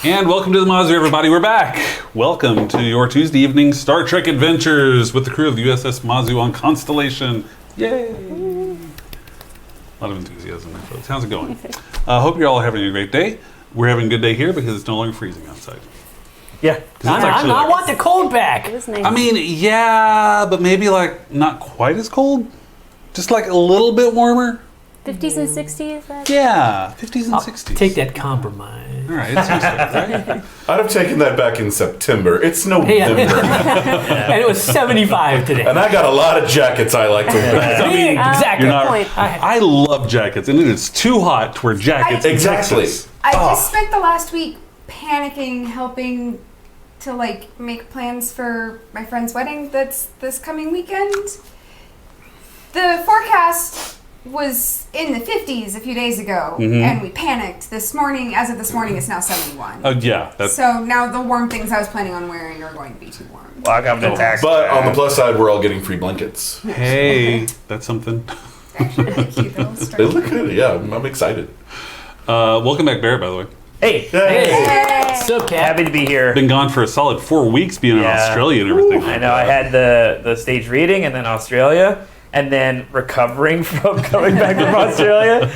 And welcome to the Mazu, everybody. We're back. Welcome to your Tuesday evening Star Trek adventures with the crew of the USS Mazu on Constellation. Yay! A lot of enthusiasm there, folks. How's it going? Hope you're all having a great day. We're having a good day here because it's no longer freezing outside. Yeah. I want the cold back. It was nice. I mean, yeah, but maybe like not quite as cold. Just like a little bit warmer. 50s and 60s? That? Yeah, 50s and 60s. Take that compromise. All right, it's right? I'd have taken that back in September. It's November. And it was 75 today. And I got a lot of jackets I like to wear. I mean, exactly. you're not, point. I love jackets, and it is too hot to wear jackets. Exactly. In Texas. I just spent the last week panicking, helping to make plans for my friend's wedding that's this coming weekend. The forecast was in the 50s a few days ago, and we panicked. This morning, as of this morning, it's now 71. Yeah. So now the warm things I was planning on wearing are going to be too warm. Welcome to Texas. But on the plus side, we're all getting free blankets. Hey, that's something. Actually, really cute. They'll start They look good. Yeah, I'm excited. Welcome back, Barrett, by the way. Hey. What's up, Cat? Happy to be here. Been gone for a solid 4 weeks being in Australia and everything. I know. I had the stage reading and then Australia. And then recovering from coming back from Australia.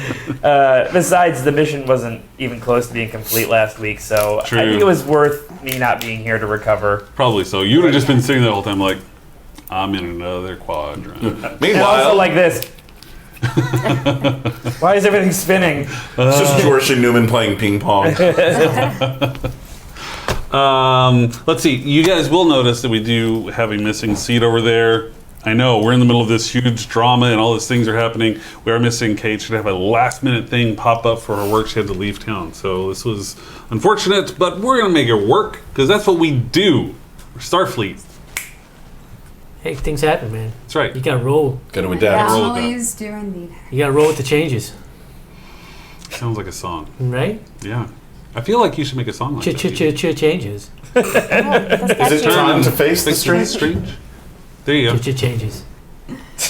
Besides, the mission wasn't even close to being complete last week, so True. I think it was worth me not being here to recover. Probably so. You would have just been sitting there the whole time like, I'm in another quadrant. And also Meanwhile, like this. Why is everything spinning? it's just George and Newman playing ping pong. Let's see. You guys will notice that we do have a missing seat over there. I know, we're in the middle of this huge drama and all these things are happening. We are missing Kate. Should have a last minute thing pop up for her work. She had to leave town. So this was unfortunate, but we're going to make it work because that's what we do. We're Starfleet. Hey, things happen, man. That's right. You gotta roll. Got to adapt. roll with that. Families do indeed. You gotta roll with the changes, Sounds like a song. right? Yeah. I feel like you should make a song like that. Changes. Oh, Is it time to face the strange? There you go. Changes.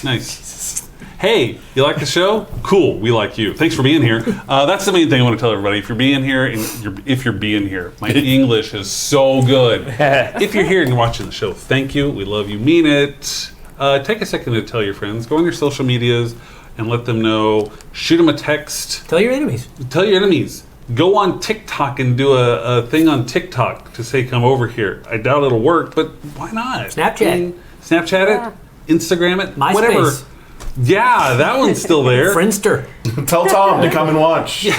Nice. Hey, you like the show? Cool. We like you. Thanks for being here. That's the main thing I want to tell everybody. If you're being here, if you're being here, my English is so good. If you're here and you're watching the show, thank you. We love you. Mean it. Take a second to tell your friends. Go on your social medias and let them know. Shoot them a text. Tell your enemies. Tell your enemies. Go on TikTok and do a thing on TikTok to say come over here. I doubt it'll work, but why not? Snapchat. Snapchat it, Instagram it, MySpace. whatever. Yeah, that one's still there. Friendster. Tell Tom to come and watch. Is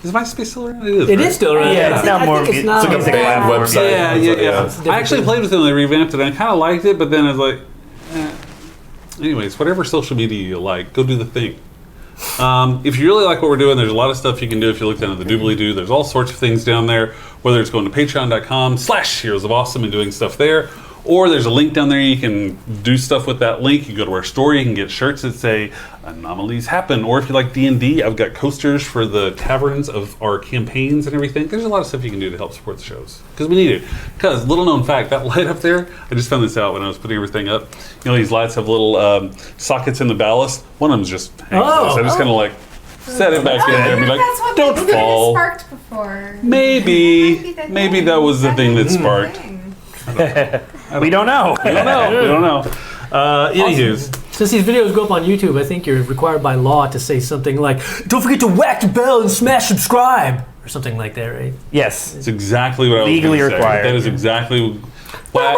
MySpace still around? It is. It right? is still around. Yeah, it's now more. It's not. It's like a band website. Yeah. I actually played with them when they revamped it. And I kind of liked it, but then I was like, anyways, whatever social media you like, go do the thing. If you really like what we're doing, there's a lot of stuff you can do if you look down at the doobly-doo. There's all sorts of things down there, whether it's going to patreon.com/Heroes of Awesome and doing stuff there, or there's a link down there you can do stuff with that link. You go to our store, you can get shirts that say anomalies happen, or if you like D&D, I've got coasters for the taverns of our campaigns and everything. There's a lot of stuff you can do to help support the shows because we need it. Because little known fact, that light up there, I just found this out when I was putting everything up. You know, these lights have little sockets in the ballast. One of them's just hanging loose. I just kind of like set it back in there and be like, That's what don't they fall. sparked before. Maybe that was the thing that sparked. We don't know. We don't know. Anywho's. Since these videos go up on YouTube, I think you're required by law to say something like, "Don't forget to whack the bell and smash subscribe," or something like that, right? Yes. It's exactly what I was Legally gonna say. required. That is exactly whack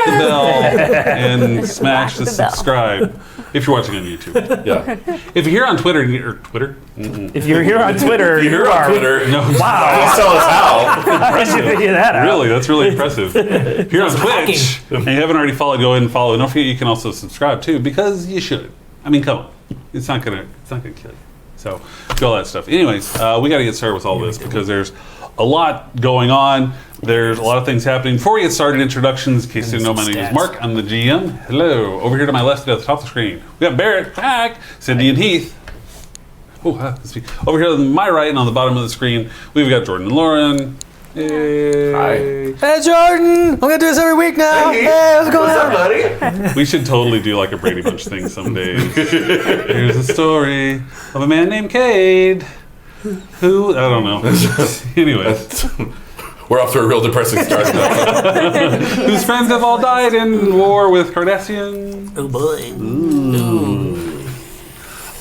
the bell and smash the the bell. subscribe. If you're watching on YouTube. Yeah. If you're here on Twitter, Twitter? If you're here on Twitter, You're on Twitter. No. Wow. Please tell us how. I should figure that out. Really, that's really impressive. If you're on Twitch hacking. and you haven't already followed, go ahead and follow. And don't forget you can also subscribe too, because you should. I mean, come on. It's not gonna kill you. So do all that stuff. Anyways, we gotta get started with all this because there's a lot going on. There's a lot of things happening. Before we get started, introductions. In case you didn't know, my name is Mark. I'm the GM. Hello. Over here to my left at the top of the screen, we got Barrett, back, Cindy and Heath. Over here to my right and on the bottom of the screen, we've got Jordan and Lauren. Hey. Hi. Hey, Jordan! I'm gonna do this every week now. Hey, what's going on? buddy? We should totally do like a Brady Bunch thing someday. Here's a story of a man named Cade Who? I don't know. Anyway, We're off to a real depressing start. whose friends have all died in war with Cardassian. Oh boy.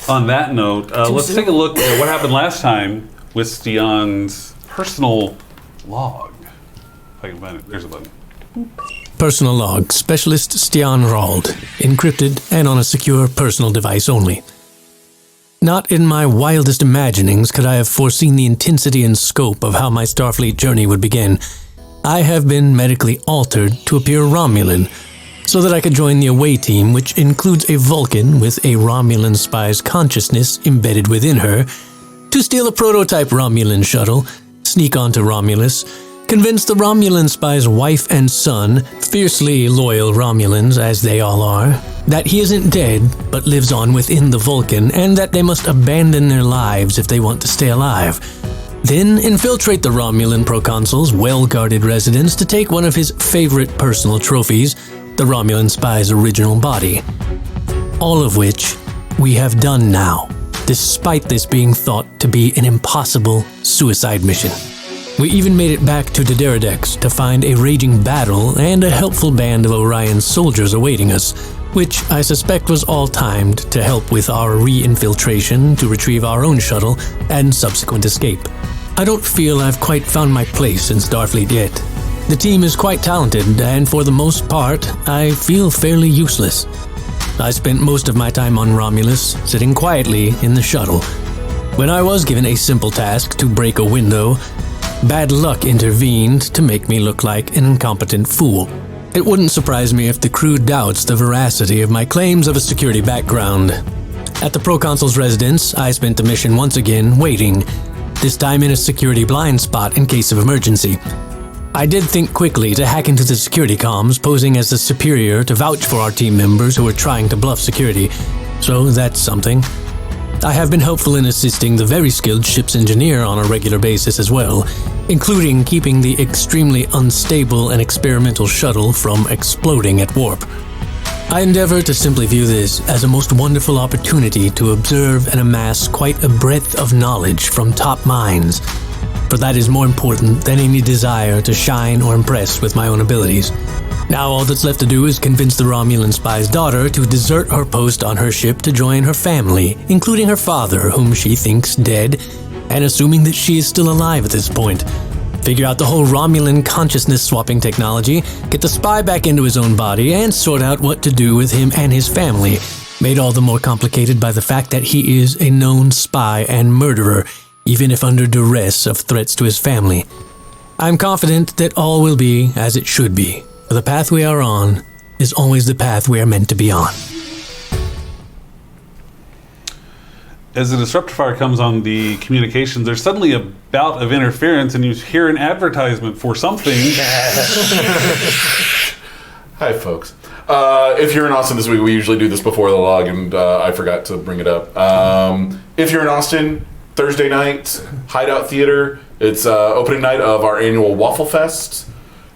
On that note, let's take a look at what happened last time with Stian's personal log. If I can find it. There's a button. Personal log, Specialist Stian Rald, encrypted and on a secure personal device only. Not in my wildest imaginings could I have foreseen the intensity and scope of how my Starfleet journey would begin. I have been medically altered to appear Romulan, so that I could join the away team, which includes a Vulcan with a Romulan spy's consciousness embedded within her, to steal a prototype Romulan shuttle, sneak onto Romulus, convince the Romulan spy's wife and son, fiercely loyal Romulans as they all are, that he isn't dead but lives on within the Vulcan, and that they must abandon their lives if they want to stay alive. Then infiltrate the Romulan proconsul's well-guarded residence to take one of his favorite personal trophies, the Romulan spy's original body. All of which we have done now, despite this being thought to be an impossible suicide mission. We even made it back to Dederadex to find a raging battle and a helpful band of Orion's soldiers awaiting us, which I suspect was all timed to help with our re-infiltration to retrieve our own shuttle and subsequent escape. I don't feel I've quite found my place in Starfleet yet. The team is quite talented, and for the most part, I feel fairly useless. I spent most of my time on Romulus, sitting quietly in the shuttle. When I was given a simple task to break a window, bad luck intervened to make me look like an incompetent fool. It wouldn't surprise me if the crew doubts the veracity of my claims of a security background. At the proconsul's residence, I spent the mission once again waiting, this time in a security blind spot in case of emergency. I did think quickly to hack into the security comms, posing as the superior to vouch for our team members who were trying to bluff security, so that's something. I have been helpful in assisting the very skilled ship's engineer on a regular basis as well, including keeping the extremely unstable and experimental shuttle from exploding at warp. I endeavor to simply view this as a most wonderful opportunity to observe and amass quite a breadth of knowledge from top minds, for that is more important than any desire to shine or impress with my own abilities. Now all that's left to do is convince the Romulan spy's daughter to desert her post on her ship to join her family, including her father, whom she thinks dead, and assuming that she is still alive at this point. Figure out the whole Romulan consciousness-swapping technology, get the spy back into his own body, and sort out what to do with him and his family, made all the more complicated by the fact that he is a known spy and murderer, even if under duress of threats to his family. I'm confident that all will be as it should be. For the path we are on is always the path we are meant to be on. As the disruptor fire comes on the communications, there's suddenly a bout of interference, and you hear an advertisement for something. Hi, folks. If you're in Austin this week, we usually do this before the log, and I forgot to bring it up. If you're in Austin, Thursday night, Hideout Theater. It's opening night of our annual Waffle Fest,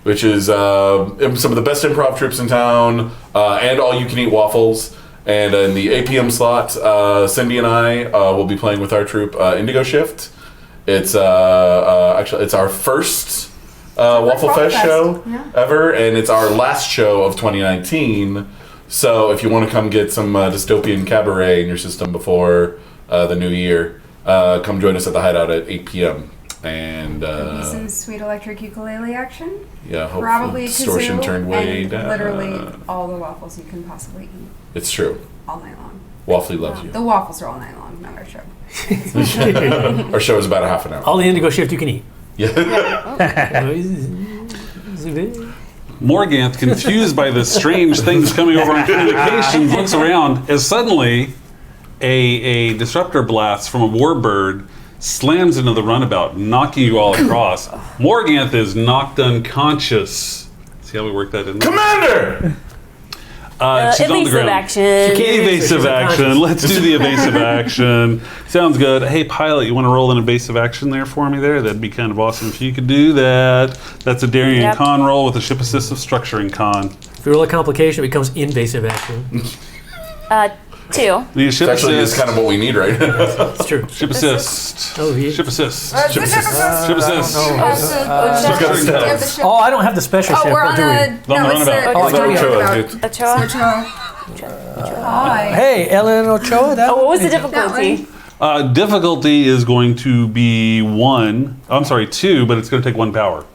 which is some of the best improv troops in town, and all-you-can-eat waffles. And in the 8 p.m. slot, Cindy and I will be playing with our troupe, Indigo Shift. It's actually it's our first Waffle Fest show ever, and it's our last show of 2019. So if you want to come get some dystopian cabaret in your system before the new year, come join us at the Hideout at 8 p.m. And some sweet electric ukulele action. Yeah, hopefully Probably a distortion kazoo, turned way and down. literally all the waffles you can possibly eat It's true. all night long. Waffly loves The waffles are all night long, not our show. you. Our show is about a half an hour. All the Indigo Shift you can eat. Yeah. Morganth, confused by the strange things coming over on communications, looks around as suddenly a disruptor blast from a warbird slams into the runabout, knocking you all across. Morganth is knocked unconscious. See how we work that in there? Commander! She's on the ground. action. Evasive action. Let's do the evasive action. Sounds good. Hey, pilot, you want to roll an evasive action there for me there? That'd be kind of awesome if you could do that. That's a Darien con roll with a ship assistive structuring con. If you roll a complication, it becomes invasive action. 2. The ship Actually, assist. is kind of what we need right now. It's true. Ship assist. Oh, yeah. Ship assist. Ship assist. Ship assist. Oh, I don't have the special ship. we're Or on do we? a... On the No, it's runabout. Oh, I the... do we have Ochoa. Ochoa. Hi. Hey, Ellen Ochoa. That Oh, what was the That difficulty? Difficulty is going to be 2, but it's going to take 1 power.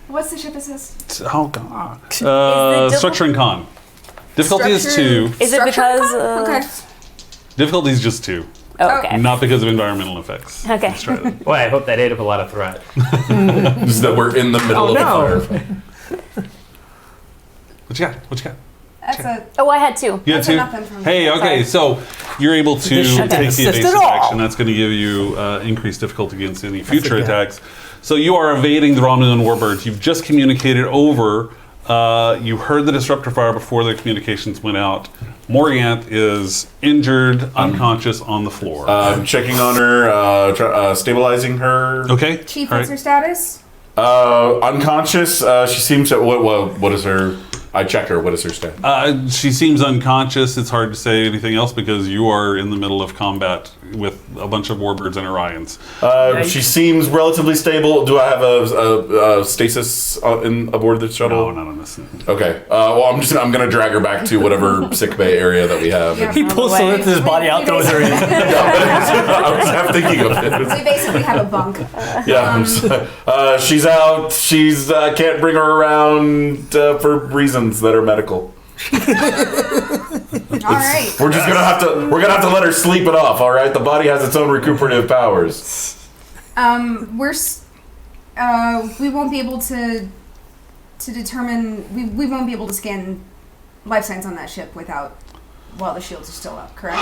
What's the ship assist? Oh, God. the Structure and con. Difficulty is 2. Is it because... Okay. Difficulty is just 2. Oh, okay. Not because of environmental effects. Okay. Let's try that. Boy, I hope that ate up a lot of threat. Is that we're in the middle of the fire. What you got? What you got? That's a... Oh, I had 2. You had That's a 2? nothing from me. Hey, okay, so you're able to This ship take the assist at evasive all. action. That's going to give you increased difficulty against any future forgot. attacks. So you are evading the Romulan warbirds. You've just communicated over. You heard the disruptor fire before the communications went out. Morganth is injured, unconscious on the floor. Checking on her, stabilizing her. Okay. Chief, all what's her right. status? Unconscious. She seems to. What is her? I check her. What is her stat? She seems unconscious. It's hard to say anything else because you are in the middle of combat with a bunch of warbirds and Orions. She seems relatively stable. Do I have a stasis aboard the shuttle? No, not on this. Okay. Well, I'm going to drag her back to whatever sick bay area that we have. Yeah. He pulls his body out, throws her in. I was half thinking of it. We basically have a bunk. Yeah. She's out. She's can't bring her around for reasons that are medical. All right. We're gonna have to let her sleep it off. All right. The body has its own recuperative powers. We won't be able to determine. We won't be able to scan life signs on that ship while the shields are still up. Correct?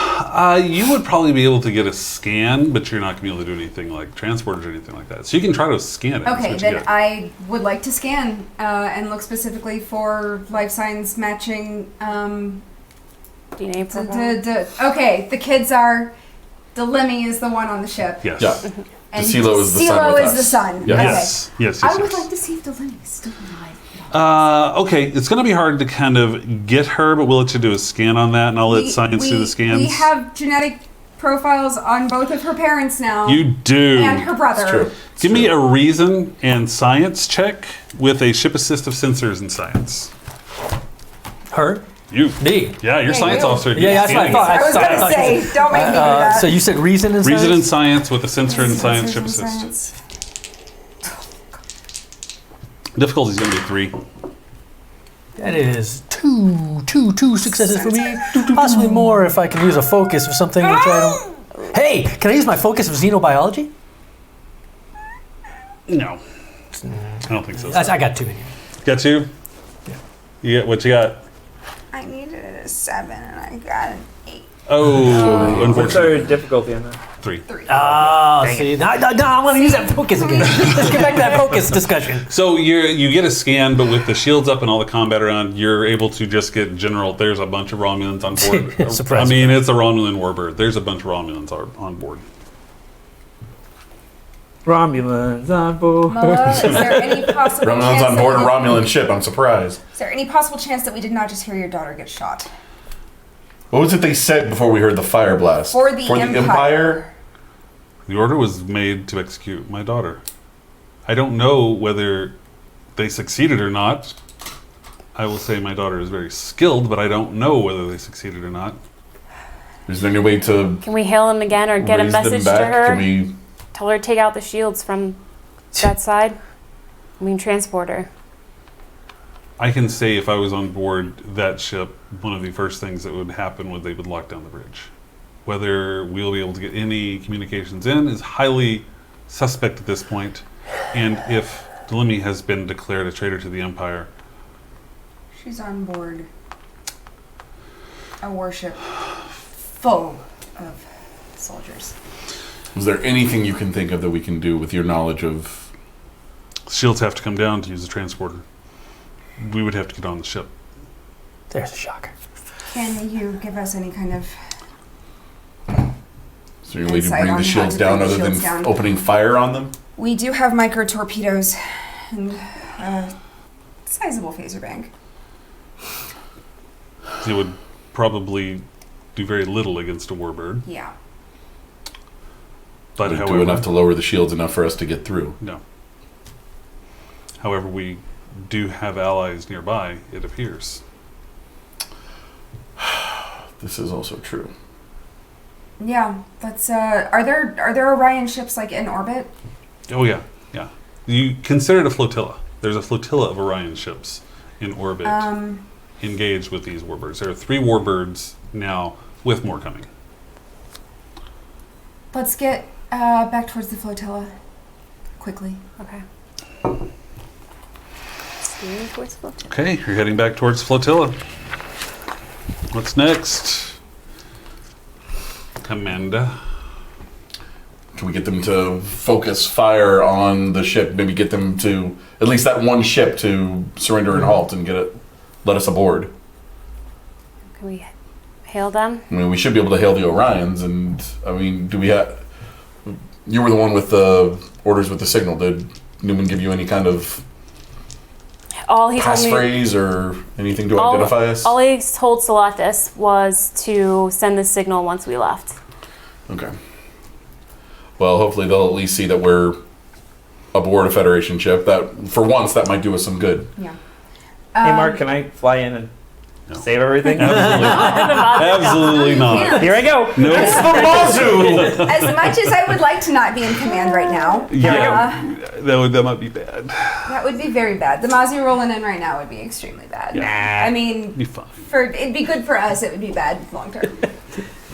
You would probably be able to get a scan, but you're not going to be able to do anything like transporters or anything like that. So you can try to scan it. Okay, That's what you then get. I would like to scan and look specifically for life signs matching. DNA profile. Okay, the kids are. Delimmy is the one on the ship. Yes. Yeah. And Silo is the sun Silo with is us. the sun. Yeah. Okay. Yes. Yes. I Yes. would yes. like to see if Delimmy is still alive. Okay, it's going to be hard to kind of get her, but we'll let you do a scan on that, and I'll let science do the scans. We have genetic profiles on both of her parents now. You do. And her brother. It's true. Give me a reason and science check with a ship assistive sensors in science. Her? You. Me? Yeah, your Yeah, science you. officer. Yeah, that's what I thought. I was going to say, don't make me do that. So you said reason and Reason and science? science with a sensor and science ship assist. Difficulty is going to be 3. That is two successes for me. Possibly more if I can use a focus of something which I don't. Hey, can I use my focus of xenobiology? No. I don't think so. I got 2. Got 2? Yeah. You got what you got? I needed a 7 and I got an 8. Oh, What's unfortunately. our difficulty on that? 3. Oh, see, no, I want to use that focus again. Let's get back to that focus discussion. So you get a scan, but with the shields up and all the combat around, you're able to just get general. There's a bunch of Romulans on board. Surprise. I mean, it's a Romulan warbird. There's a bunch of Romulans on board. Romulans on board. Mala, is there any possible Romulan's chance on board a that Romulan ship. I'm surprised. Is there any possible chance that we did not just hear your daughter get shot? What was it they said before we heard the fire blast? For the Empire. The order was made to execute my daughter. I don't know whether they succeeded or not. I will say my daughter is very skilled, but I don't know whether they succeeded or not. Is there any way to Can we hail him again or get a raise them message back? to her? Can we? Tell her to take out the shields from that side. I mean, transport her. I can say if I was on board that ship, one of the first things that would happen would they would lock down the bridge. Whether we'll be able to get any communications in is highly suspect at this point. And if Delimmy has been declared a traitor to the Empire, She's on board a warship full of soldiers. Is there anything you can think of that we can do with your knowledge of? shields have to come down to use the transporter. We would have to get on the ship. There's a shocker. Can you give us any kind of... Is there any way to Insight bring on the how shields to down bring the other than shields down. opening fire on them? We do have micro torpedoes and a sizable phaser bank. It would probably do very little against a warbird. Yeah. But We however, do enough to lower the shields enough for us to get through. no. However, we do have allies nearby, it appears. This is also true. Yeah. Let's. Are there Orion ships like in orbit? Oh yeah, yeah. You consider it a flotilla. There's a flotilla of Orion ships in orbit engaged with these warbirds. There are 3 warbirds now, with more coming. Let's get back towards the flotilla quickly. Okay. Steering towards flotilla. Okay, you're heading back towards flotilla. What's next? Commander. Can we get them to focus fire on the ship? Maybe get them to at least that one ship to surrender and halt and let us aboard. Can we hail them? I mean, we should be able to hail the Orions. And I mean, do we have? You were the one with the orders with the signal. Did Newman give you any kind of All he told me. passphrase or anything to identify us? All he told Salatis was to send the signal once we left. Okay. Well, hopefully they'll at least see that we're aboard a Federation ship. That, for once, that might do us some good. Yeah. Hey, Mark, can I fly in and save everything? Absolutely not. Here I go. No. It's the Mazu! As much as I would like to not be in command right now, That might be bad. that would be very bad. The Mazu rolling in right now would be extremely bad. Yeah. I mean, Be fine. it'd be good for us. It would be bad long term.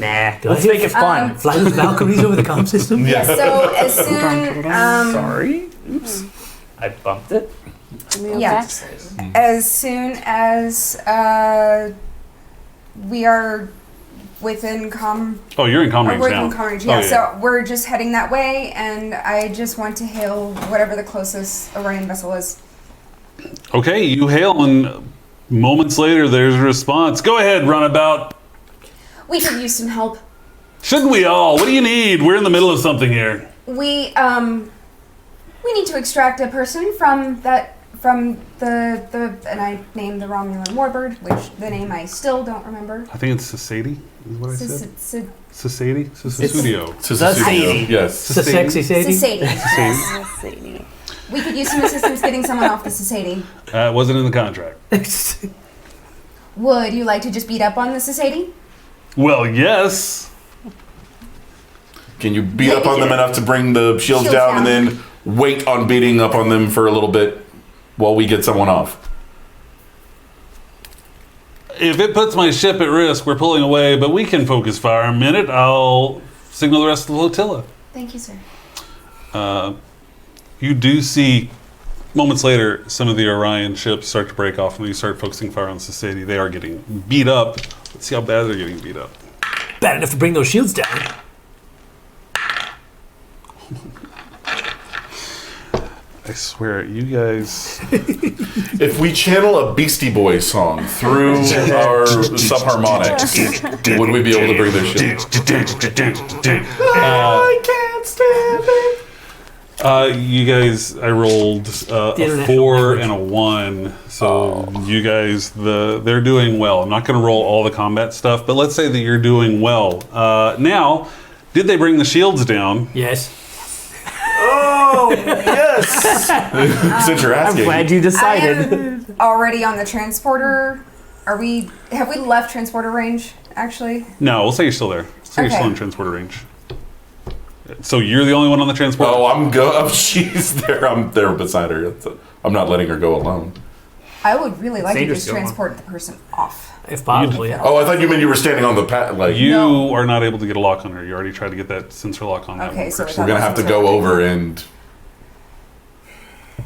Nah, let's make it fun. Fly with Valkyries over the comm system? Yeah. So as soon, Sorry. Oops. I bumped it. yeah, as soon as we are within comm. Oh, you're in comm range We're now. in comm range, Oh, yeah. So we're just heading that way, and I just want to hail whatever the closest Orion vessel is. Okay, you hail, and moments later, there's a response. Go ahead, runabout. We could use some help. Shouldn't we all? What do you need? We're in the middle of something here. We need to extract a person from the and I named the Romulan warbird, which the name I still don't remember. I think it's Sasadi, is what I said. Sasadi? Susudio. Sadie. Yes. It's a sexy Sadie. Society. We could use some assistance getting someone off the Society. It wasn't in the contract. Would you like to just beat up on the Society? Well, yes. Can you beat up on them enough to bring the shields down and then wait on beating up on them for a little bit while we get someone off? If it puts my ship at risk, we're pulling away, but we can focus fire a minute. I'll signal the rest of the flotilla. Thank you, sir. You do see, moments later, some of the Orion ships start to break off and you start focusing fire on Society. They are getting beat up. Let's see how bad they're getting beat up. Bad enough to bring those shields down. I swear, you guys... If we channel a Beastie Boys song through our subharmonics, would we be able to bring this shit? I can't stand it. You guys, I rolled a 4 and a 1, so you guys, they're doing well. I'm not going to roll all the combat stuff, but let's say that you're doing well. Now, did they bring the shields down? Yes. Oh, yes! Since you're I'm asking. glad you I decided. am already on the transporter. Have we left transporter range, actually? No, we'll say you're still there. So you're Okay. still in transporter range. So you're the only one on the transporter? Oh, she's there. I'm there beside her. I'm not letting her go alone. I would really like to Sanders, just go on. transport the person off. If possible, yeah. Oh, I thought you meant you were standing on the like. You No. are not able to get a lock on her. You already tried to get that sensor lock on that Okay, one. so person. We're gonna have to go over and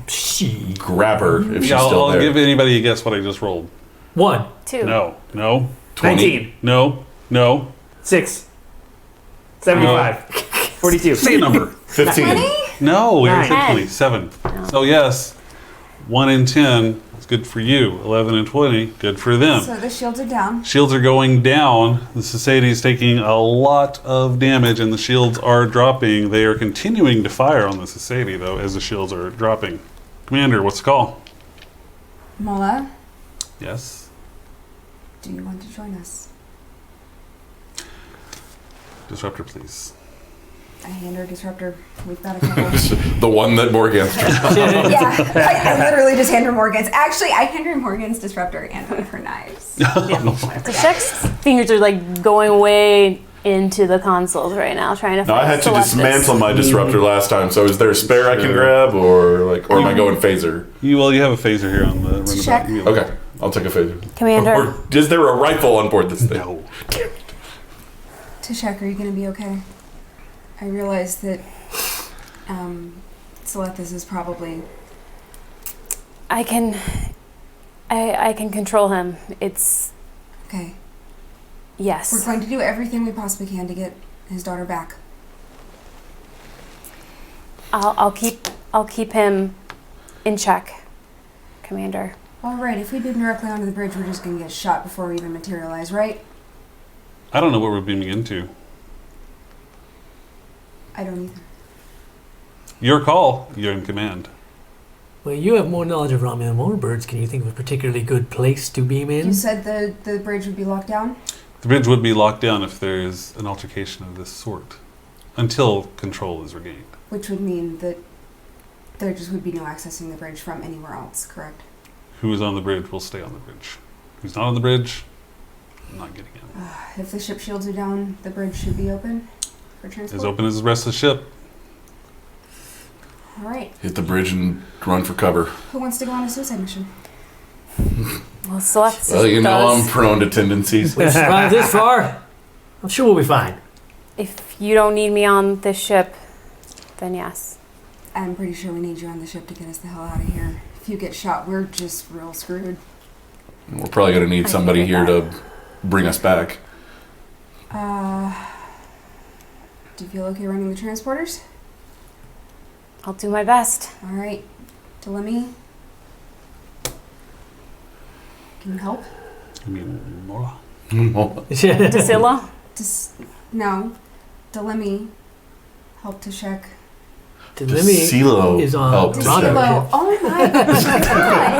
She. grab her if she's Yeah, still I'll there. give anybody a guess what I just rolled. 1. 2. No. 19. No. 6. 75. 42. Say a number. 15. No, you said 9. 27. So yes, 1 and 10 is good for you. 11 and 20, good for them. So the shields are down. Shields are going down. The Society is taking a lot of damage, and the shields are dropping. They are continuing to fire on the Society, though, as the shields are dropping. Commander, what's the call? Mola, Yes. do you want to join us? Disruptor, please. I hand her a disruptor. We've got a couple. The one that Morgan's Yeah, I literally just hand her Morgan's. Actually, I hand her Morgan's disruptor and one of her knives. The Shek's fingers are like going way into the consoles right now, trying to No, I find had to Celestis. dismantle my disruptor last time, so is there a spare I can grab, or am I going phaser? You have a phaser here on the Check. runabout. Okay, I'll take a phaser. Commander. Or is there a rifle on board this thing? No. Tashak, are you going to be okay? I realize that Celestis is probably... I can control him. It's Okay. yes. We're going to do everything we possibly can to get his daughter back. I'll keep him in check, Commander. All right, if we beam directly onto the bridge, we're just going to get shot before we even materialize, right? I don't know what we're beaming into. I don't either. Your call. You're in command. Well, you have more knowledge of Romulan warbirds. Can you think of a particularly good place to beam in? You said the bridge would be locked down? The bridge would be locked down if there is an altercation of this sort, until control is regained. Which would mean that there just would be no accessing the bridge from anywhere else, correct? Who is on the bridge will stay on the bridge. Who's not on the bridge, not getting in. If the ship shields are down, the bridge should be open for transport? As open as the rest of the ship. All right. Hit the bridge and run for cover. Who wants to go on a suicide mission? Well, Celestis Well, you know does. I'm prone to tendencies. We've survived this far. I'm sure we'll be fine. If you don't need me on this ship, then yes. I'm pretty sure we need you on the ship to get us the hell out of here. If you get shot, we're just real screwed. We're probably going to need I somebody agree here with to bring us back. Do you feel okay running the transporters? I'll do my best. All right. Delemy? Can you help? I mean, Mola. Drusilla? No. Delemy, help to check. Silo is on helped. Rondo. Silo. Oh my god.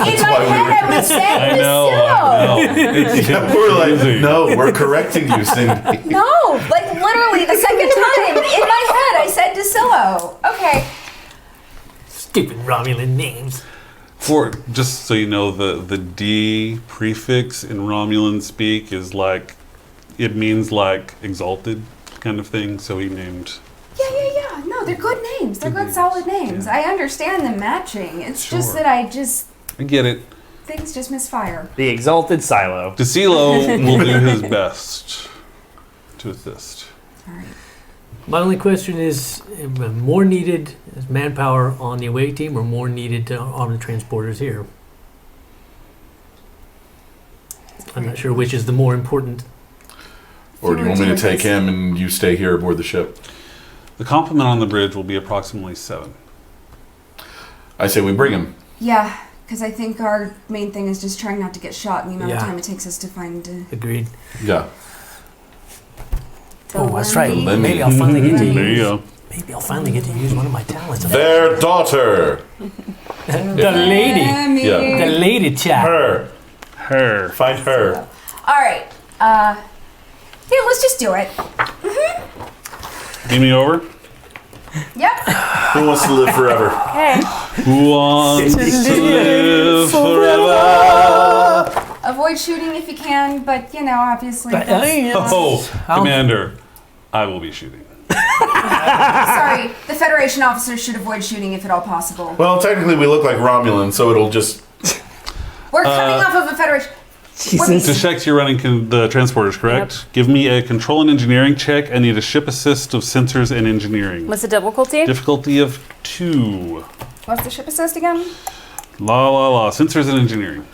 In my head I was saying I know. Yeah, we're like, no, we're correcting you, Cindy. No, like literally the second time in my head I said DeSillo. Okay. Stupid Romulan names. For just so you know, the D prefix in Romulan speak is like, it means like exalted kind of thing. So he named. Yeah. No, they're good names. They're Good good, names, solid names. yeah. I understand them matching. It's just Sure. that I get it. things just misfire. The exalted silo. DeSilo will do his best to assist. All right. My only question is, more needed as manpower on the away team or more needed to arm the transporters here? I'm not sure which is the more important. Or do you want me to take him and you stay here aboard the ship? The complement on the bridge will be approximately 7. I say we bring him. Yeah, because I think our main thing is just trying not to get shot and the amount of Yeah. time it takes us to find. Agreed. Yeah. Oh, that's right. Delemy. Maybe I'll finally get to There you use. go. Maybe I'll finally get to use one of my talents. Their daughter. The lady. Yeah. The lady chat. Her. Find her. All right. Yeah, let's just do it. Beam me over. Yep. Who wants to live forever? Okay. Who wants to live forever? Avoid shooting if you can, but obviously. Oh, Commander, I will be shooting. Sorry, the Federation officers should avoid shooting if at all possible. Well, technically we look like Romulan, so it'll just... We're coming off of a Federation. To check, you're running the transporters, correct? Yep. Give me a control and engineering check. I need a ship assist of sensors and engineering. What's the difficulty? Difficulty of 2. What's the ship assist again? La. Sensors and engineering.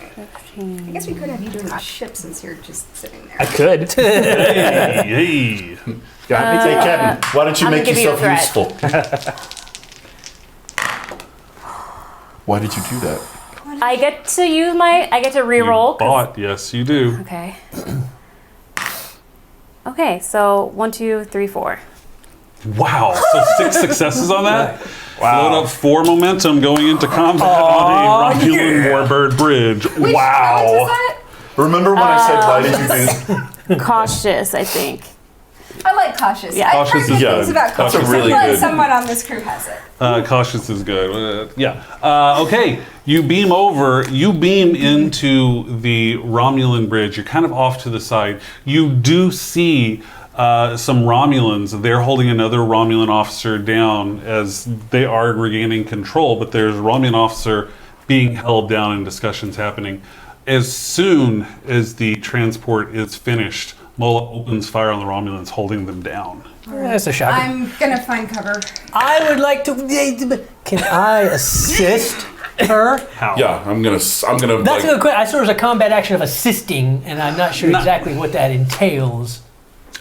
I guess we could have you doing the ship since you're just sitting there. I could. Hey. Got me Hey, taken. Captain, why don't you I'm make gonna give you a yourself threat. useful? Why did you do that? I get to use I get to reroll. Bought, yes, you do. Okay. Okay, so 1, 2, 3, 4. Wow. So 6 successes on that? Wow. Load up 4 momentum going into combat on a Romulan warbird bridge. Which talent Wow. is that? Remember when I said, why did you do... Cautious, I think. I like cautious. Yeah. I've Cautious heard is good good. things about That's a cautious. really I'm glad good- someone on this crew has it. Cautious is good. Okay, you beam into the Romulan bridge. You're kind of off to the side. You do see some Romulans. They're holding another Romulan officer down as they are regaining control, but there's a Romulan officer being held down and discussions happening. As soon as the transport is finished, Mola opens fire on the Romulans, holding them down. That's a shocker. I'm gonna find cover. I would like to. Can I assist her? How? Yeah, I'm gonna. That's like, a good question. I saw it as a combat action of assisting, and I'm not sure exactly what that entails.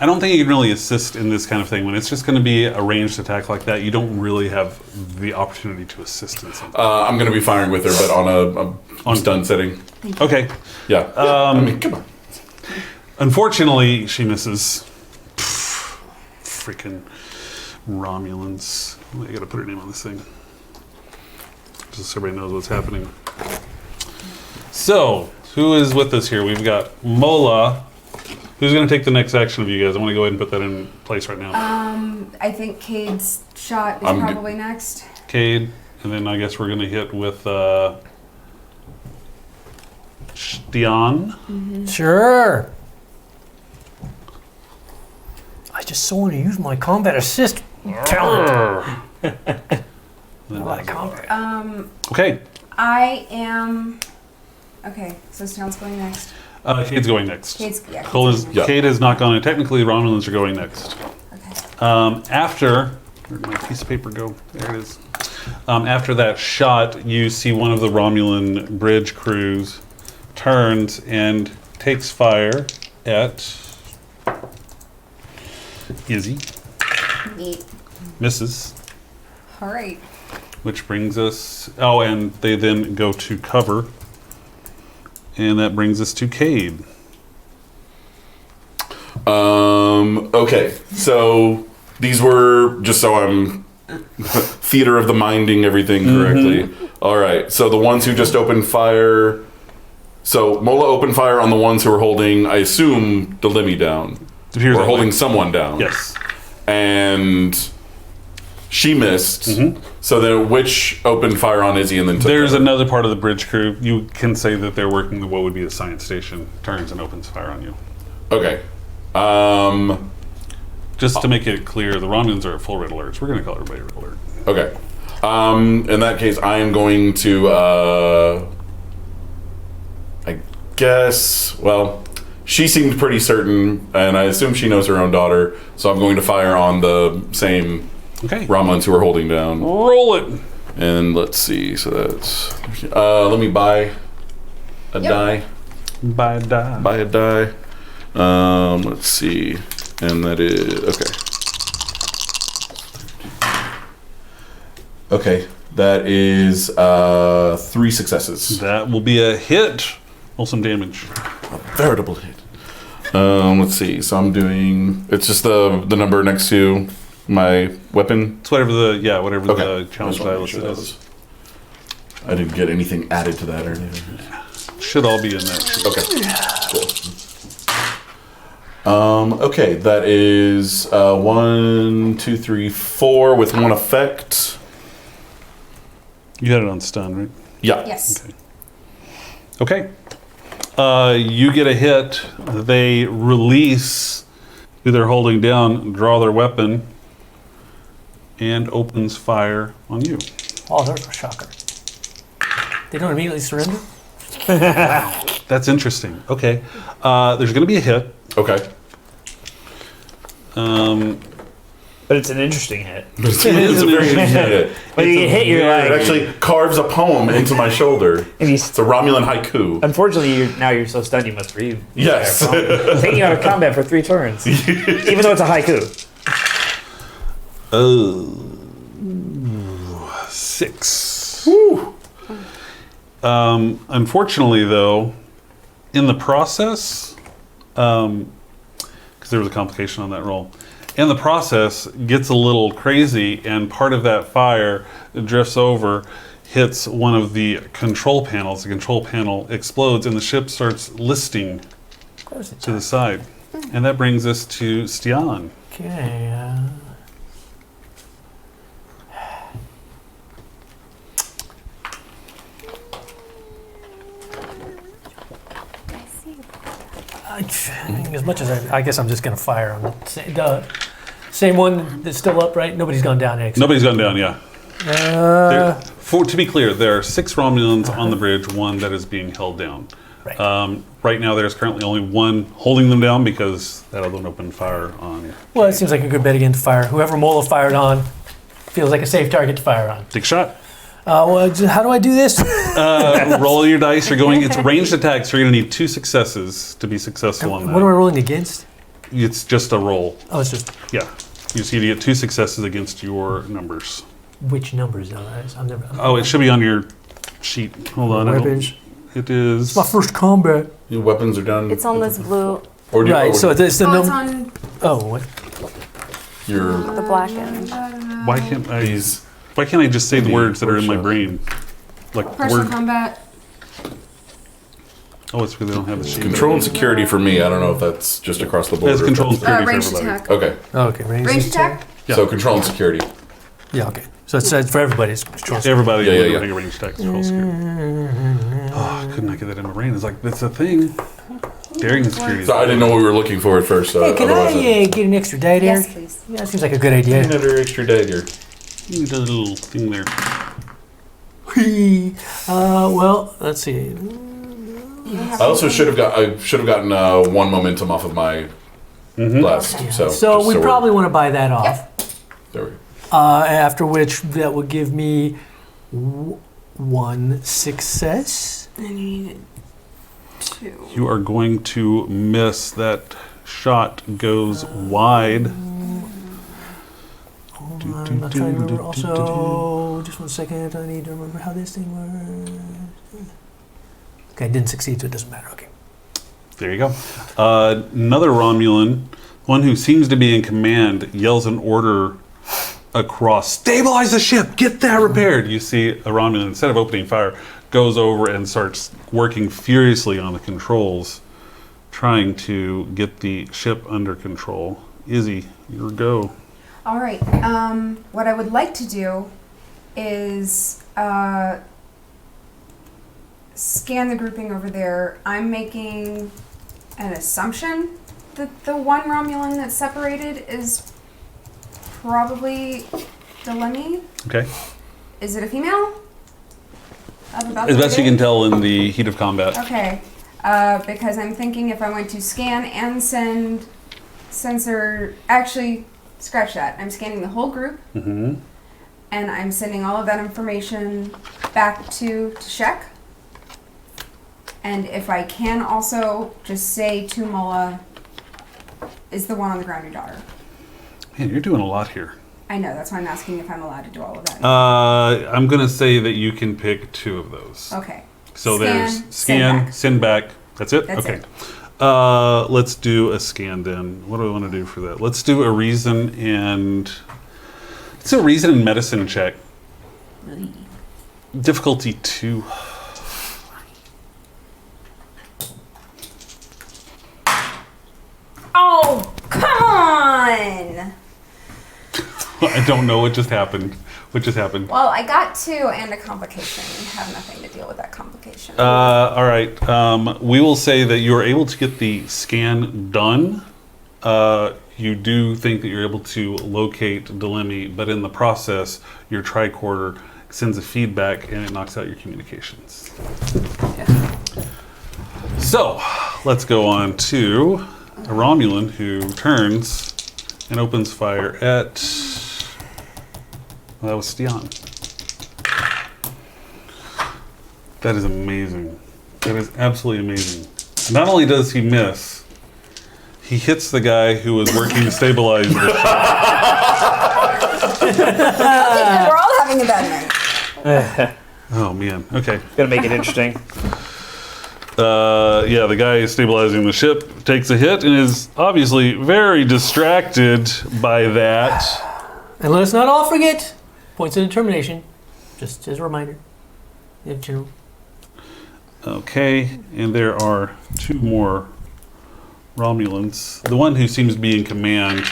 I don't think you can really assist in this kind of thing. When it's just going to be a ranged attack like that, you don't really have the opportunity to assist in something. I'm gonna be firing with her, but on a stun setting. Okay. Yeah. I mean, come on. Unfortunately, she misses. Freaking Romulans. I gotta put her name on this thing. Just so everybody knows what's happening. So, who is with us here? We've got Mola. Who's going to take the next action of you guys? I want to go ahead and put that in place right now. I think Cade's shot is I'm good. probably next. Cade, and then I guess we're going to hit with Stian. Sure. I just so want to use my combat assist talent. A lot of combat. Okay, I am. Okay, so Stan's going next. Cade's going next. Cade's Cade going Yeah. has not gone in. Technically, Romulans are going next. Okay. After, where'd my piece of paper go? There it is. After that shot, you see one of the Romulan bridge crews turns and takes fire at Izzy. Neat. Misses, All right. which brings us. Oh, and they then go to cover, and that brings us to Cade. Okay, so these were just so I'm theater of the minding everything correctly. All right, so the ones who just opened fire. So Mola opened fire on the ones who were holding, I assume, Delimi down. It appears Or that holding way. someone down. Yes. And she missed. So then which opened fire on Izzy and then took There's cover? another part of the bridge crew. You can say that they're working the, what would be the science station, turns and opens fire on you. Okay. Just to make it clear, the Romulans are at full red alerts. We're going to call everybody red alert. Okay. In that case, I am going to, I guess, well, she seemed pretty certain, and I assume she knows her own daughter, so I'm going to fire on the same Okay. Romulans who are holding down. Roll it. And let's see, so that's, let me buy a die. By die. Buy a die. Let's see, and that is, okay, that is 3 successes. That will be a hit. Roll some damage. Veritable hit. Let's see. So I'm doing. It's just the number next to my weapon. It's whatever the whatever Okay. the challenge I die just wanna make listed sure is. I didn't get anything added to that or anything. Should all be in that sheet. Okay. Cool. Okay, that is 1, 2, 3, 4 with 1 effect. You had it on stun, right? Yeah. Yes. Okay. You get a hit. They release who they're holding down, draw their weapon, and opens fire on you. Oh, there's a shocker. They don't immediately surrender? That's interesting. Okay. There's going to be a hit. Okay. But it's an interesting hit. It's a very interesting hit. When you get hit, you're It like. actually carves a poem into my shoulder. If you, It's a Romulan haiku. unfortunately, now you're so stunned you must read. Yes. Taking you out of combat for 3 turns, even though it's a haiku. 6. Unfortunately, though, in the process, because there was a complication on that roll, in the process, gets a little crazy, and part of that fire drifts over, hits one of the control panels. The control panel explodes, and the ship starts listing Of course it's to the side. And that brings us to Stian. Okay. As much as I guess I'm just going to fire on the same one that's still up, right? Nobody's gone down yet. Nobody's gone down, yeah. To be clear, there are 6 Romulans on the bridge, 1 that is being held down. Right. Right now, there's currently only 1 holding them down because that other one opened fire on. Well, it seems like a good bet against fire. Whoever Mola fired on feels like a safe target to fire on. Take a shot. Well, how do I do this? Roll your dice. It's ranged attacks, so you're going to need 2 successes to be successful on that. What am I rolling against? It's just a roll. Oh, it's just Yeah. You just need to get 2 successes against your numbers. which numbers? I'm never. Oh, it should be on your sheet. Hold on. Weapons. It is. It's my first combat. Your weapons are done. It's on this blue, Or do you- Right. or So it's the It's number. on Oh, what? your the black end. Why can't I? these. Why can't I just say the words that are in my brain? Like personal word. combat. Oh, it's because they don't have a sheet. Control and security for me. I don't know if that's just across the board. It's or if control and that's- security for Ranged everybody. attack. Okay. Oh, okay. Ranged attack? Yeah. So control and security. Yeah. Okay. So it's for everybody. It's control. Everybody Yeah, yeah, with yeah. a range attack control security. Oh, I could not get that in my brain. It's like that's a thing. Daring and security. So I didn't know what we were looking for at first. Hey, can otherwise I get an extra die there? Yes, please. Yeah, that seems like a good idea. Another extra dagger. You need a little thing there. Well, let's see. I also should have gotten 1 momentum off of my blast. So So just we we're- probably want to buy that off. there we go. After which, that will give me 1 success. I need 2. You are going to miss. That shot goes wide. I'm not trying to remember. Also, just 1 second. I need to remember how this thing works. Okay, I didn't succeed, so it doesn't matter. Okay. There you go. Another Romulan, one who seems to be in command, yells an order across. Stabilize the ship! Get that repaired! You see a Romulan, instead of opening fire, goes over and starts working furiously on the controls, trying to get the ship under control. Izzy, your go. All right. What I would like to do is scan the grouping over there. I'm making an assumption that the one Romulan that's separated is probably Delaney. Okay. Is it a female? As best you can tell in the heat of combat. Okay. Because I'm thinking if I went to scan and send sensor, actually, scratch that. I'm scanning the whole group. Mm-hmm. And I'm sending all of that information back to Shek. And if I can also just say to Mola, is the one on the ground your daughter? Man, you're doing a lot here. I know, that's why I'm asking if I'm allowed to do all of that. I'm going to say that you can pick 2 of those. Okay. So Scan, there's send scan, back. send back. That's it? That's okay. it. Let's do a scan then. What do I want to do for that? Let's do a reason and... It's a reason and medicine check. Difficulty 2. Oh, come on! I don't know what just happened. What just happened? Well, I got 2 and a complication and have nothing to deal with that complication. All right. We will say that you are able to get the scan done. You do think that you're able to locate Delemy, but in the process, your tricorder sends a feedback and it knocks out your communications. So, let's go on to a Romulan who turns and opens fire at... Well, that was Stian. That is amazing. That is absolutely amazing. Not only does he miss, he hits the guy who was working to stabilize the ship. We're all having a bad night. Oh, man. Okay. Gonna make it interesting. Yeah, the guy stabilizing the ship takes a hit and is obviously very distracted by that. And let us not all forget points of determination, just as a reminder. In general. Okay, and there are 2 more Romulans. The one who seems to be in command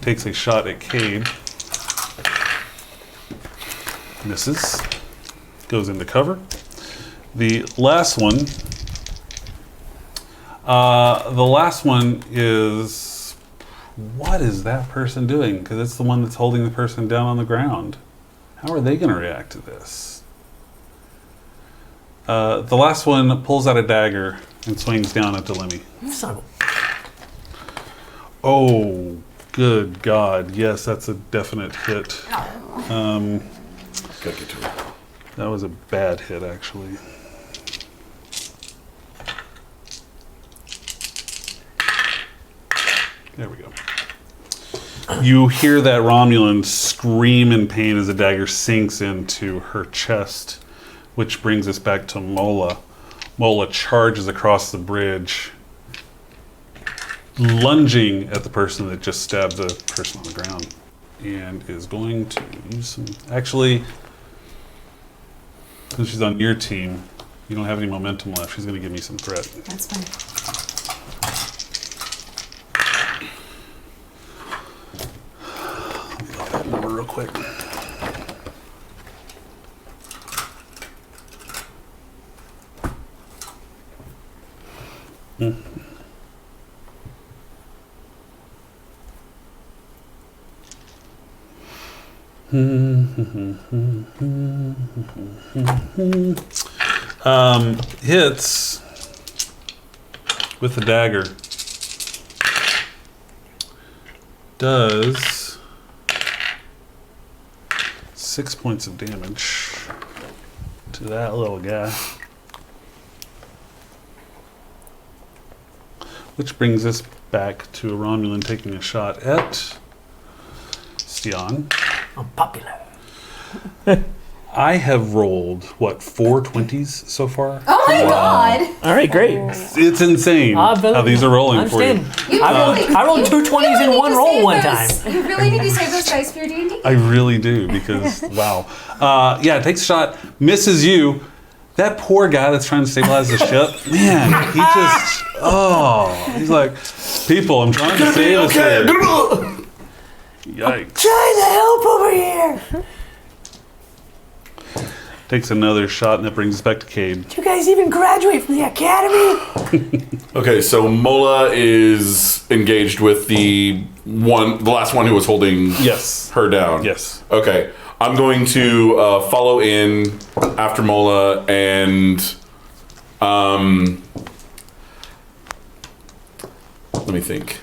takes a shot at Cade. Misses. Goes into cover. The last one is, what is that person doing? Because it's the one that's holding the person down on the ground. How are they going to react to this? The last one pulls out a dagger and swings down at Delemy. Son of Oh, good God. Yes, that's a definite hit. Gotta get to it. That was a bad hit, actually. There we go. You hear that Romulan scream in pain as the dagger sinks into her chest, which brings us back to Mola. Mola charges across the bridge, lunging at the person that just stabbed the person on the ground, and is going to use some... Actually, since she's on your team, you don't have any momentum left. She's going to give me some threat. That's fine. Let me look at that number real quick. Hits with the dagger. Does 6 points of damage to that little guy. Which brings us back to a Romulan taking a shot at Stian. Unpopular. I have rolled, 4 20s so far? Oh my god! All right, great. It's insane how these are rolling for you. You I rolled two 20s in one roll one time. You really need to save those dice for your D&D. I really do, because, wow. Yeah, takes a shot, misses you. That poor guy that's trying to stabilize the ship, man, he just, he's like, people, I'm trying to save us here. Yikes. Trying to help over here. Takes another shot, and that brings us back to Cade. Did you guys even graduate from the academy? Okay, so Mola is engaged with the last one who was holding Yes. her down. Yes. Okay, I'm going to follow in after Mola and let me think.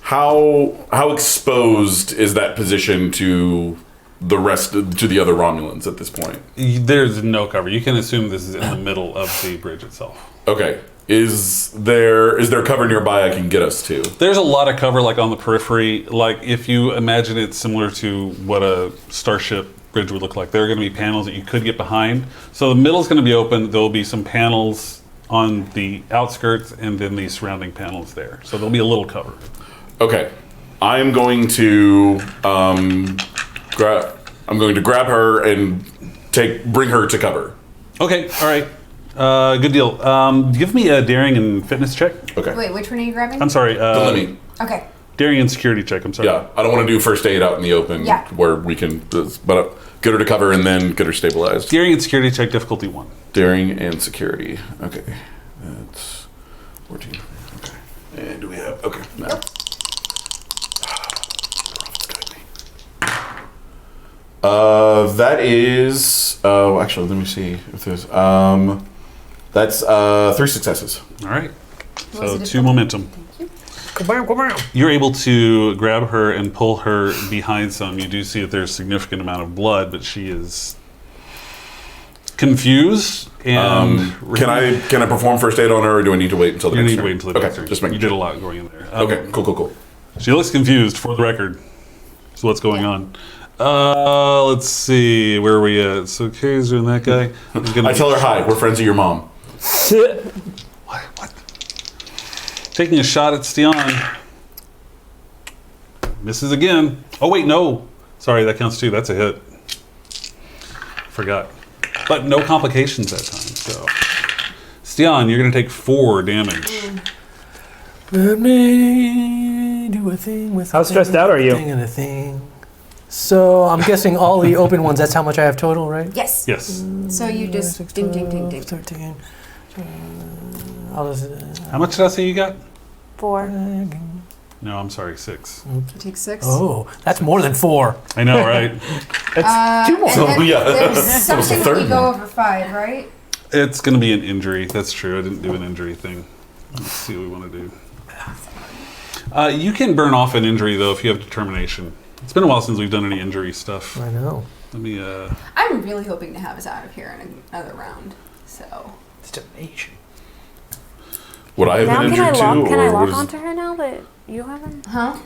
How exposed is that position to the other Romulans at this point? There's no cover. You can assume this is in the middle of the bridge itself. Okay. Is there cover nearby I can get us to? There's a lot of cover, like on the periphery. Like if you imagine it similar to what a starship bridge would look like, there are going to be panels that you could get behind. So the middle's going to be open. There'll be some panels on the outskirts, and then the surrounding panels there. So there'll be a little cover. Okay. I'm going to grab her and bring her to cover. Okay. All right. Good deal. Give me a daring and fitness check. Okay. Wait, which one are you grabbing? I'm sorry. Delemy. Okay. Daring and security check. I'm sorry. Yeah, I don't want to do first aid out in the open. Yeah. Where we can, but get her to cover and then get her stabilized. Daring and security check, difficulty 1. Daring and security. Okay. That's 14. Okay. And do we have? Okay. Now. That is. Actually, let me see if there's. That's 3 successes. All right. What was So the 2 momentum. Thank you. You're able to grab her and pull her behind some. You do see that there's a significant amount of blood, but she is confused. And Can I perform first aid on her, or do I need to wait until the You next need to turn? wait until the next Okay, turn. just making You did a sure. lot going in there. Okay, cool. She looks confused, for the record. So what's going on? Let's see. Where are we at? So Kay's doing that guy. I tell her hi. We're friends of your mom. What? Taking a shot at Stian. Misses again. Oh, wait, no. Sorry, that counts too. That's a hit. Forgot. But no complications that time, so. Stian, you're going to take 4 damage. Let me do a thing with. How a thing, stressed out are you? Thing and a thing. So I'm guessing all the open ones. That's how much I have total, right? Yes. Yes. So you just 6, ding, ding, ding, 12, ding. 13. I'll just, How much did I say you got? 4. No, I'm sorry, 6. Take 6. Oh, that's more than 4. I know, right? That's 2 more. And then yeah. there's Almost a something third when you go more. over 5, right? It's going to be an injury. That's true. I didn't do an injury thing. Let's see what we want to do. You can burn off an injury, though, if you have determination. It's been a while since we've done any injury stuff. I know. Let me, I'm really hoping to have us out of here in another round. So. It's determination. Would I have Now been can I injured lock? too, Can I or lock what is? onto her now that you haven't? Huh?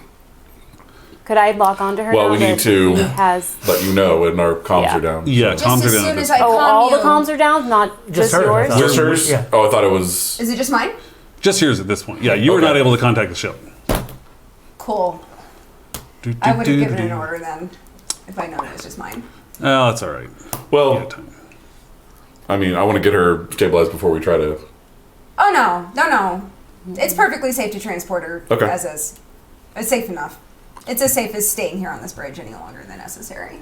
Could I lock onto her? Well, now we need that to he has. Let you know, and our comms Yeah. are down. yeah, Just comms as are down. soon at as this I point. Oh, calm all the you. comms are down, not just her, I yours. thought. Just hers? Yeah. Oh, I thought it was. Is it just mine? Just yours at this point. Yeah, you were Okay. not able to contact the ship. Cool. Do, do, I would have do, given do. an order then, if I known it was just mine. Oh, that's all right. Well, Yeah, time. I mean, I want to get her stabilized before we try to. Oh no. It's perfectly safe to transport her Okay. as is. It's safe enough. It's as safe as staying here on this bridge any longer than necessary.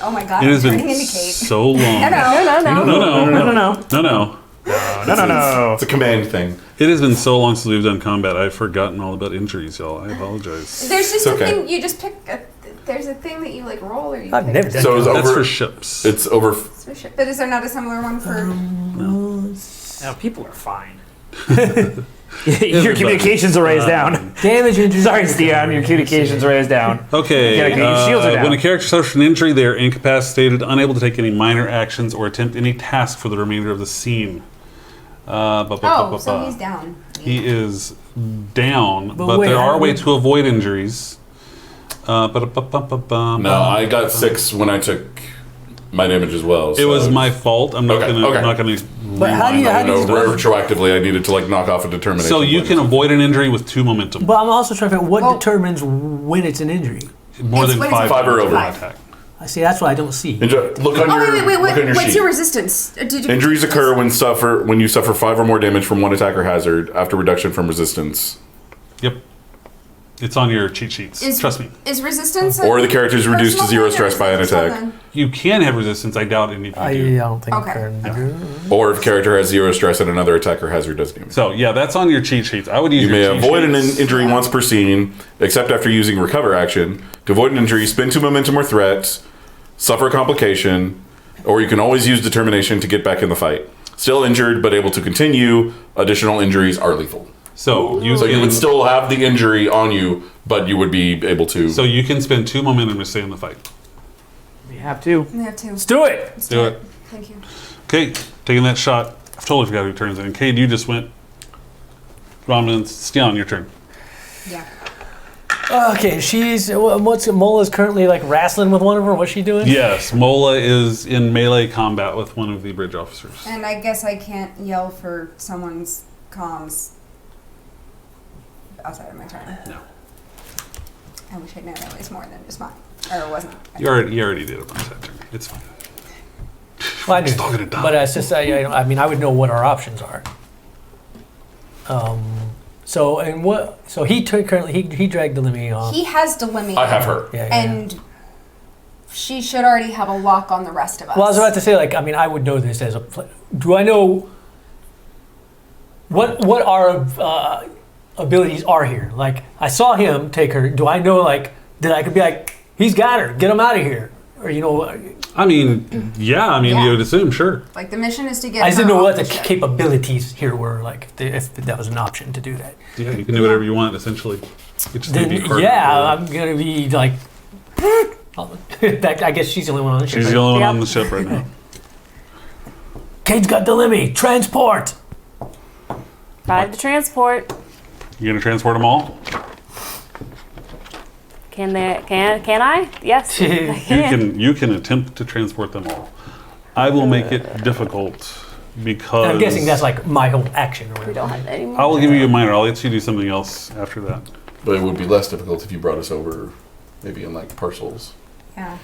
Oh my god, It I'm has turning been into Kate. so long. No. No, no, No, no, no. no. No. It's a command thing. It has been so long since we've done combat. I've forgotten all about injuries, y'all. I apologize. There's just It's a okay. thing, you just pick there's a thing that you like roll or you I've pick. never done So it's That's over. for ships. It's over. But is there not a similar one for... No, people are fine. Your communications array is down. damage injury. Sorry, Stian, your communications array is down. Okay. Yeah, your shields are down. When a character suffers an injury, they are incapacitated, unable to take any minor actions or attempt any task for the remainder of the scene. Oh, so he's down. He is down, But but wait, there how are do ways we- to avoid injuries. No, I got 6 when I took my damage as well. It so was my fault. I'm not Okay, gonna. okay. I'm not gonna. But how do you- rewind how that. do you- retroactively, I needed to like knock off a determination. So you can avoid an injury with 2 momentum. But I'm also trying to figure out what Well- determines when it's an injury. More It's than when it's 5. 5 or over. Attack. I see. That's what I don't see. Look on Oh, your wait. look on your What's sheet. your resistance? Did you Injuries occur when you suffer 5 or more damage from one attack or hazard after reduction from resistance, Yep. It's on your cheat sheets. Trust me. Is resistance... or the character is reduced to personal 0 thing, or stress is by it an personal attack, then? You can have resistance. I doubt any of you I do. don't think Okay. I can. or if character has 0 stress and another attack or hazard does damage. So yeah, that's on your cheat sheets. I would use. You your may cheat avoid an sheets. injury once per scene, except after using recover action. To avoid an injury, spend 2 momentum or threat, suffer a complication, or you can always use determination to get back in the fight. Still injured, but able to continue. Additional injuries are lethal. So you So you can- would still have the injury on you, but you would be able to. So you can spend 2 momentum to stay in the fight. We have to. We have 2. Let's do it. Let's Do it. Thank you. Okay, taking that shot. I've totally forgot who turns in. Cade, you just went. Romulan, Stian, your turn. Yeah. Okay, what's Mola's currently like wrestling with one of her. What's she doing? Yes, Mola is in melee combat with one of the bridge officers. And I guess I can't yell for someone's comms outside of my turn. No. I wish I'd known it was more than just mine. Or it wasn't. You already did it once that turn. It's fine. Well, I knew, Still gonna die. but it's just I mean I would know what our options are. So and what? So he currently he dragged Delimy off. He has Delimy. I have her. Yeah, yeah. And she should already have a lock on the rest of us. Well, I was about to say, like, I mean, I would know this as a. Do I know what our abilities are here? Like, I saw him take her. Do I know, like, that I could be like, he's got her, get him out of here, or I mean, yeah. Yeah. You would assume, sure. Like, the mission is to get I just her didn't know off what the ship. capabilities here were. Like, if that was an option to do that. Yeah, you can do whatever you want, essentially. It just Then may be harder yeah, for- I'm gonna be like. I guess she's the only one on the ship. She's right? the only one Yep. on the ship right now. Kate's got Delimy. Transport. 5 to transport. You gonna transport them all? Can I? Yes. I You can attempt to transport them all. I will make it difficult because And I'm guessing that's like my whole action. Or We don't have any more. I will give you a minor. I'll let you do something else after that. But it would be less difficult if you brought us over, maybe in like parcels. Yeah.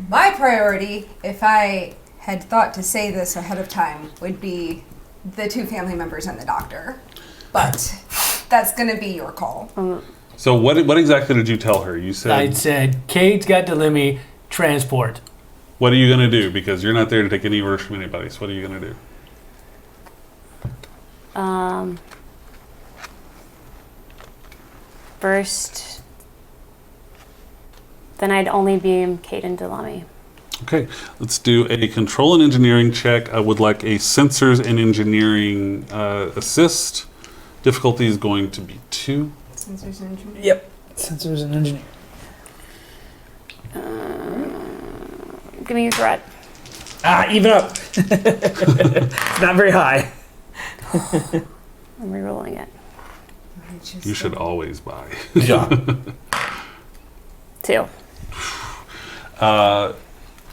My priority, if I had thought to say this ahead of time would be the 2 family members and the doctor. But that's going to be your call. So what exactly did you tell her? You said... I said, Cade's got Delimy, transport. What are you going to do? Because you're not there to take any orders from anybody. So what are you going to do? First, then I'd only beam Cade and Delamy. Okay, let's do a control and engineering check. I would like a sensors and engineering assist. Difficulty is going to be 2. Sensors and engineering. Yep. Sensors and engineering. Give me your threat. Even up. It's not very high. I'm re-rolling it. You should always buy. Yeah. 2.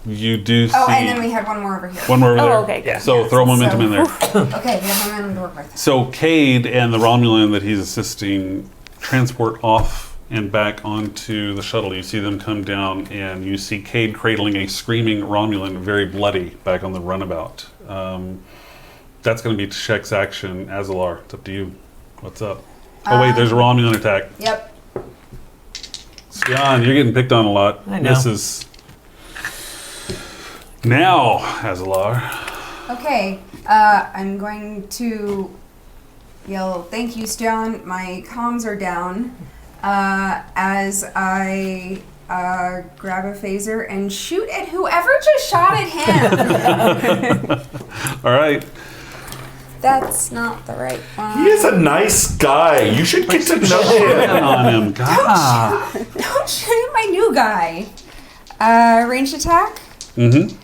You do see... Oh, and then we had one more over here. one more over there. Oh, okay, good. So throw momentum in there. Okay, we have momentum to work with. So Cade and the Romulan that he's assisting transport off and back onto the shuttle. You see them come down, and you see Cade cradling a screaming Romulan, very bloody, back on the runabout. That's going to be Shek's action. Azalar, it's up to you. What's up? Oh wait, there's a Romulan attack. Yep. Stian, you're getting picked on a lot. I know. This is... Now, Azalar. Okay, I'm going to yell, "Thank you, Stian. My comms are down." As I grab a phaser and shoot at whoever just shot at him. All right. That's not the right one. He is a nice guy. You should get to know him. On him. God. Don't shoot my new guy. Ranged attack? Mm-hmm.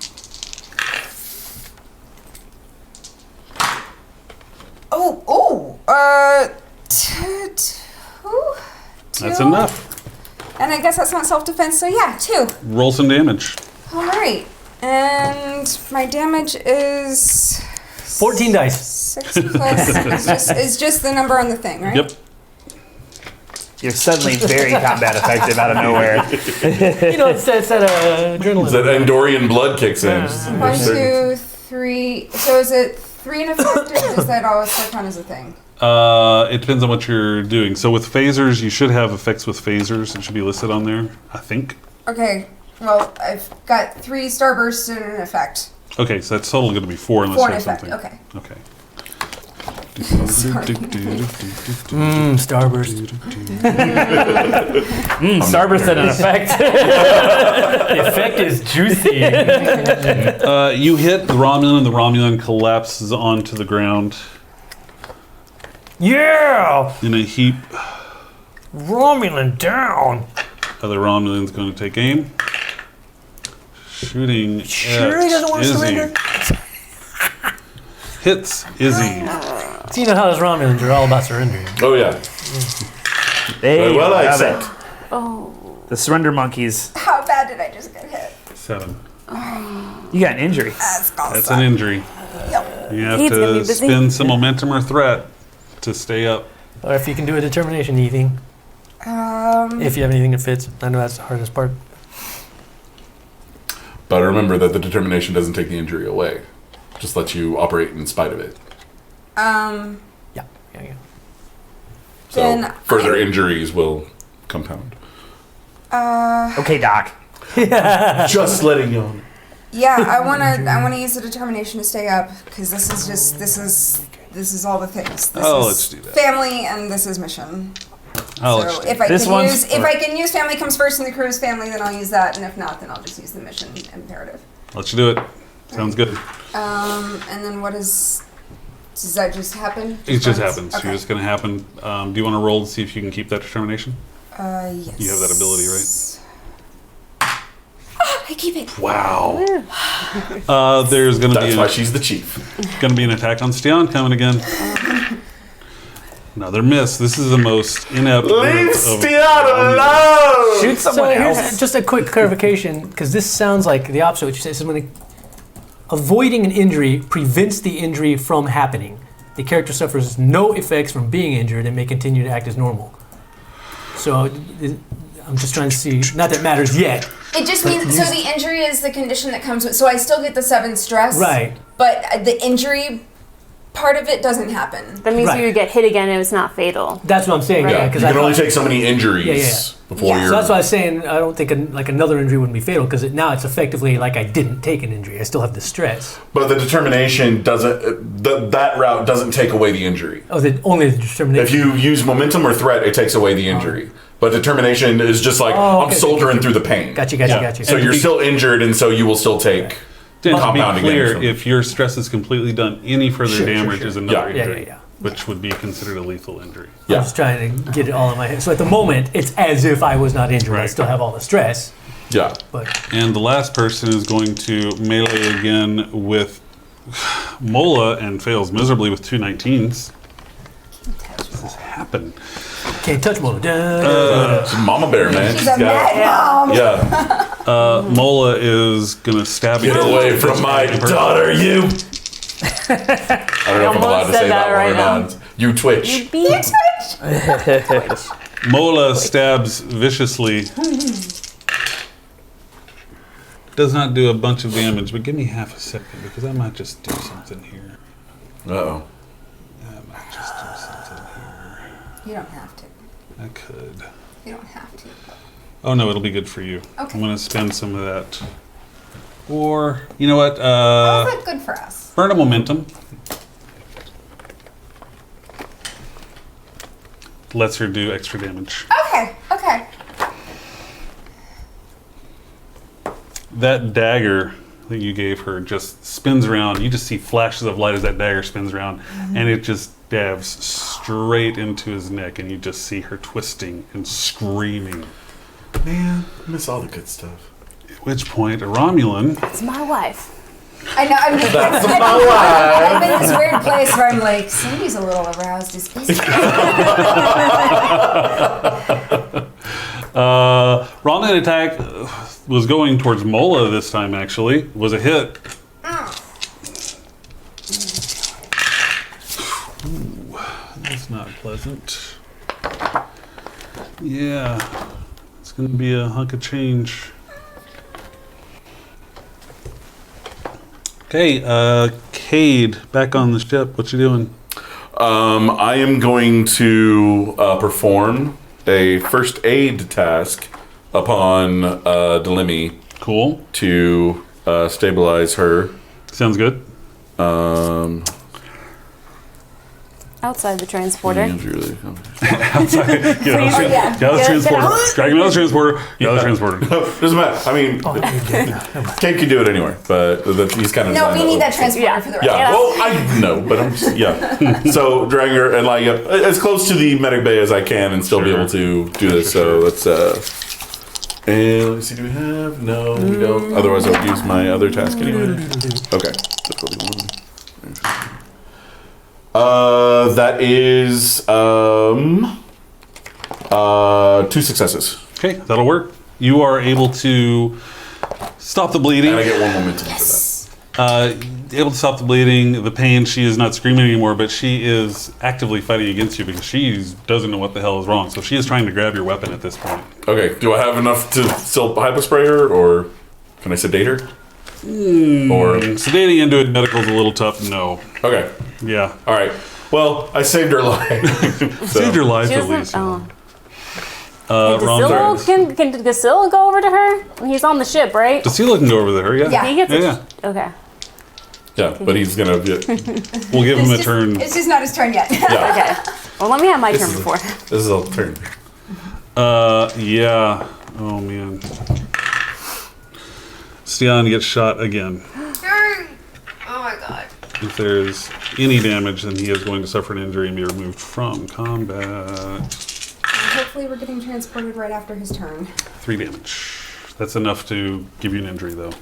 Two. That's enough. And I guess that's not self-defense, so yeah, 2. Roll some damage. All right. And my damage is 14 dice. 6 plus. It's just the number on the thing, right? Yep. You're suddenly very combat effective out of nowhere. You know, it's that adrenaline. That Andorian blood kicks in. 1, 2, 3. So is it 3 and effective? Is that all still count as a thing? It depends on what you're doing. So with phasers, you should have effects with phasers. It should be listed on there, I think. Okay. Well, I've got 3 starbursts and an effect. Okay, so that's totally going to be 4 unless 4 you and have effect. something. Okay. Okay. Starburst. Starburst and an effect. The effect is juicy. You hit the Romulan, and the Romulan collapses onto the ground Yeah! in a heap. Romulan down. Other Romulan's going to take aim. Shooting Sure at he doesn't want to Izzy. surrender? Hits Izzy. So you know how those Romulans are all about surrendering. Oh, yeah. They Well, I love accept. it. Oh. The surrender monkeys. How bad did I just get hit? 7. You got an injury. That's an injury. Yep. You have He's gonna be to busy. spend some momentum or threat to stay up. Or if you can do a determination, Evie. If you have anything that fits. I know that's the hardest part. But remember that the determination doesn't take the injury away. Just lets you operate in spite of it. Yeah. So Then further injuries will compound. Okay, Doc. Just letting you know. Yeah, I wanna use the determination to stay up because this is all the things. This Oh, is let's do that. family and this is mission. Oh, So let's if I This can one's- use family comes first in the crew's family, then I'll use that, and if not, then I'll just use the mission imperative. let you do it. Sounds good. And then does that just happen? It just once? happens. Okay. You're just going to happen. Do you want to roll to see if you can keep that determination? Yes. You have that ability, right? I keep it. Wow. There's going to That's be why she's the chief. an attack on Stian coming again. Another miss. This is the most inept. Leave of- Stian alone! Shoot someone So here's else. just a quick clarification, because this sounds like the opposite of what you said. This is when avoiding an injury prevents the injury from happening. The character suffers no effects from being injured and may continue to act as normal. So I'm just trying to see, not that it matters yet, It just means so the injury is the condition that comes with. So I still get the 7 stress, Right. But the injury part of it doesn't happen. That means Right. you get hit again and it's not fatal. That's what I'm saying. Right. Yeah, You because can only take so many injuries before Yeah. you're. So that's why I was saying I don't think like another injury wouldn't be fatal because now it's effectively like I didn't take an injury. I still have the stress. But the determination doesn't. That route doesn't take away the injury. Oh, only the determination. If you use momentum or threat, it takes away the injury. But determination is just like I'm okay. soldiering throrough the pain. Gotcha. So you're still injured, and so you will still take And to be compounding damage. clear, from it. if your stress is completely done, any further damage is another Yeah. injury, Yeah. which would be considered a lethal injury. Yeah. I'm just trying to get it all in my head. So at the moment, it's as if I was not injured. I Right. still have all the stress, Yeah. but And the last person is going to melee again with Mola and fails miserably with 2 19s. What does this happen? can't touch Mola. It's a mama bear, man. She's a mad mom. Yeah. Mola is going to stab Get again. away from my daughter, you. I don't know if I'm almost allowed to said say that that right word now. or not. You twitch. Mola stabs viciously. Does not do a bunch of damage, but give me half a second because I might just do something here. Uh-oh. I might just do something here. You don't have to. I could. You don't have to. Oh no, it'll be good for you. Okay. I'm going to spend some of that. Or, you know what? How's that good for us? Burn a momentum. Lets her do extra damage. Okay. That dagger that you gave her just spins around. You just see flashes of light as that dagger spins around, and it just dabs straight into his neck, and you just see her twisting and screaming. Man, I miss all the good stuff. At which point, a Romulan. It's my wife. I know. I'm just. I'm in this weird place where I'm like, Cindy's a little aroused. Is Romulan attack was going towards Mola this time, actually. Was a hit. Ooh, that's not pleasant. Yeah. It's going to be a hunk of change. Okay, Cade, back on the ship. What you doing? I am going to perform a first aid task upon Delemy Cool. to stabilize her. Sounds good. Outside the transporter. Get Get out of the transporter. Drag him out of the transporter. Get out of the transporter. Doesn't matter. I mean, Kate can do it anywhere, but he's kind of No, designed we that need way. that transporter for the rest. Yeah, well, I know, but I'm just, yeah. So drag her and like as close to the medic bay as I can and still be able to do this. So let's and let me see. Do we have? No, we don't. Otherwise, I would use my other task anyway. Okay. That is 2 successes. Okay, that'll work. You are able to stop the bleeding. And I get 1 momentum for that. Able to stop the bleeding, the pain. She is not screaming anymore, but she is actively fighting against you because she doesn't know what the hell is wrong. So she is trying to grab your weapon at this point. Okay, do I have enough to still hypospray her, or can I sedate her? Or Sedating into it medical is a little tough. No. okay, Yeah. all right. Well, I saved her life. Saved your life She at doesn't. least. Oh. Ron Can Gasilla go over to her? He's on the ship, right? Dasila can go over there. Yeah. Yeah. He gets Yeah. Okay. Yeah, but he's gonna get. We'll give him a It's turn. just not his turn yet. Yeah, Okay. Well, let me have my turn is- before. this is a turn. Yeah. Oh man. Stian gets shot again. Oh my god. If there's any damage, then he is going to suffer an injury and be removed from combat. Hopefully we're getting transported right after his turn. 3 damage. That's enough to give you an injury, though.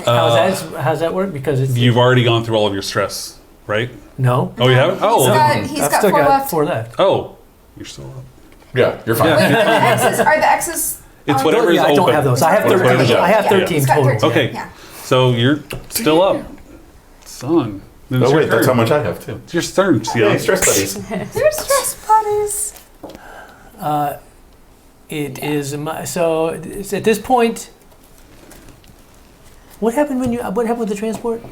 how's that work? Because it's You've already gone through all of your stress, right? no. Oh, you haven't? Oh, He's I've got still 4 got left. 4 left. oh, you're still up. Yeah, you're fine. Yeah. Are the X's? It's on- whatever is I open. don't have those. I have 13. Yeah. I have Yeah. 13 He's got total. 13. Okay. Yeah. So you're still up, son. Then it's Oh your wait, that's turn. how much I have too. It's your turn, Hey, Stian. stress buddies. They're stress buddies. It is so. It's at this point. What happened What happened with the transport?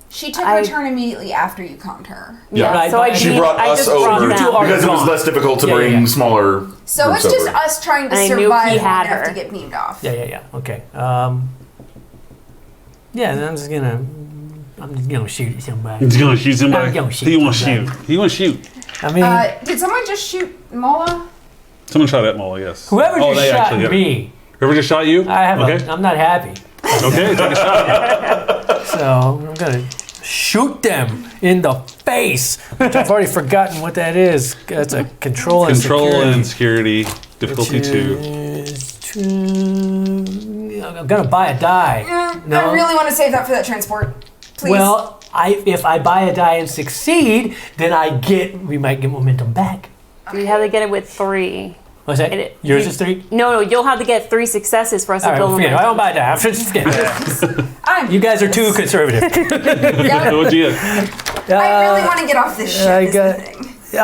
She took her turn immediately after you calmed her. Yeah. Right, So but She brought us just over brought them. because it was less difficult to bring smaller. So groups it's just over. us trying to I knew survive he long had enough her. to get beamed off. Yeah. Okay. Yeah, then I'm just gonna shoot somebody. He's gonna shoot somebody. I'm gonna shoot He wants to somebody. shoot. He wants to shoot. I mean, Did someone just shoot Mola? Someone shot at Mola, yes. whoever Oh, just they shot actually hit her. me, Whoever just shot you? I have. Okay. I'm not happy. Okay, take a shot. So I'm gonna shoot them in the face. Which I've already forgotten what that is. That's a control and Control security. and security. Difficulty Which 2. is I'm gonna buy a die. No. I really want to save that for that transport. Please. Well, if I buy a die and succeed, then we might get momentum back. You have to get it with 3. What's that? Yours is 3? No, you'll have to get 3 successes for us All to right, build forget it. I momentum. don't buy a die. I'm just forget it. You guys are too conservative. So what'd you get? I really want to get off this ship. I is the got-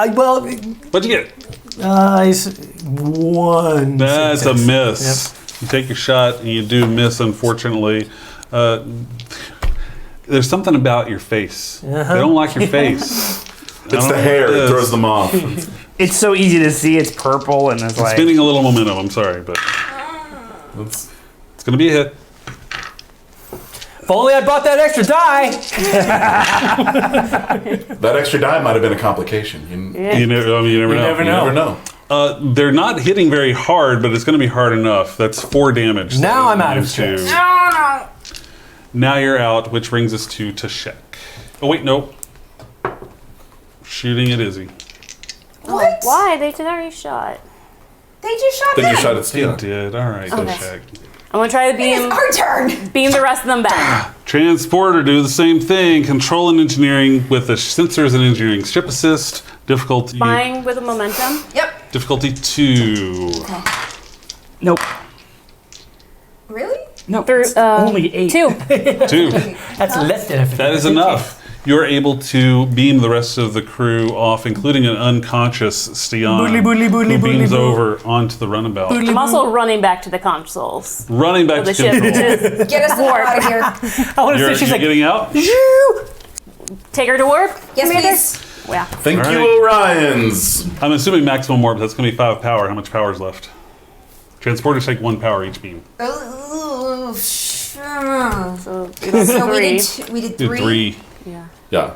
thing. Well, What'd you get? 1. That's a success. miss. You take your shot and you do miss, unfortunately. There's something about your face. They don't like your face. It's the hair. It throws them off. It's so easy to see. It's purple and it's like. Spinning a little momentum. I'm sorry, but it's going to be a hit. If only I bought that extra die. That extra die might have been a complication. You never know. You never know. They're not hitting very hard, but it's going to be hard enough. That's 4 damage. Now I'm out of Into- stress. No. Now you're out, which brings us to Tashek. Oh, wait, nope. Shooting at Izzy. What? Why? They already shot. They just shot Then him. you shot at He Steon. did. All right, Okay. Tashek. I'm gonna try to It's our turn. beam the rest of them back. Transporter, do the same thing. Control and engineering with the sensors and engineering. Ship assist. Difficulty. Buying with a momentum. Yep. Difficulty 2. Nope. Really? No. Through, only 8. 2. 2. That's less than a That is enough. You're able to beam the rest of the crew off, including an unconscious Stian, who beams over onto the runabout. I'm also running back to the consoles. Running back of the to ship. control. Just Get us the hell out of here. I want to You're, say she's you're like, getting out? take her to warp. Yes, Commander? please. Yeah. Thank All you, Orions. I'm assuming maximum warp. That's going to be 5 power. How much power is left? Transporters take 1 power each beam. Ooh, So, So we 3. did Do 3. 3. Yeah. Yeah.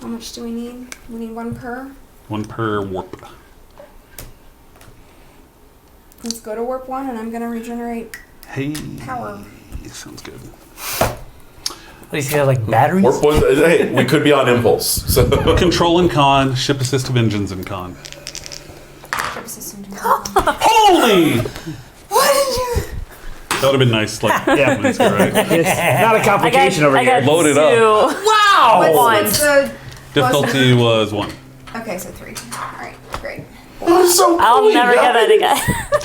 How much do we need? We need 1 per. 1 per warp. Let's go to warp 1, and I'm gonna regenerate Hey. power. Sounds good. what is he got, like batteries? Warp one. Hey, we could be on impulse. So. Control and con. Ship assistive engines and con. Ship system. Holy! What did you? That would have been nice. Like, Yeah. minutes ago, right? It's not a complication over I got here. Load it 2. Wow! What's the Difficulty was 1. Okay, so 3. All right, great. So I'll cool, never you get got that again.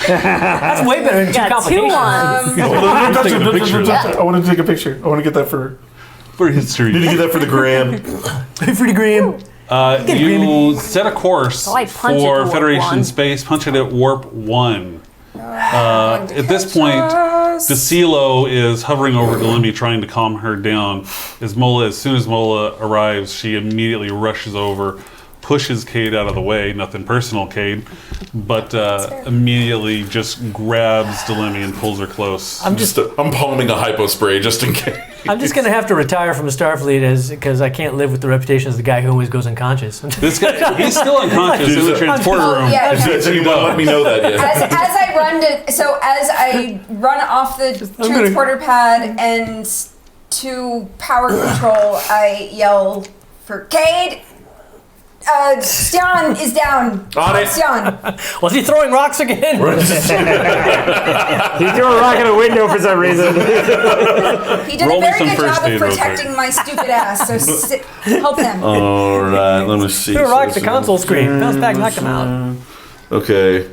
That's way better than 2 Got 2 complications. 1s. I want to take a picture. I want to get that for. For history. Need to get that for the gram. For the gram. You set a course I punch it to for warp Federation 1. space. Punch it at warp 1. At this point, DeCilo is hovering over Delemy, trying to calm her down. As soon as Mola arrives, she immediately rushes over, pushes Cade out of the way. Nothing personal, Cade, but immediately just grabs Delemy and pulls her close. I'm palming a hypo spray just in case. I'm just gonna have to retire from the Starfleet because I can't live with the reputation as the guy who always goes unconscious. This guy, he's still unconscious in the transporter room. Yeah, Has anyone let me know that yet? as I run off the transporter pad and to power control, I yell for Cade. Stian is down. On it. Stian. Was he throwing rocks again? He threw a rock in a window for some reason. He did Roll a me very some good first job of aid real quick. protecting my stupid ass. So help him. All right, let me see. Threw a rock at the console screen. Bounced back, knocked him out. Okay.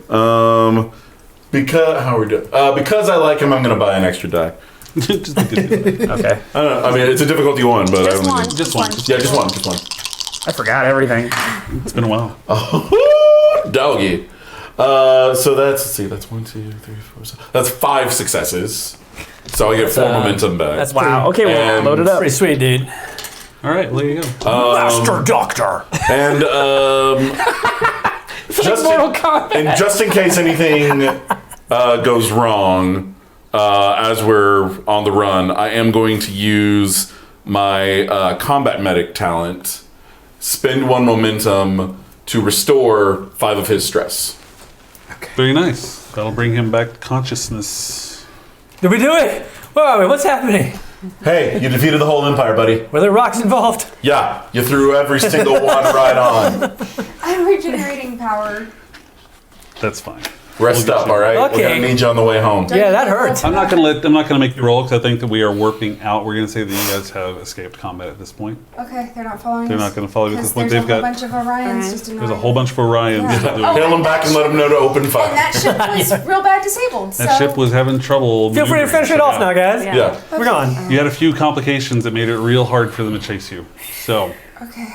Because how are we doing? Because I like him, I'm gonna buy an extra die. Just a good deal. Okay. I don't know. I mean, it's a difficulty 1, but I Just don't one. think- Just one. Yeah, just one. I forgot everything. It's been a while. Doggy. So that's, let's see, that's 1, 2, 3, 4, that's 5 successes. So I get 4 momentum back. That's Wow. Okay, well, And- load it up. pretty sweet, dude. All right, there you go. Master Doctor. And just in case anything goes wrong as we're on the run, I am going to use my combat medic talent, spend 1 momentum to restore 5 of his stress. Very nice. That'll bring him back to consciousness. Did we do it? Wait, what's happening? Hey, you defeated the whole empire, buddy. Were there rocks involved? Yeah, you threw every single one right on. I'm regenerating power. That's fine. Rest We'll get up, you. all right? Okay. We're gonna need you on the way home. Yeah, that hurts. I'm not gonna make you roll because I think that we are warping out. We're gonna say that you guys have escaped combat at this point. Okay, they're not following They're us. not gonna follow you at this point. There's They've a whole got bunch of Orions Alright. just there's a whole bunch of Orions. Yeah. that do Oh, it. Hail them back and let them know to open fire. And that ship was real bad disabled. That ship was having trouble. Feel free to finish it off now, guys. Yeah. Yeah. We're gone. You had a few complications that made it real hard for them to chase you. So Okay.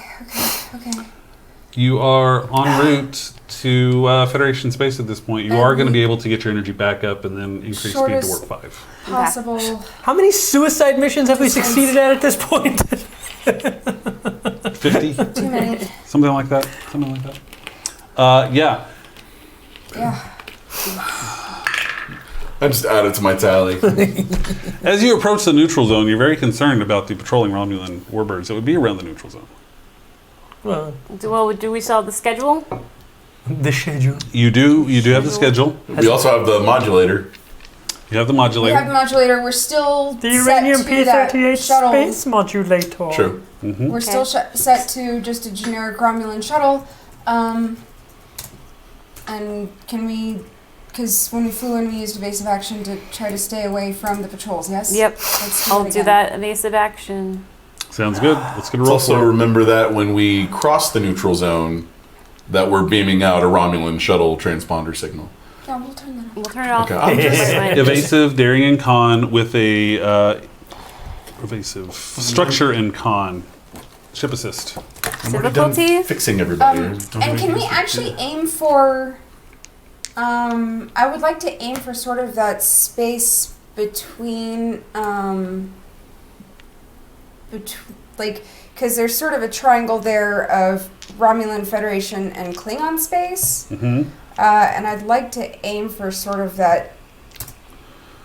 you are en route to Federation space at this point. You are going to be able to get your energy back up and then increase speed to Shortest- warp 5. Possible. How many suicide missions have we succeeded at this point? 50? Too many. Something like that. Yeah. Yeah. I just added to my tally. As you approach the neutral zone, you're very concerned about the patrolling Romulan warbirds that would be around the neutral zone. Well, Do we still have the schedule? the schedule. You do have the schedule. We also have the modulator. You have the We modulator. have the modulator. We're still The set uranium to that P-38 shuttle. space modulator. True. We're still set to just a generic Romulan shuttle. And can we? Because when we flew in, we used evasive action to try to stay away from the patrols. Yes. Yep. Let's I'll it do again. that evasive action. Sounds good. Let's get a Let's roll also for it. remember that when we cross the neutral zone, that we're beaming out a Romulan shuttle transponder signal. Yeah, we'll turn that on. We'll turn it off. Okay, I'm just- Fine. Evasive, daring, and con with a evasive structure and con. Ship assist. I'm already done Difficulty? fixing everybody. And can we actually aim for? I would like to aim for sort of that space between, like, because there's sort of a triangle there of Romulan Federation and Klingon space, Mm-hmm. and I'd like to aim for sort of that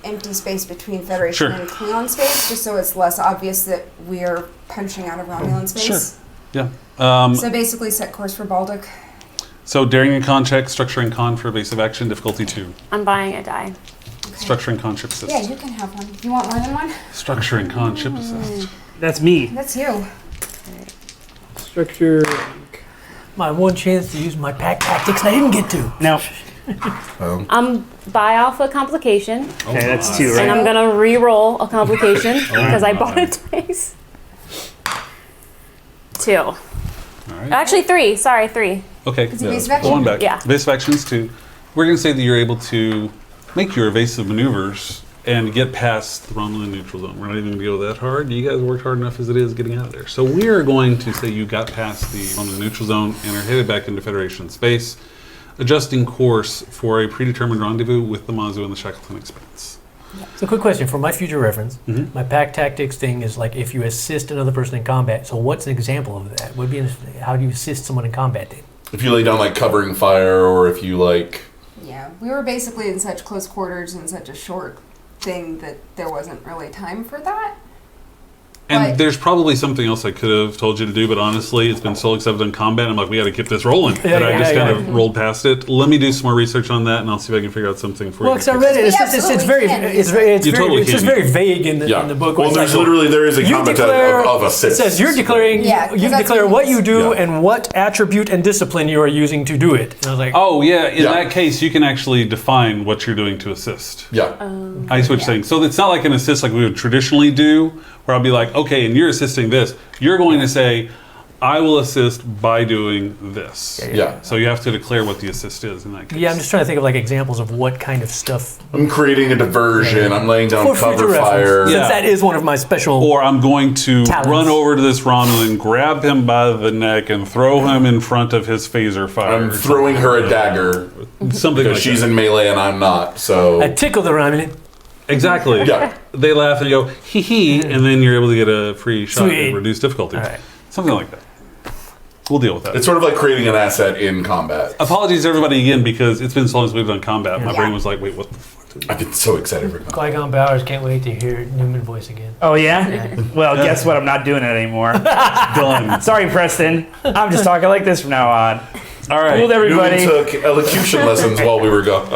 empty space between Federation Sure. and Klingon space, just so it's less obvious that we are punching out of Romulan space. Sure. Yeah. So basically, set course for Baldock. So daring and con check, structure and con for evasive action, difficulty 2. I'm buying a die. Structure and con ship assist. Yeah, you can have one. You want more than one? Structure and con ship assist. That's me. That's you. Structure. My one chance to use my pack tactics, and I didn't get to. No. I'm buy off a complication, Okay, that's 2, and right? I'm gonna re-roll a complication because I bought it twice. 2. All right. Actually, 3. Sorry, 3. Okay. It's Yeah, evasive let's go on action. back. Yeah. Evasive action is 2. We're going to say that you're able to make your evasive maneuvers and get past the Romulan neutral zone. We're not even going to go that hard. You guys worked hard enough as it is getting out of there. So we are going to say you got past the Romulan neutral zone and are headed back into Federation space, adjusting course for a predetermined rendezvous with the Mazu and the Shackleton Expanse. So, quick question for my future reference. Mhm. My pack tactics thing is like if you assist another person in combat. So, what's an example of that? Would be how do you assist someone in combat? Then? If you lay down like covering fire, or if you like, Yeah, we were basically in such close quarters and such a short thing that there wasn't really time for that. And But- there's probably something else I could have told you to do, but honestly, it's been so long since I've done combat. I'm like, we got to keep this rolling. Yeah, that I yeah, just yeah, kind of rolled past it. Let me do some more research on that, and I'll see if I can figure out something for Well, you. because I read it, it's, We just, it's absolutely very, can it's use very, it's You very, totally it's just can. very vague in the yeah. in the book. Well, It's there's like, literally there is a you comment declare of assist. It says you're declaring Yeah, 'cause you that's declare what what it you is. do Yeah. and what attribute and discipline you are using to do it. And I was like, Oh, yeah. In Yeah. that case, you can actually define what you're doing to assist. Yeah. I see what you're saying. So it's not like an assist like we would traditionally do, where I'll be like, okay, and you're assisting this. You're going to say, I will assist by doing this. Yeah. So you have to declare what the assist is in that case. Yeah, I'm just trying to think of like examples of what kind of stuff. I'm creating a diversion. I'm laying down For future cover fire. reference, Yeah. since that is one of my special. Or I'm going to Talents. run over to this Romulan, grab him by the neck, and throw him in front of his phaser fire. I'm throwing her a dagger Something because like she's that. in melee and I'm not. So I tickle the Romulan. Exactly. Yeah. They laugh and go, hee hee, and then you're able to get a free shot Sweet. and reduce difficulty. All right. Something like that. We'll deal with that. it's sort of like creating an asset in combat. Apologies to everybody again because it's been so long since we've done combat. My Yeah. brain was like, wait, what the fuck? Did I get so excited for combat. Qui-Gon Bowers can't wait to hear Newman voice again. Oh yeah? Well, guess what? I'm not doing it anymore. done? Sorry, Preston. I'm just talking like this from now on. All right. Fooled everybody. Newman took elocution lessons while we were gone.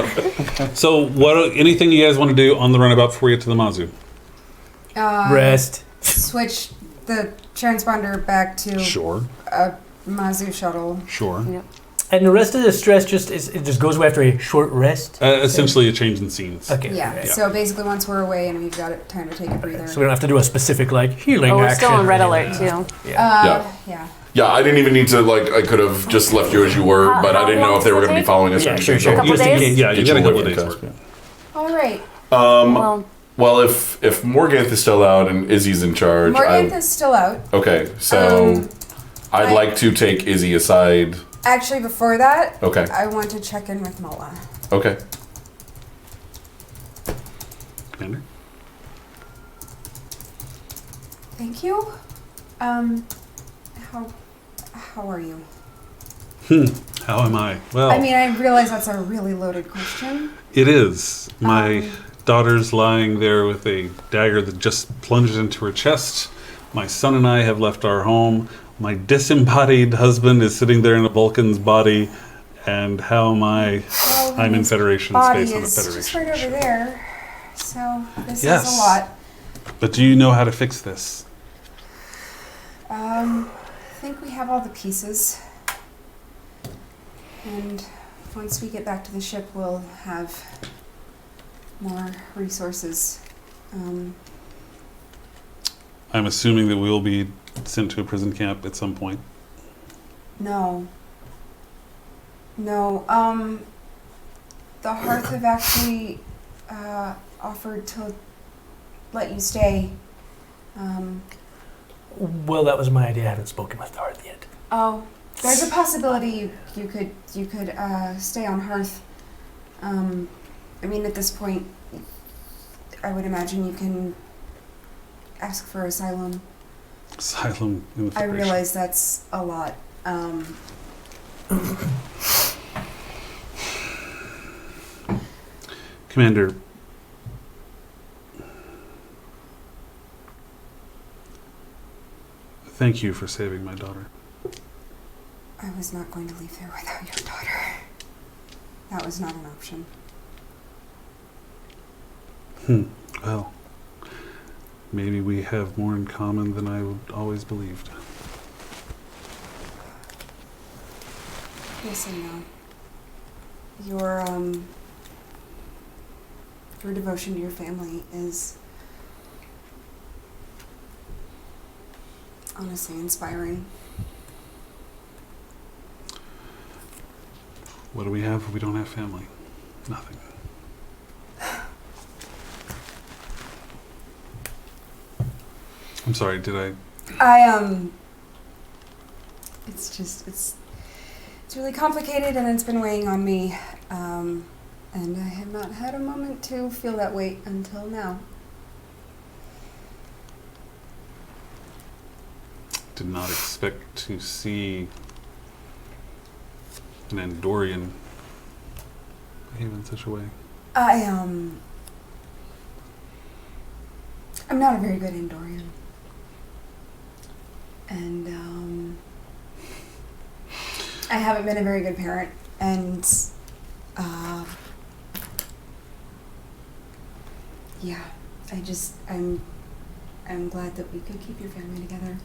So, what? Anything you guys want to do on the runabout before we get to the Mazu? Rest. Switch the transponder back to Sure. a Mazu shuttle. Sure. And the rest of the stress it just goes away after a short rest. Essentially, a change in scenes. Okay. Yeah. okay. So basically, once we're away and we've got time to take a breather. So we don't have to do a specific like healing Oh, we're action. still on or red anything. alert too. Yeah. Yeah. Yeah, I didn't even need to, like, I could have just left you as you were, How- but I how didn't know long if they were does going to it be following us or Yeah, anything. sure. so- Couple Just in days? case. Yeah, you Get got a you couple away days. from for it. All right. Well, Well, if Morganth is still out and Izzy's in charge, Morganth is still out. okay, so I'd I- like to take Izzy aside. Actually, before that, Okay, I want to check in with Mola. okay. Commander? Thank you. How are you? How am I? Well, I mean, I realize that's a really loaded question. it is. My daughter's lying there with a dagger that just plunged into her chest. My son and I have left our home. My disembodied husband is sitting there in a Vulcan's body. And how am I? Well, I'm in his Federation body space on the is Federation just right over ship. there. So this Yes. is a lot. But do you know how to fix this? I think we have all the pieces. And once we get back to the ship, we'll have more resources. I'm assuming that we will be sent to a prison camp at some point. No. The Hearth have actually offered to let you stay. Well, that was my idea. I haven't spoken with Darth yet. Oh, there's a possibility you could stay on Hearth. I mean, at this point, I would imagine you can ask for asylum. Asylum in the I Federation. realize that's a lot. Commander, thank you for saving my daughter. I was not going to leave there without your daughter. That was not an option. Well, maybe we have more in common than I would always believed. Yes and no. Your devotion to your family is honestly inspiring. What do we have if we don't have family? Nothing. I'm sorry, did I? It's really complicated and it's been weighing on me. And I have not had a moment to feel that weight until now. Did not expect to see an Andorian behave in such a way. I'm not a very good Andorian. And I haven't been a very good parent, and yeah, I'm glad that we could keep your family together.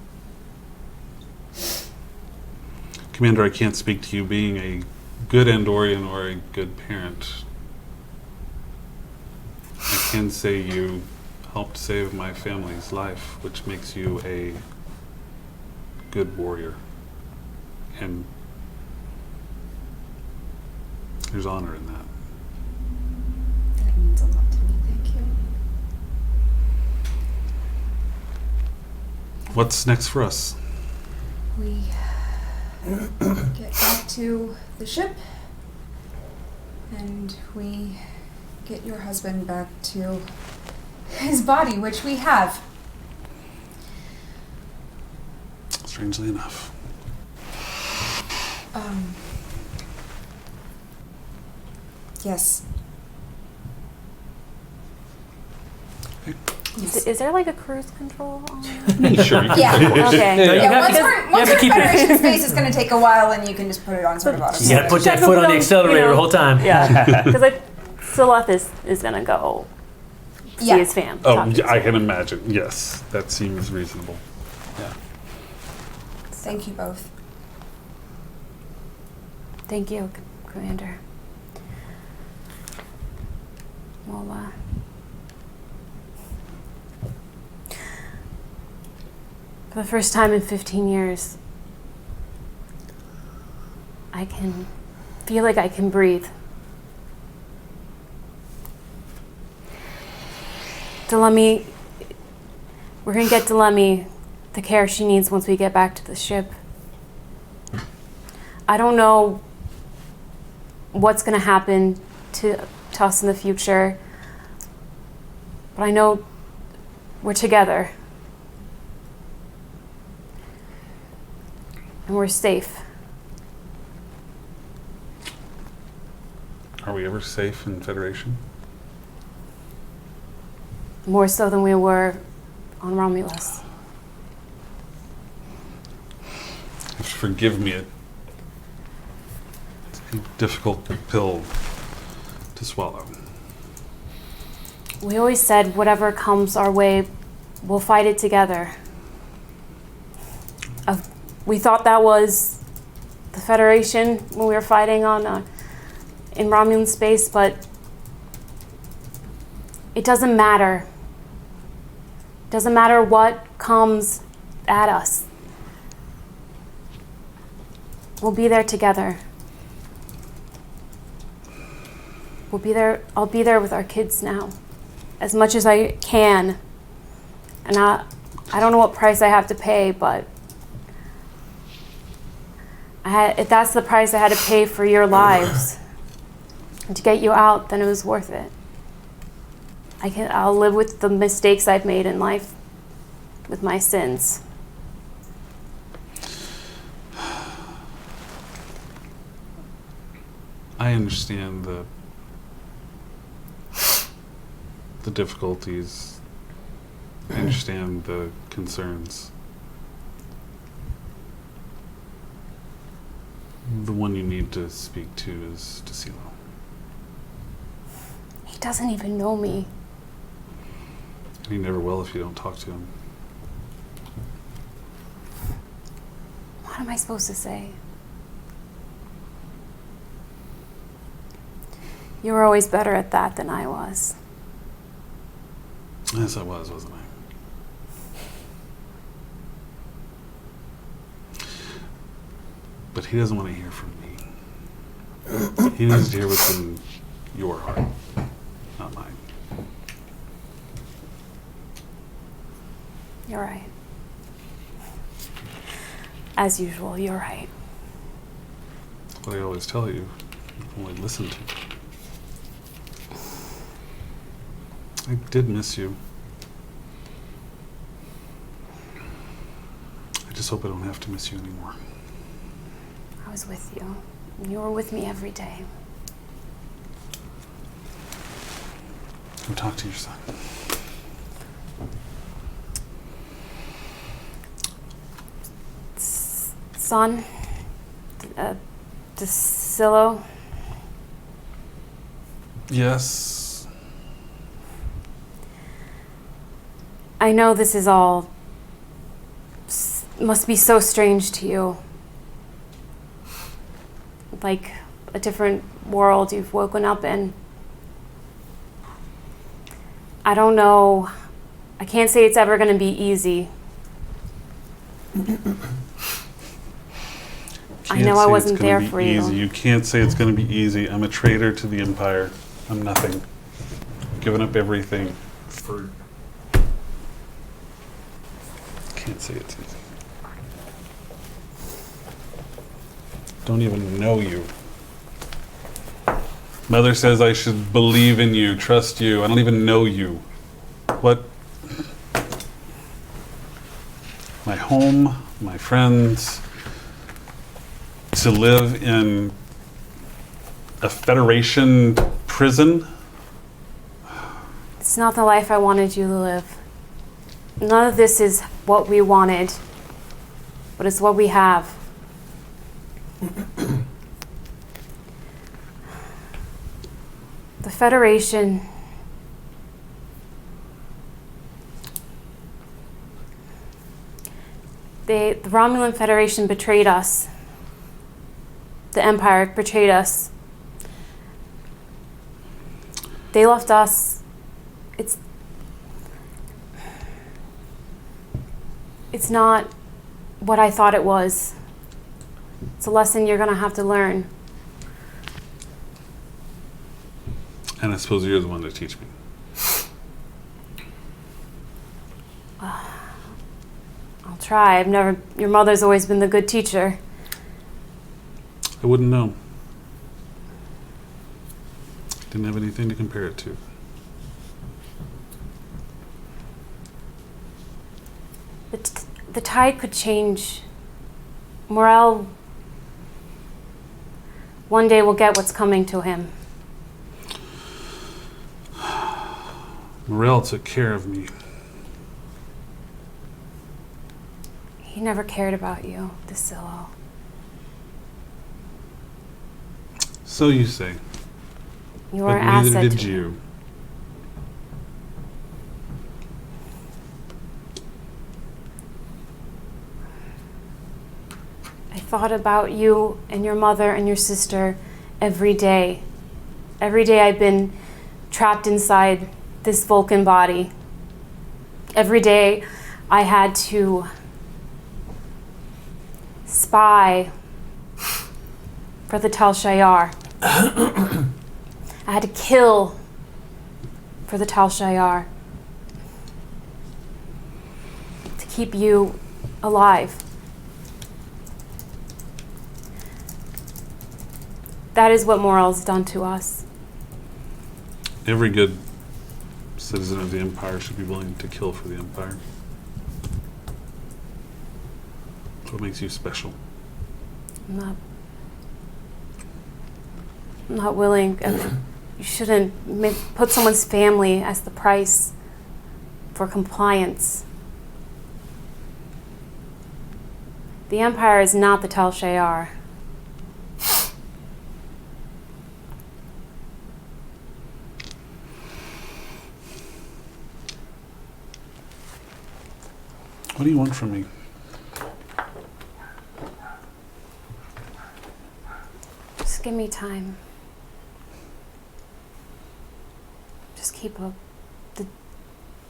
Commander, I can't speak to you being a good Andorian or a good parent. I can say you helped save my family's life, which makes you a good warrior. And there's honor in that. That means a lot to me. Thank you. What's next for us? We get back to the ship, and we get your husband back to his body, which we have. Strangely enough. Yes. Is there like a cruise control on? Sure. You can Yeah. Okay. you Yeah, have once to- we're, you once have to we're keep it- Federation space, it's going to take a while, and you can just put it on sort of auto. You gotta put that Check foot it on the out, accelerator you know. the whole time. Yeah, because like Sileth is gonna go see Yeah. his fam. Oh, talk to yeah, I his can imagine. Yes, that seems reasonable. Yeah. Thank you both. Thank you, Commander. Well, for the first time in 15 years, I can feel like I can breathe. Delemy, we're gonna get Delemy the care she needs once we get back to the ship. I don't know what's gonna happen to us in the future, but I know we're together. And we're safe. Are we ever safe in Federation? More so than we were on Romulus. Forgive me. It's a difficult pill to swallow. We always said whatever comes our way, we'll fight it together. We thought that was the Federation when we were fighting on in Romulan space, but it doesn't matter. It doesn't matter what comes at us. We'll be there together. We'll be there. I'll be there with our kids now, as much as I can. And I don't know what price I have to pay, but if that's the price I had to pay for your lives and to get you out, then it was worth it. I'll live with the mistakes I've made in life, with my sins. I understand the difficulties. I understand the concerns. The one you need to speak to is Tacilo. He doesn't even know me. He never will if you don't talk to him. What am I supposed to say? You were always better at that than I was. Yes, I was, wasn't I? But he doesn't want to hear from me. He needs to hear what's in your heart, not mine. You're right. As usual, you're right. That's what I always tell you. Only listen to me. I did miss you. I just hope I don't have to miss you anymore. I was with you. You were with me every day. Go talk to your son. Son, Tacilo, Yes. I know this is all must be so strange to you. Like a different world you've woken up in. I don't know. I can't say it's ever going to be easy. I can't know I say wasn't it's gonna there be for easy. you. You can't say it's going to be easy. I'm a traitor to the Empire. I'm nothing. Giving up everything for. Can't say it's easy. Don't even know you. Mother says I should believe in you, trust you. I don't even know you. What? My home, my friends, to live in a Federation prison? It's not the life I wanted you to live. None of this is what we wanted, but it's what we have. The Federation. The Romulan Federation betrayed us. The Empire betrayed us. They left us. It's not what I thought it was. It's a lesson you're gonna have to learn. And I suppose you're the one to teach me. I'll try. Your mother's always been the good teacher. I wouldn't know. Didn't have anything to compare it to. The tide could change. Morel one day will get what's coming to him. Morel took care of me. He never cared about you, DeSillo. So you say. You were But an neither asset did to you. I thought about you and your mother and your sister every day. Every day I've been trapped inside this Vulcan body. Every day I had to spy for the Tal Shiar. I had to kill for the Tal Shiar to keep you alive. That is what Morel's done to us. Every good citizen of the Empire should be willing to kill for the Empire. That's what makes you special. I'm not willing. You shouldn't put someone's family as the price for compliance. The Empire is not the Tal Shiar. What do you want from me? Just give me time. Just keep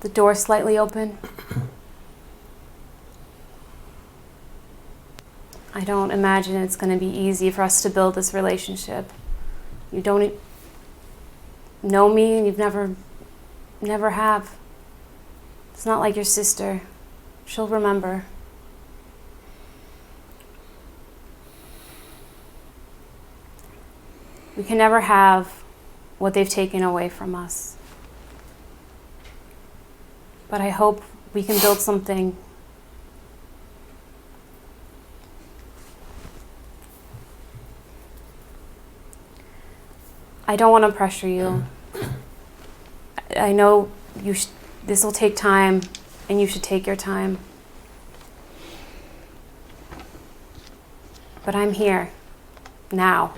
the door slightly open. I don't imagine it's going to be easy for us to build this relationship. You don't know me, and you've never have. It's not like your sister. She'll remember. We can never have what they've taken away from us. But I hope we can build something. I don't want to pressure you. I know this will take time, and you should take your time. But I'm here, now.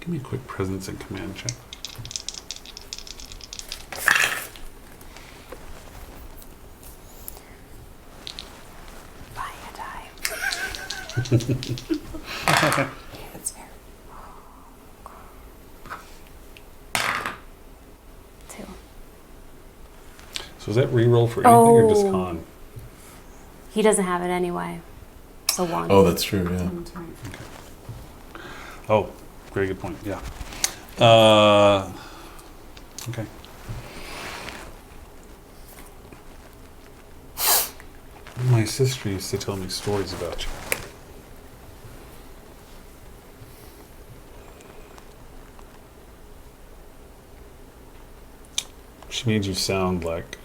Give me a quick presence and command check. Buy a die. That's fair. 2. So is that reroll for anything or just Oh. con? He doesn't have it anyway. So 1. Oh, that's true. Yeah. Oh, very good point. Yeah. Okay. My sister used to tell me stories about you. She made you sound like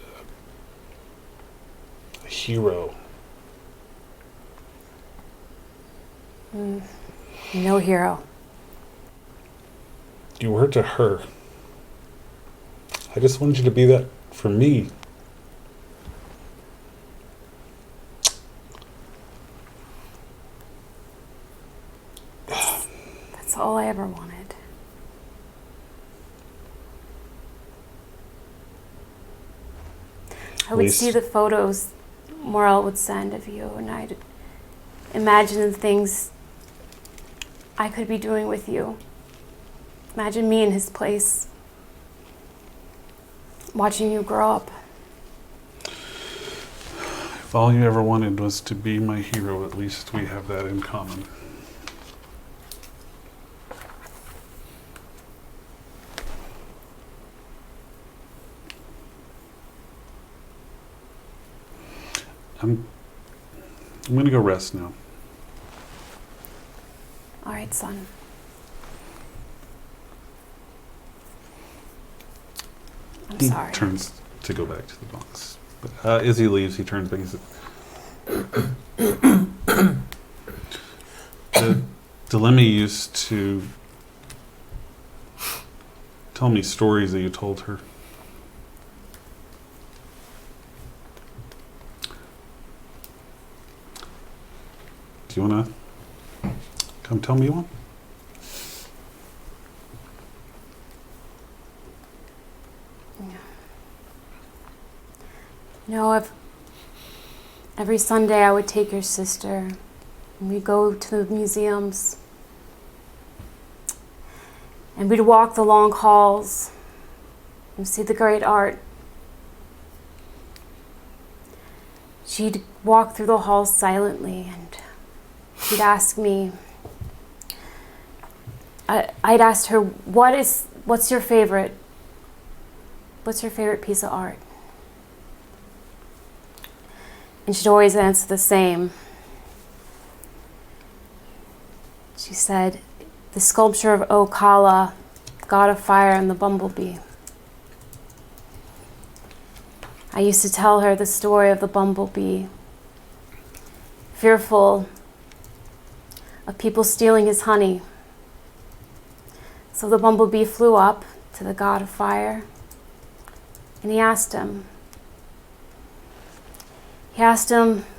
a hero. No hero. You were to her. I just wanted you to be that for me. That's all I ever wanted. I would see the photos Morel would send of you, and I'd imagine the things I could be doing with you. Imagine me in his place, watching you grow up. If all you ever wanted was to be my hero, at least we have that in common. I'm going to go rest now. All right, son. I'm He sorry. turns to go back to the box. But, as he leaves, he turns back and says, Delemy used to tell me stories that you told her. Do you want to come tell me one? No, every Sunday I would take your sister and we'd go to the museums and we'd walk the long halls and see the great art. She'd walk through the halls silently and she'd ask me, I'd asked her, what's your favorite piece of art? And she'd always answer the same. She said, the sculpture of Ocala, god of fire and the bumblebee. I used to tell her the story of the bumblebee, fearful of people stealing his honey. So the bumblebee flew up to the god of fire and he asked him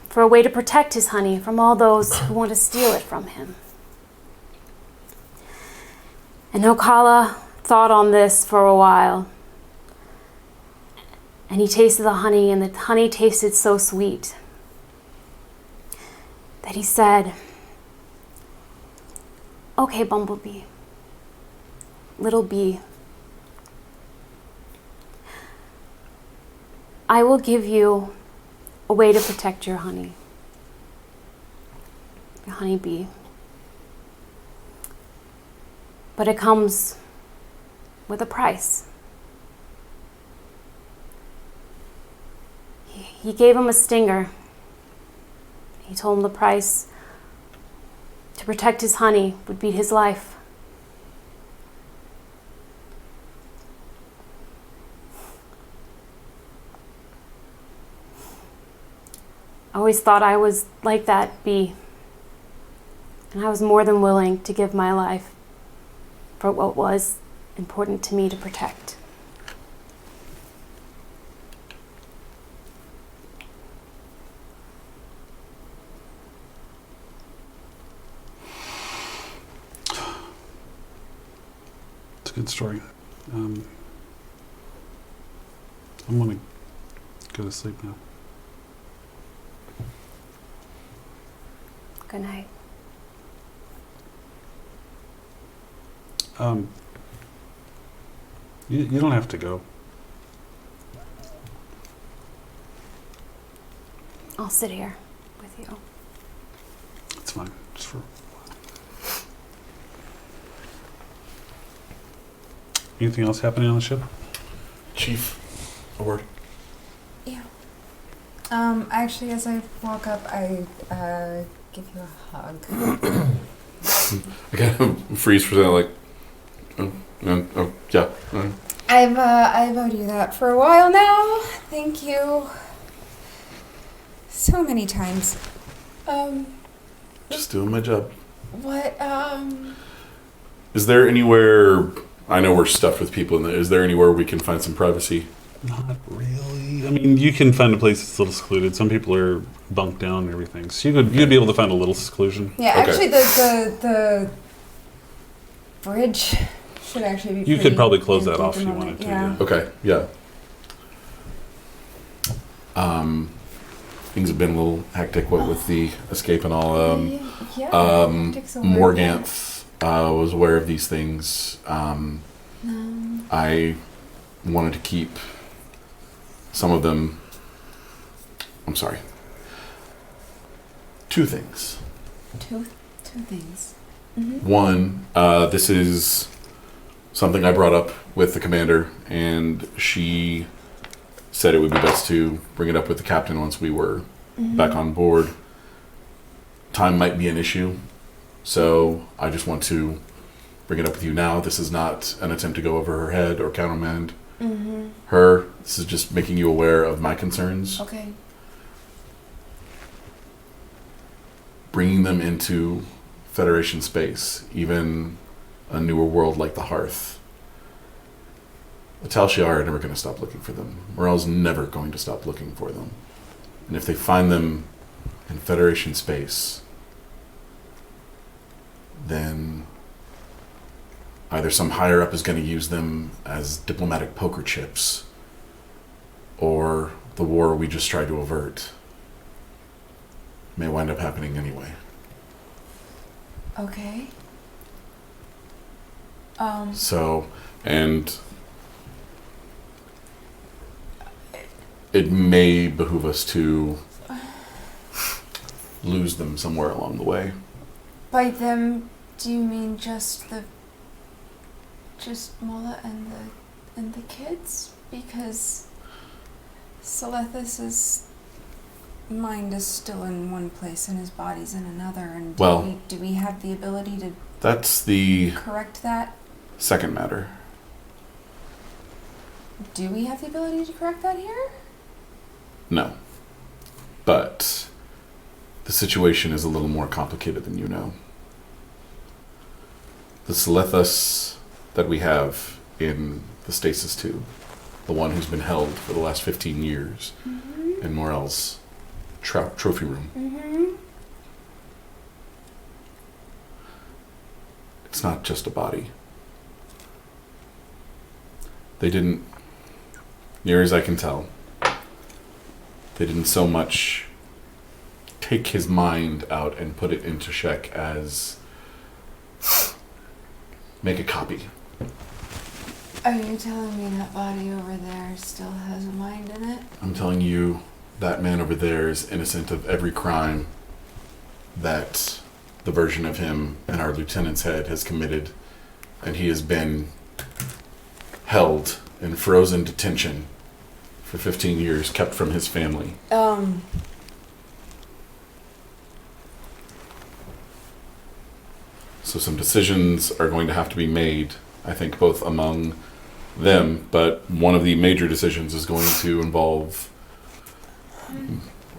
for a way to protect his honey from all those who want to steal it from him. And Ocala thought on this for a while. And he tasted the honey, and the honey tasted so sweet that he said, okay, bumblebee, little bee, I will give you a way to protect your honey, your honeybee. But it comes with a price. He gave him a stinger. He told him the price to protect his honey would be his life. I always thought I was like that bee, and I was more than willing to give my life for what was important to me to protect. It's a good story. I'm going to go to sleep now. Good night. You don't have to go. I'll sit here with you. It's fine. Just for... Anything else happening on the ship? Chief, a word. Yeah. Actually, as I walk up, I give you a hug. I kind of freeze for a second, like, yeah. I've owed you that for a while now. Thank you. So many times. Just doing my job. What, Is there anywhere, I know we're stuffed with people in there, is there anywhere we can find some privacy? Not really. I mean, you can find a place that's a little secluded. Some people are bunked down and everything. So you'd be able to find a little seclusion. Yeah, Okay. actually, the bridge should actually be You pretty could probably close empty that at off the if you moment. wanted to. Yeah. Yeah. Okay, yeah. Things have been a little hectic, what with the escape and all. Takes a while. Morganth was aware of these things. I wanted to keep some of them. I'm sorry. Two things. Two things. One, this is something I brought up with the commander, and she said it would be best to bring it up with the captain once we were back on board. Time might be an issue, so I just want to bring it up with you now. This is not an attempt to go over her head or countermand her. This is just making you aware of my concerns. Okay. Bringing them into Federation space, even a newer world like the Hearth. The Tal Shiar are never going to stop looking for them. Morel's never going to stop looking for them. And if they find them in Federation space, then either some higher up is going to use them as diplomatic poker chips, or the war we just tried to avert may wind up happening anyway. Okay. So, and it may behoove us to lose them somewhere along the way. By them, do you mean just Mola and the kids? Because Selethus's mind is still in one place and his body's in another, and do we have the ability to That's the correct that? second matter. Do we have the ability to correct that here? No. But the situation is a little more complicated than you know. The Selethus that we have in the Stasis 2, the one who's been held for the last 15 years in Morel's trophy room. It's not just a body. They didn't, near as I can tell, they didn't so much take his mind out and put it into Shek as make a copy. Are you telling me that body over there still has a mind in it? I'm telling you, that man over there is innocent of every crime that the version of him in our lieutenant's head has committed, and he has been held in frozen detention for 15 years, kept from his family. So some decisions are going to have to be made, I think, both among them, but one of the major decisions is going to involve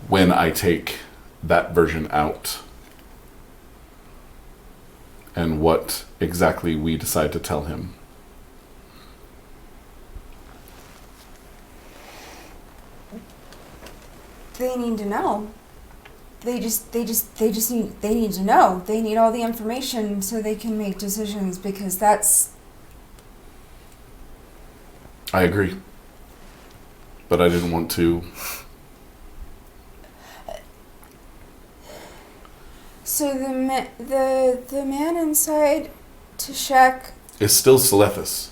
when I take that version out and what exactly we decide to tell him. They need to know. They need to know. They need all the information so they can make decisions, because that's... I agree. But I didn't want to. So the man inside Tashek... It's still Selethus.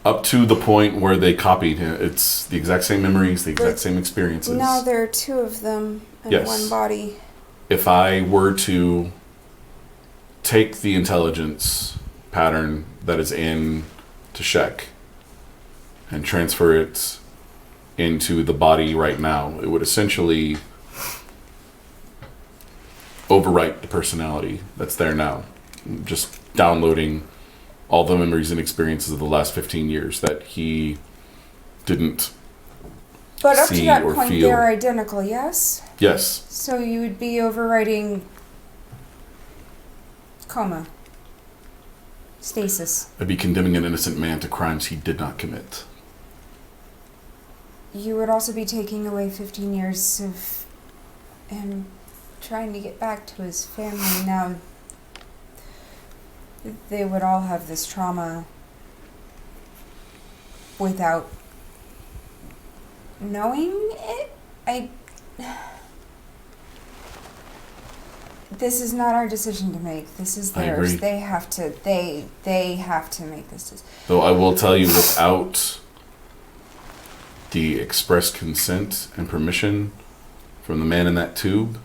Up to the point where they copied him. It's the exact same memories, the exact same experiences. Now there are two of them in Yes. one body. If I were to take the intelligence pattern that is in Tashek and transfer it into the body right now, it would essentially overwrite the personality that's there now. Just downloading all the memories and experiences of the last 15 years that he didn't But up to see that or point, feel. they're identical, yes? Yes. So you would be overwriting coma, stasis. I'd be condemning an innocent man to crimes he did not commit. You would also be taking away 15 years of him trying to get back to his family. Now, they would all have this trauma without knowing it. This is not our decision to make. This is I theirs. agree. They have to. They have to make this decision. Though I will tell you, without the express consent and permission from the man in that tube,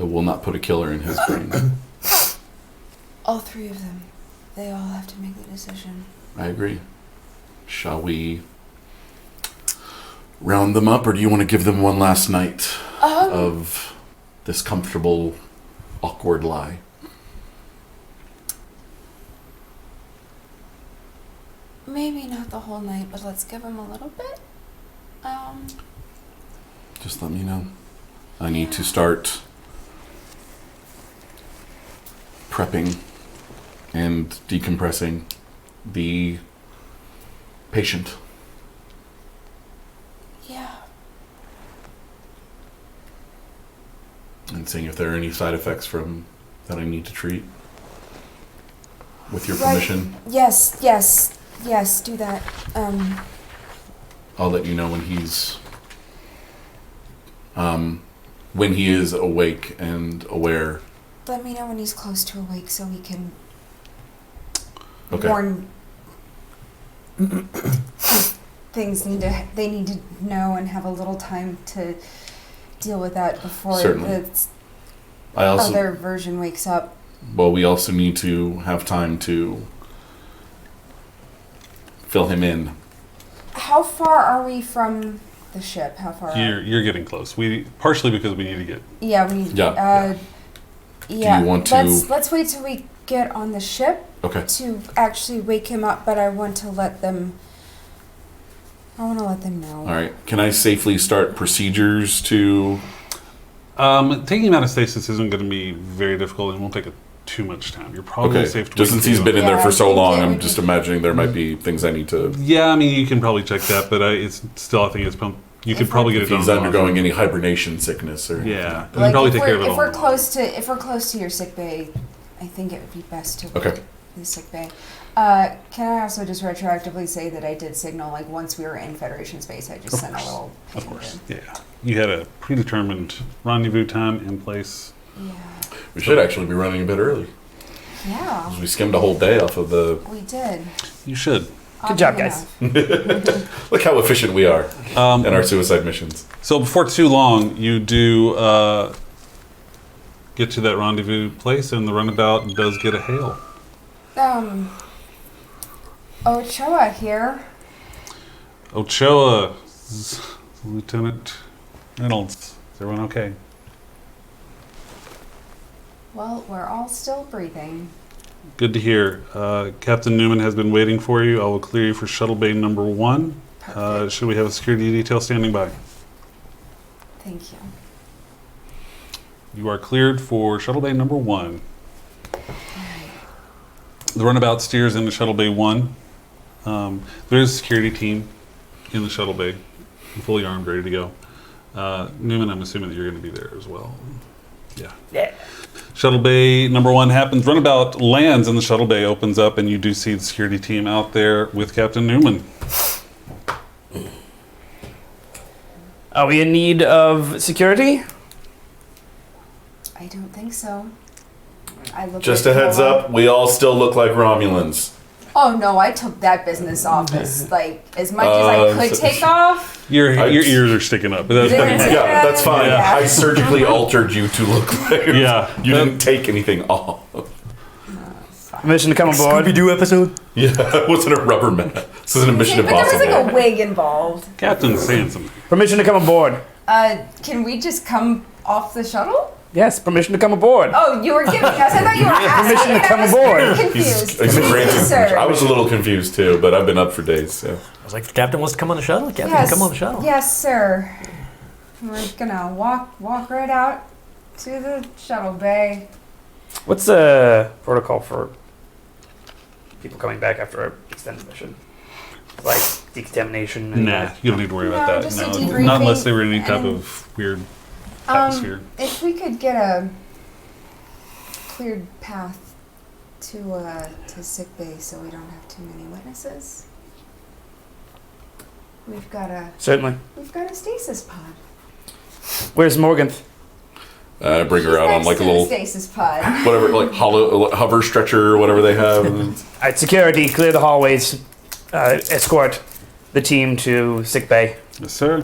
I will not put a killer in his brain. All three of them. They all have to make the decision. I agree. Shall we round them up, or do you want to give them one last night of this comfortable, awkward lie? Maybe not the whole night, but let's give them a little bit. Just let me know. I need to start prepping and decompressing the patient. Yeah. And seeing if there are any side effects from that I need to treat. With your Right. permission, Yes, do that. I'll let you know when he is awake and aware. Let me know when he's close to awake so we can Okay. warn things they need to know and have a little time to deal with that before Certainly. the I also other version wakes up. Well, we also need to have time to fill him in. How far are we from the ship? How far? You're getting close. We partially because we need to get. Yeah, we. Yeah. Yeah. Do you want to- Let's wait till we get on the ship Okay. to actually wake him up. But I want to let them. I want to let them know. All right. Can I safely start procedures to? Taking him out of stasis isn't going to be very difficult. It won't take too much time. You're probably Okay. safe to Just wait since he's till- been in there Yeah, for I so think long, it I'm would just be- imagining there might be things I need to. Yeah, I mean, you can probably check that, but it's still. I think it's. You could probably get it If done. he's undergoing any hibernation sickness or. anything Yeah, like you that. can probably take care of it if all. we're close to your sick bay, I think it would be best to Okay. wait the sick bay. Can I also just retroactively say that I did signal, like, once we were in Federation space, I just Of sent course. a little Of ping course, in. yeah. You had a predetermined rendezvous time in place. Yeah. We should actually be running a bit early. Yeah, 'Cause we skimmed a whole day off of the. we did. You should. Good job, Oddly guys. enough. Look how efficient we are Um, in our suicide missions. So before too long, you do get to that rendezvous place, and the runabout does get a hail. Ochoa here. Ochoa, Lieutenant Reynolds. Is everyone okay? Well, we're all still breathing. Good to hear. Captain Newman has been waiting for you. I will clear you for shuttle bay number 1. Perfect. Should we have a security detail standing by? Thank you. You are cleared for shuttle bay number 1. The runabout steers into shuttle bay 1. There is a security team in the shuttle bay, fully armed, ready to go. Newman, I'm assuming that you're going to be there as well. Yeah. Yeah. Shuttle bay number 1 happens. Runabout lands and the shuttle bay opens up, and you do see the security team out there with Captain Newman. Are we in need of security? I don't think so. I look Just at a heads Noah. up, we all still look like Romulans. Oh no, I took that business off as much as I could take off. Your ears are sticking up. But that's Yeah, that's fine. Yeah. I surgically altered you to look like Yeah. you didn't take anything off. Permission to come aboard. Scooby-Doo episode? Yeah, it wasn't a rubber mat. This is an Mission But there was Impossible. like a wig involved. Captain's saying something. Permission to come aboard. Can we just come off the shuttle? Yes, permission to come aboard. Oh, you were giving us. I thought you were asking. permission to I come was aboard. very confused. He's granting Sir. permission. I was a little confused too, but I've been up for days. So. I was like, the captain wants to come on the shuttle? The captain can come on the shuttle. Yes, sir. We're gonna walk right out to the shuttle bay. What's the protocol for people coming back after an extended mission? Like decontamination? And Nah, you don't need to worry about No, that. just a No, debriefing not unless they were in any type and- of weird atmosphere. If we could get a cleared path to sick bay, so we don't have too many witnesses. We've got a Certainly. stasis pod. Where's Morgan? Bring her out on Next like a to the little stasis pod. whatever, like hover stretcher or whatever they have. Alright, security, clear the hallways. Escort the team to sick bay. Yes, sir.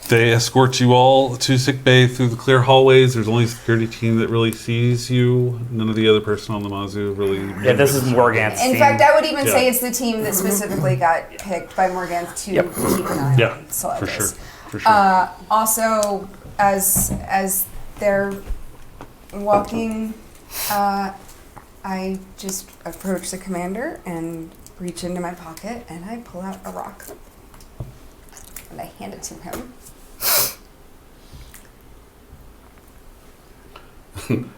They escort you all to sick bay through the clear hallways. There's only a security team that really sees you. None of the other person on the Mazu really. Yeah, this is Morgan's In team. fact, I would even Yeah. say it's the team that specifically got picked by Morgan to Yep. keep an eye Yeah, on for Celebes. sure. For sure. Also, as they're walking, I just approach the commander and reach into my pocket and I pull out a rock and I hand it to him.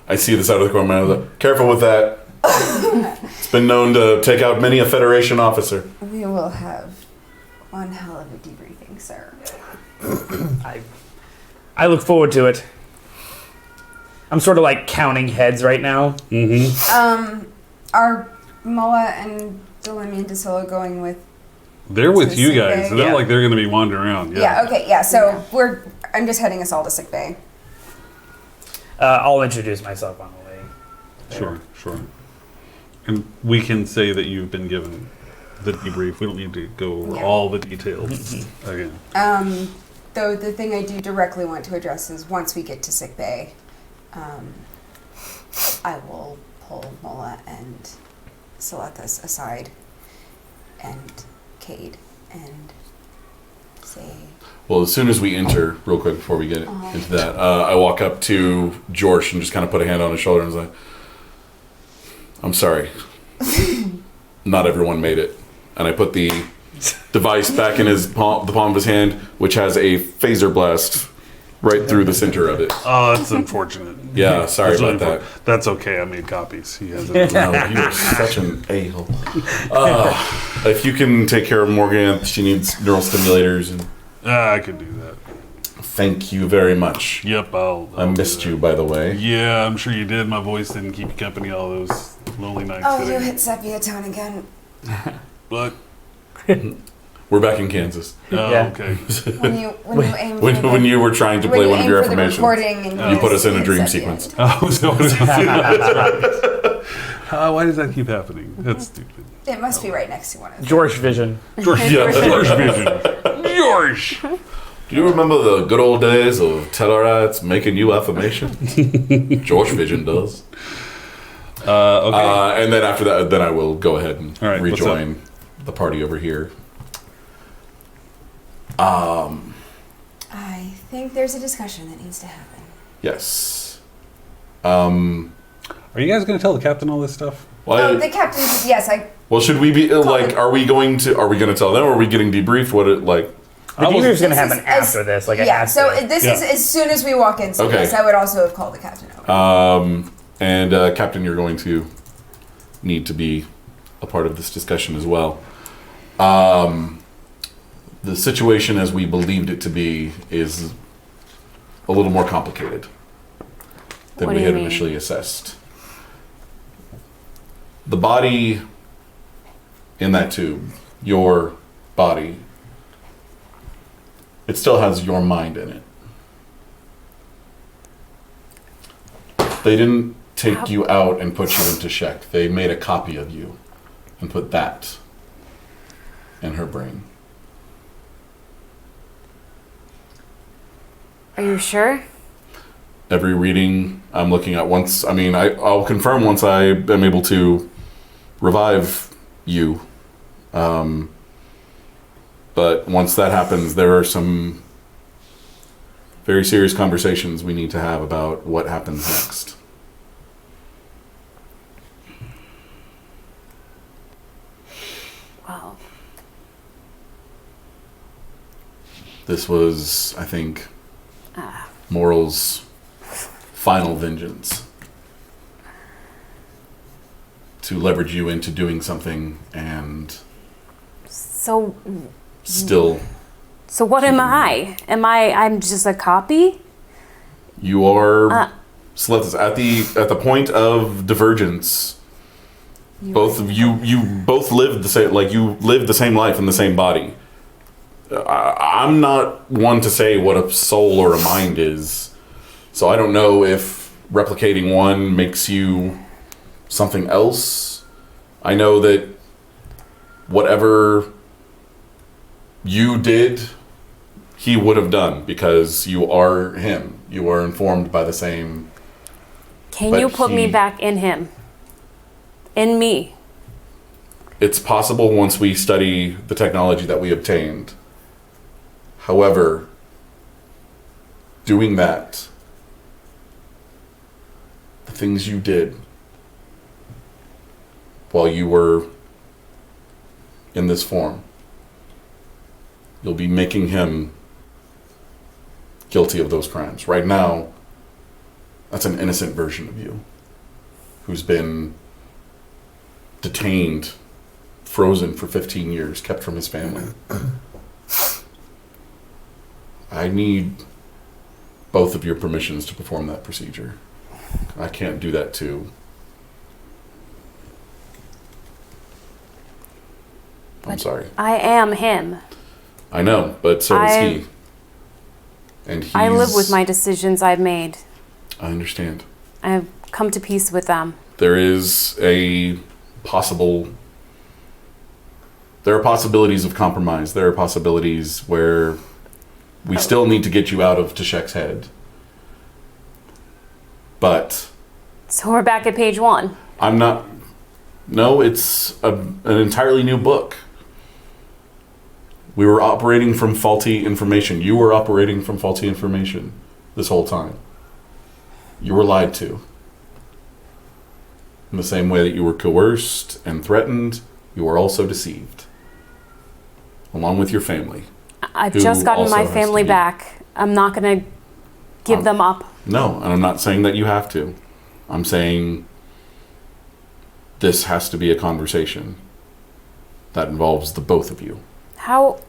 I see this out of the corner of my eye. Like, careful with that. It's been known to take out many a Federation officer. We will have one hell of a debriefing, sir. I look forward to it. I'm sort of like counting heads right now. Mm-hmm. Are Mulla and Delemy and DeSolo going with? They're with to you sick guys. bay? It's not Yeah. like they're going to be wandering around. Yeah. Okay. Yeah. So I'm just heading us all to sick bay. I'll introduce myself on the way. Sure. And we can say that you've been given the debrief. We don't need to go over Yeah. all the details again. Though the thing I do directly want to address is once we get to sick bay, I will pull Mola and Selethis aside and Cade and say, Well, as soon as we enter, real quick before we get into that, I walk up to George and just kind of put a hand on his shoulder and was like, I'm sorry. Not everyone made it. And I put the device back in the palm of his hand, which has a phaser blast right through the center of it. Oh, that's unfortunate. Yeah, sorry That's about really that. unfortunate. That's okay. I made copies. He has it. No, you're such an a-hole. If you can take care of Morgan, she needs neural stimulators. And I could do that. thank you very much. Yep, I'll I do missed that. you, by the way. Yeah, I'm sure you did. My voice didn't keep you company all those lonely nights. "Oh, today. you hit sepia tone again." But We're back in Kansas. Yeah. okay. When you aim for When you were trying to when play you one of aim your for the affirmations, recording and you put us in a hit dream sepia. sequence. Oh, so that's right. Why does that keep happening? That's stupid. It must be right next to one of them. George Vision. George Vision. George. Do you remember the good old days of Tellarites making you affirmation? George Vision does. Okay. And then after that, then I will go ahead and All right, what's rejoin the party over here. I think there's a discussion that needs to happen. Yes. Are you guys going to tell the captain all this stuff? Well, The captain. Yes, well, should we be like? Are we going to tell them? Or are we getting debriefed? What it like? The debrief's going to This happen is as- after this. Like, it yeah. has So to. this Yeah. is as soon as we walk in. So Okay. yes, I would also have called the captain over. And Captain, you're going to need to be a part of this discussion as well. The situation, as we believed it to be, is a little more complicated than What we do you had mean? initially assessed. The body in that tube, your body, it still has your mind in it. They didn't take you out and put you into Shek. They made a copy of you and put that in her brain. Are you sure? Every reading I'm looking at once, I'll confirm once I am able to revive you. But once that happens, there are some very serious conversations we need to have about what happens next. Wow. This was, I think, Moral's final vengeance. To leverage you into doing something and So still... So what am I? I'm just a copy? You are... Celestis, at the point of divergence, both of you both lived the same, like you lived the same life in the same body. I'm not one to say what a soul or a mind is, so I don't know if replicating one makes you something else. I know that whatever you did, he would have done because you are him. You are informed by the same. Can you put me back in him? In me? It's possible once we study the technology that we obtained. However, doing that, the things you did while you were in this form, you'll be making him guilty of those crimes. Right now, that's an innocent version of you who's been detained, frozen for 15 years, kept from his family. I need both of your permissions to perform that procedure. I can't do that too. I'm sorry. I am him. I know, but so is he. And I live with my decisions I've made. I understand. I've come to peace with them. There are possibilities of compromise. There are possibilities where we still need to get you out of Tashek's head. But... So we're back at page 1. I'm not... No, it's an entirely new book. We were operating from faulty information. You were operating from faulty information this whole time. You were lied to. In the same way that you were coerced and threatened, you were also deceived. Along with your family. I've just gotten my family back. I'm not going to give them up. No, and I'm not saying that you have to. I'm saying this has to be a conversation that involves the both of you. How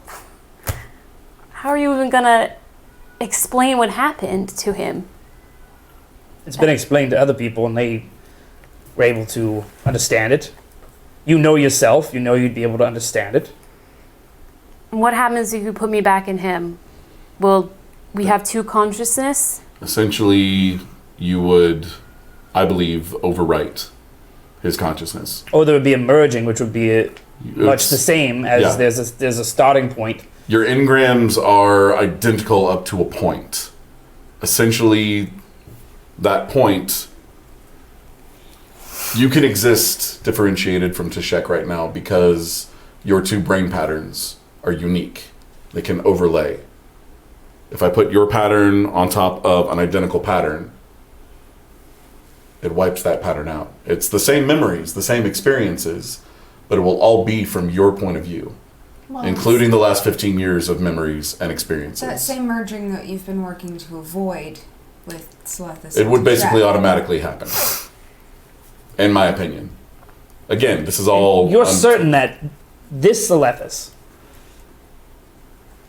are you even going to explain what happened to him? It's been explained to other people and they were able to understand it. You know yourself, you know you'd be able to understand it. What happens if you put me back in him? Will we have two consciousness? Essentially, you would, I believe, overwrite his consciousness. Or there would be a merging, which would be much the same as there's a starting point. Your engrams are identical up to a point. Essentially, that point, you can exist differentiated from Tashek right now because your two brain patterns are unique. They can overlay. If I put your pattern on top of an identical pattern, it wipes that pattern out. It's the same memories, the same experiences, but it will all be from your point of view, including the last 15 years of memories and experiences. That same merging that you've been working to avoid with Celestis. It would basically automatically happen, in my opinion. Again, this is all... You're certain that this Celestis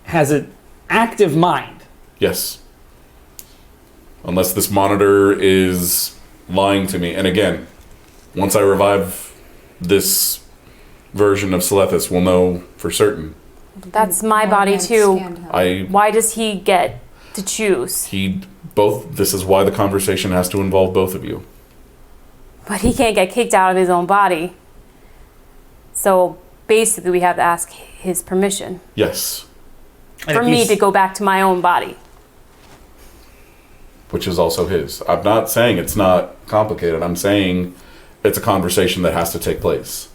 has an active mind? Yes. Unless this monitor is lying to me. And again, once I revive this version of Celestis, we'll know for certain. That's my body too. I... Why does he get to choose? This is why the conversation has to involve both of you. But he can't get kicked out of his own body. So basically, we have to ask his permission Yes, And for if me he's- to go back to my own body. which is also his. I'm not saying it's not complicated. I'm saying it's a conversation that has to take place.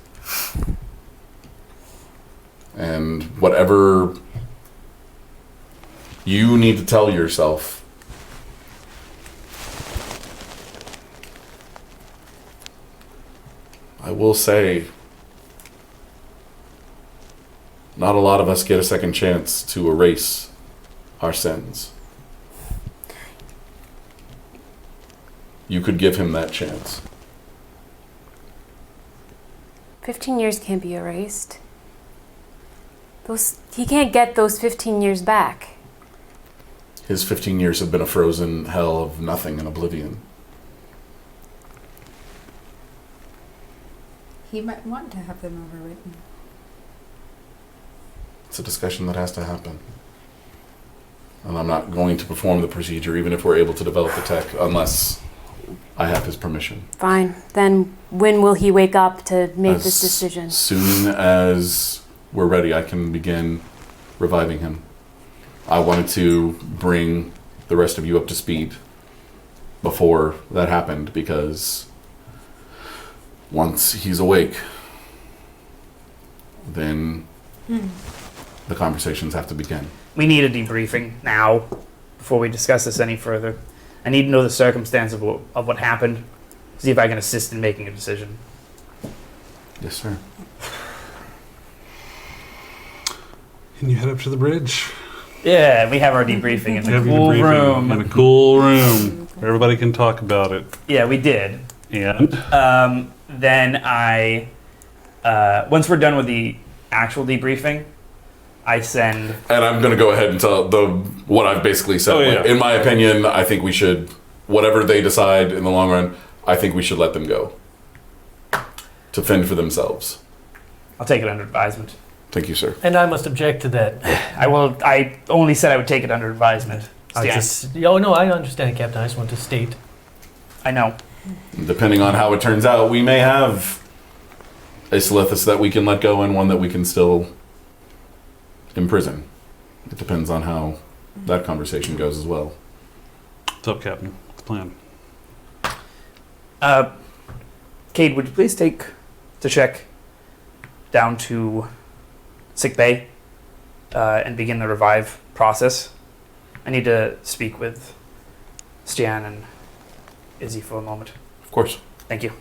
And whatever you need to tell yourself, I will say, not a lot of us get a second chance to erase our sins. You could give him that chance. 15 years can't be erased. He can't get those 15 years back. His 15 years have been a frozen hell of nothing and oblivion. He might want to have them overwritten. It's a discussion that has to happen. And I'm not going to perform the procedure, even if we're able to develop the tech, unless I have his permission. Fine. Then when will he wake up to make this decision? As soon as we're ready, I can begin reviving him. I wanted to bring the rest of you up to speed before that happened, because once he's awake, then the conversations have to begin. We need a debriefing now before we discuss this any further. I need to know the circumstance of what happened. See if I can assist in making a decision. Yes, sir. And you head up to the bridge. Yeah, we have our debriefing in You the have your cool debriefing room. in a cool room. Everybody can talk about it. Yeah, we did. And Then I, once we're done with the actual debriefing, I send. And I'm going to go ahead and tell what I've basically said. Oh, yeah. Like, in my opinion, I think we should, whatever they decide in the long run, I think we should let them go to fend for themselves. I'll take it under advisement. Thank you, sir. And I must object to that. I will. I only said I would take it under advisement. Oh no, I understand, Captain. I just want to state. I know. Depending on how it turns out, we may have a Silithus that we can let go and one that we can still imprison. It depends on how that conversation goes as well. what's up, Captain? What's the plan? Cade, would you please take the check down to sick bay and begin the revive process? I need to speak with Stian and Izzy for a moment. Of course. Thank you.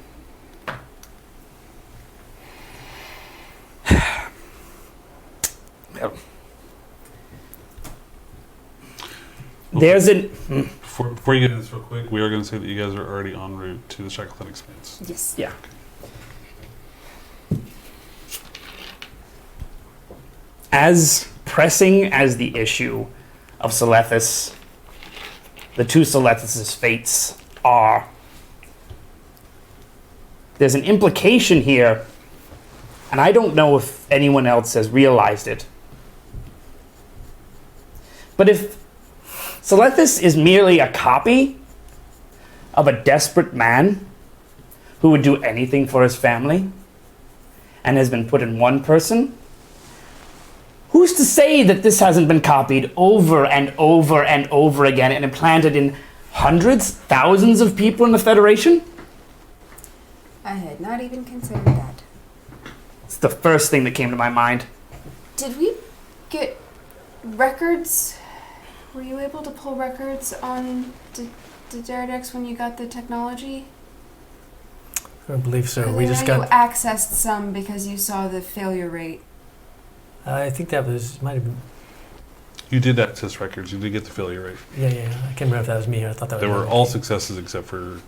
There's an... Before you get into this real quick, we are going to say that you guys are already en route to the Shackleton Expanse. Yes. Yeah. As pressing as the issue of Silethus, the two Silethus' fates are, there's an implication here, and I don't know if anyone else has realized it. But if Silethus is merely a copy of a desperate man who would do anything for his family and has been put in one person, who's to say that this hasn't been copied over and over and over again and implanted in hundreds, thousands of people in the Federation? I had not even considered that. It's the first thing that came to my mind. Did we get records? Were you able to pull records on the Deridex when you got the technology? I don't believe so. 'Cause We I just know got. you accessed some because you saw the failure rate. I think that might have been. You did access records. You did get the failure rate. Yeah. I can't remember if that was me or I thought that was. They were him. all successes except for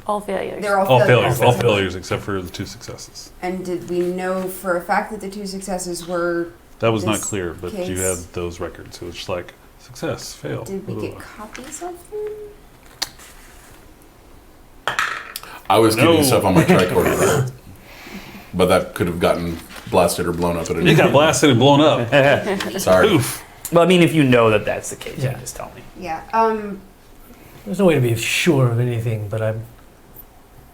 All failures. They're all all failures. failures. All failures except for the two successes. And did we know for a fact that the two successes were? That was not This clear, but you case- had those records. So it's just like success, fail. Did we blah, get blah, blah. copies of them? I was No. keeping stuff on my tricorder, but that could have gotten blasted or blown up at any It got time. blasted and blown up. Sorry. Oof. Well, I mean, if you know that that's the case, you Yeah. can just tell me. Yeah. There's no way to be sure of anything, but I'm.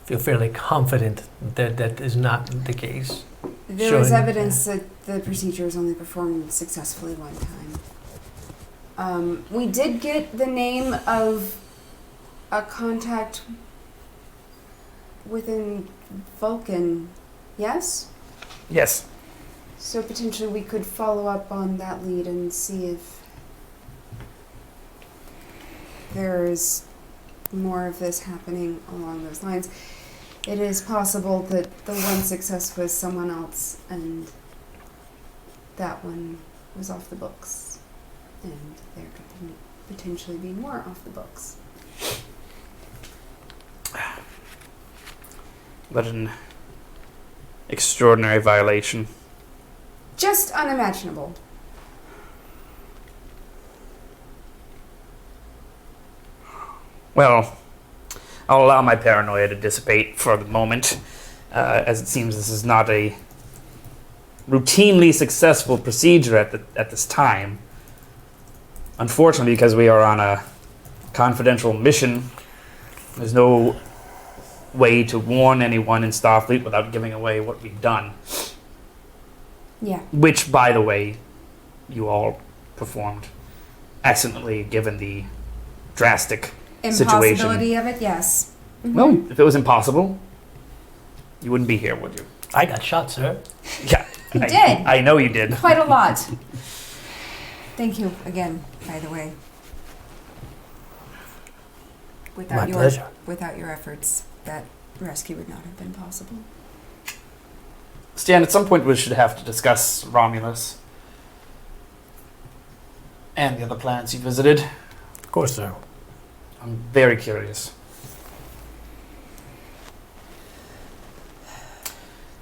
feel fairly confident that that is not the case. There was Showing- evidence that the procedure was only performed successfully one time. We did get the name of a contact within Vulcan, yes? Yes. So potentially we could follow up on that lead and see if there's more of this happening along those lines. It is possible that the one success was someone else and that one was off the books. And there could potentially be more off the books. But an extraordinary violation. Just unimaginable. Well, I'll allow my paranoia to dissipate for the moment, as it seems this is not a routinely successful procedure at this time. Unfortunately, because we are on a confidential mission, there's no way to warn anyone in Starfleet without giving away what we've done. Yeah. Which, by the way, you all performed excellently given the drastic situation. Impossibility of it, yes. Well, if it was impossible, you wouldn't be here, would you? I got shot, sir. Yeah. You I did. I know you did. Quite a lot. Thank you again, by the way. My pleasure. Without your efforts, that rescue would not have been possible. Stan, at some point we should have to discuss Romulus and the other planets you visited. Of course, sir. I'm very curious.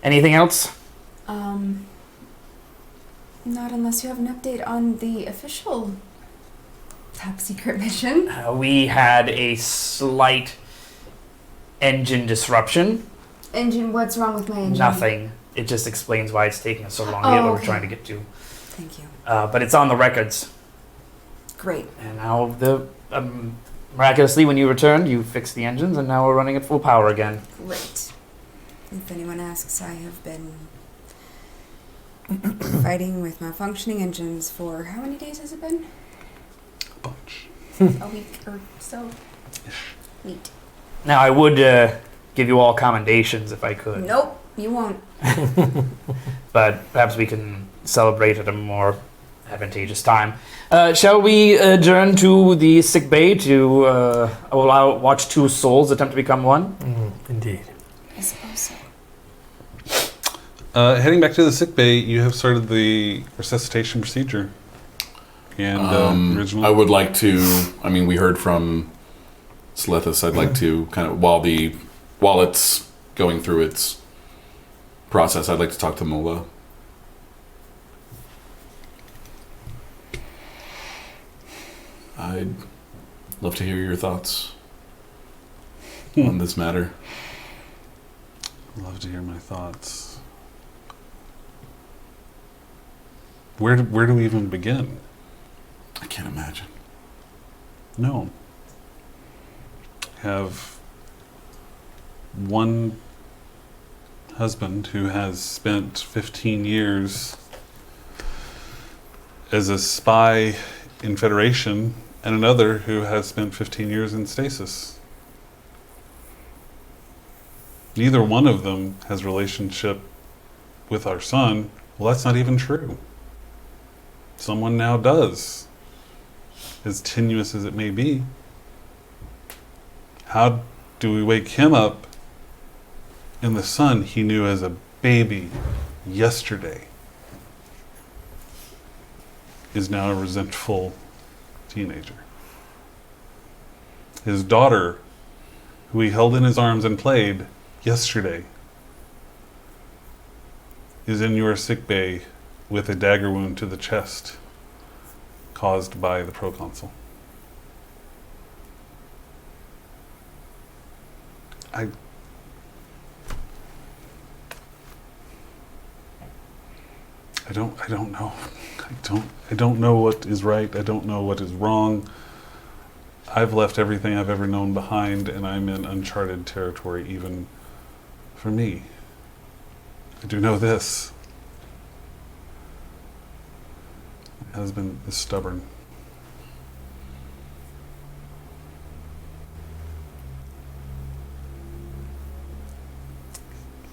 Anything else? Not unless you have an update on the official top secret mission. We had a slight engine disruption. What's wrong with my engine? Nothing. It just explains why it's taking us so long to get what we're okay. trying to get to. Thank you. But it's on the records. Great. And now miraculously, when you returned, you fixed the engines, and now we're running at full power again. Great. If anyone asks, I have been fighting with malfunctioning engines for how many days has it been? A bunch. A week or so. Neat. Now, I would give you all commendations if I could. Nope, you won't. But perhaps we can celebrate at a more advantageous time. Shall we adjourn to the sick bay to watch two souls attempt to become one? Indeed. I suppose so. Heading back to the sick bay, you have started the resuscitation procedure. And original. I would like to. I mean, we heard from Slethus. I'd like to kind of while it's going through its process, I'd like to talk to Mola. I'd love to hear your thoughts on this matter. I'd love to hear my thoughts. Where do we even begin? I can't imagine. No. Have one husband who has spent 15 years as a spy in Federation, and another who has spent 15 years in stasis. Neither one of them has relationship with our son. Well, that's not even true. Someone now does, as tenuous as it may be. How do we wake him up in the son he knew as a baby yesterday is now a resentful teenager? His daughter, who he held in his arms and played yesterday, is in your sick bay with a dagger wound to the chest caused by the proconsul. I don't know. I don't know what is right. I don't know what is wrong. I've left everything I've ever known behind, and I'm in uncharted territory, even for me. I do know this. My husband is stubborn.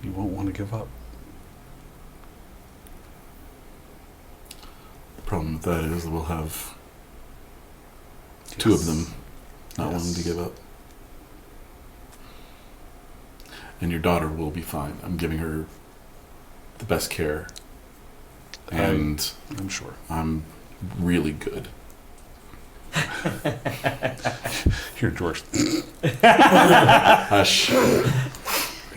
He won't want to give up. The problem with that is we'll have two of them not wanting to give up. And your daughter will be fine. I'm giving her the best care. And I'm sure. I'm really good. Here, George. Hush.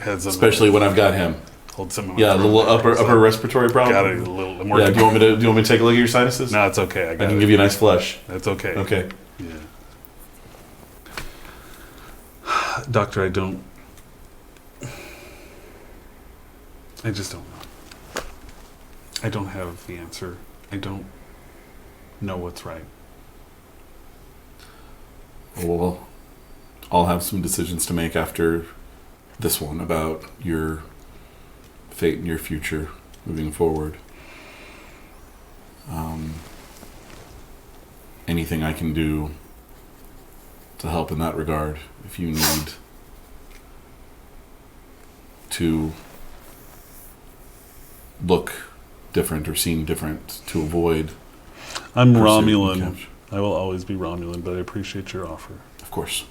Especially when I've got him. Hold some. Yeah, a little upper respiratory problem. Got it. A little. Yeah. Do you want me to take a look at your sinuses? No, it's okay. I can give you a nice flush. That's okay. Okay. Yeah. Doctor, I just don't know. I don't have the answer. I don't know what's right. Well, I'll have some decisions to make after this one about your fate and your future moving forward. Anything I can do to help in that regard, if you need to look different or seem different to avoid. I'm Romulan. I will always be Romulan, but I appreciate your offer. Of course.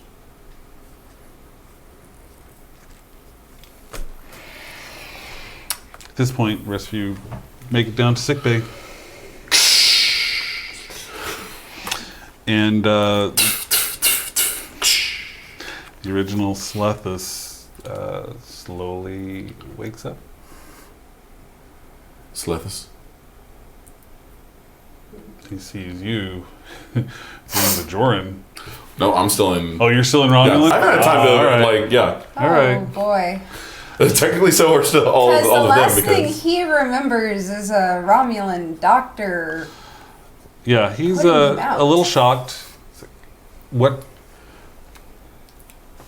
At this point, the rest of you make it down to sickbay. And the original Slethus slowly wakes up. Slethus? He sees you being the Joran. No, I'm still in... Oh, you're still in Romulan? Yeah, I've had time to, right. yeah. Oh, all right. Boy. Technically so, we're still all Because the of them. last thing he remembers is a Romulan doctor. Yeah, he's Putting him out. a little shocked. What?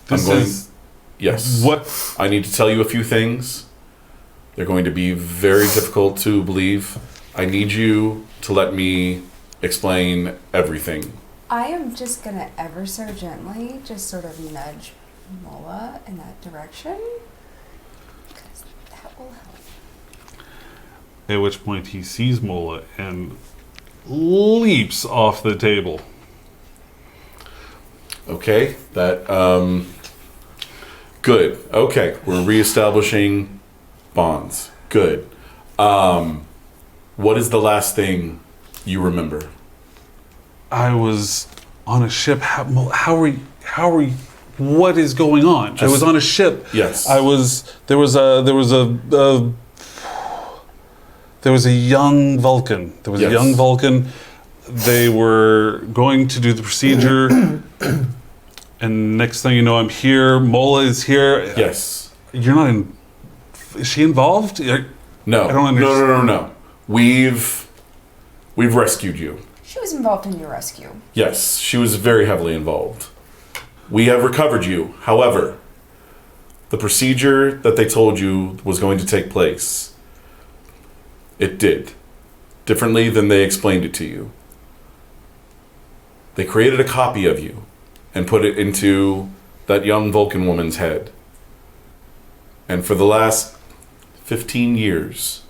This is... Yes. What? I need to tell you a few things. They're going to be very difficult to believe. I need you to let me explain everything. I am just going to ever so gently just sort of nudge Mola in that direction. Because that will help. At which point he sees Mola and leaps off the table. Okay, that, good. Okay, we're reestablishing bonds. Good. What is the last thing you remember? I was on a ship. How are you? What is going on? I was on a ship. Yes. There was a young Vulcan. Yes. A young Vulcan. They were going to do the procedure, and next thing you know, I'm here. Mola is here. Yes. You're not in. Is she involved? No. I don't understand. No. We've rescued you. She was involved in your rescue. Yes, she was very heavily involved. We have recovered you. However, the procedure that they told you was going to take place, it did. Differently than they explained it to you. They created a copy of you and put it into that young Vulcan woman's head. And for the last 15 years,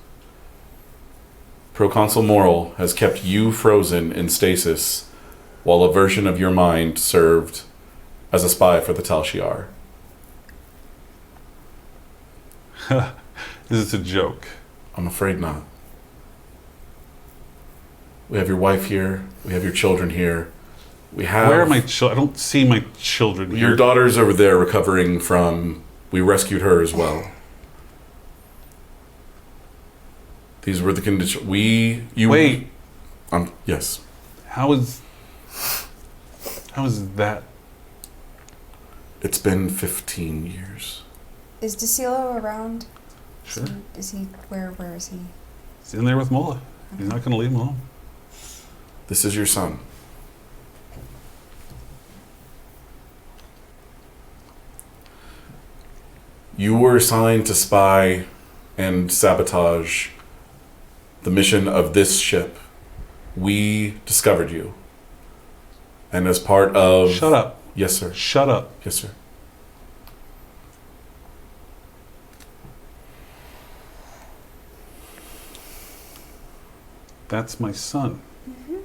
Proconsul Moral has kept you frozen in stasis while a version of your mind served as a spy for the Tal Shiar. Is this a joke? I'm afraid not. We have your wife here. We have your children here. We have... Where are my children? I don't see my children here. Your daughter's over there recovering from... We rescued her as well. These were the conditions. Wait. Yes. How is that? It's been 15 years. Is DeCilo around? Sure. Is he where is he? He's in there with Mola. He's not going to leave him alone. This is your son. You were assigned to spy and sabotage the mission of this ship. We discovered you. And as part of... Shut up. Yes, sir. Shut up. Yes, sir. That's my son. Mm-hmm.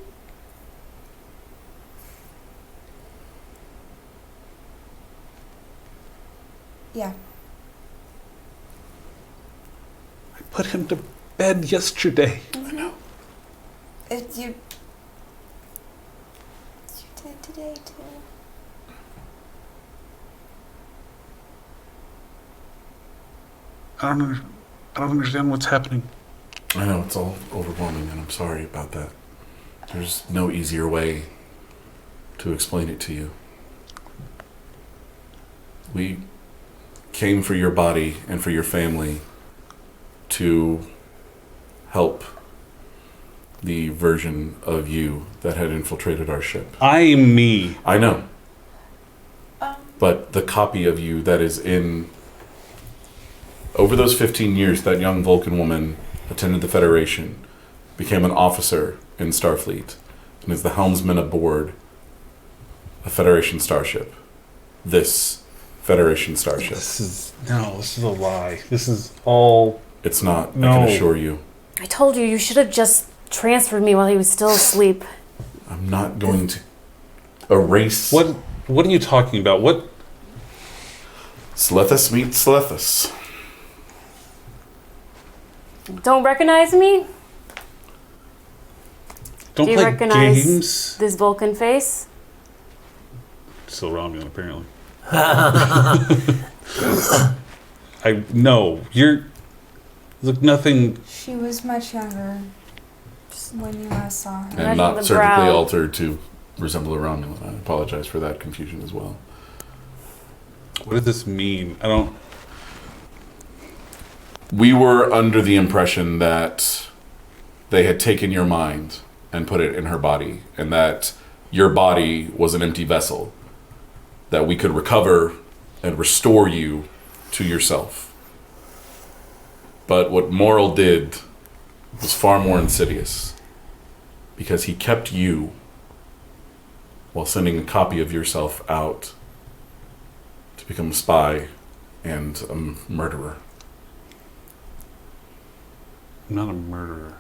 Yeah. I put him to bed yesterday. I know. You did today too. I don't understand what's happening. I know, it's all overwhelming, and I'm sorry about that. There's no easier way to explain it to you. We came for your body and for your family to help the version of you that had infiltrated our ship. I am me. I know. But the copy of you that is in... Over those 15 years, that young Vulcan woman attended the Federation, became an officer in Starfleet, and is the helmsman aboard a Federation starship. This Federation starship. This is a lie. This is all... It's not, No. I can assure you. I told you, you should have just transferred me while he was still asleep. I'm not going to erase... What are you talking about? What? Slethus meets Slethus. Don't recognize me? Don't Do you play recognize games. this Vulcan face? Still Romulan, apparently. You're... Look, nothing... She was much younger when you last saw her. And Imagine not the surgically brow. altered to resemble a Romulan. I apologize for that confusion as well. What does this mean? I don't... We were under the impression that they had taken your mind and put it in her body, and that your body was an empty vessel, that we could recover and restore you to yourself. But what Morrill did was far more insidious, because he kept you while sending a copy of yourself out to become a spy and a murderer. I'm not a murderer.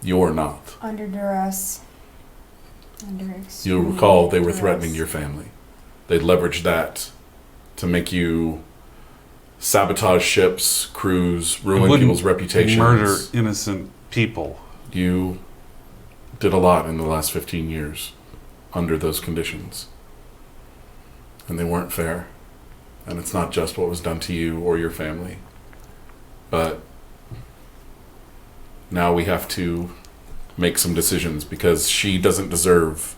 You're not. Under duress. Under You'll extreme recall they were duress. threatening your family. They leveraged that to make you sabotage ships, crews, I ruin wouldn't people's reputations. Murder innocent people. You did a lot in the last 15 years under those conditions. And they weren't fair. And it's not just what was done to you or your family. But now we have to make some decisions, because she doesn't deserve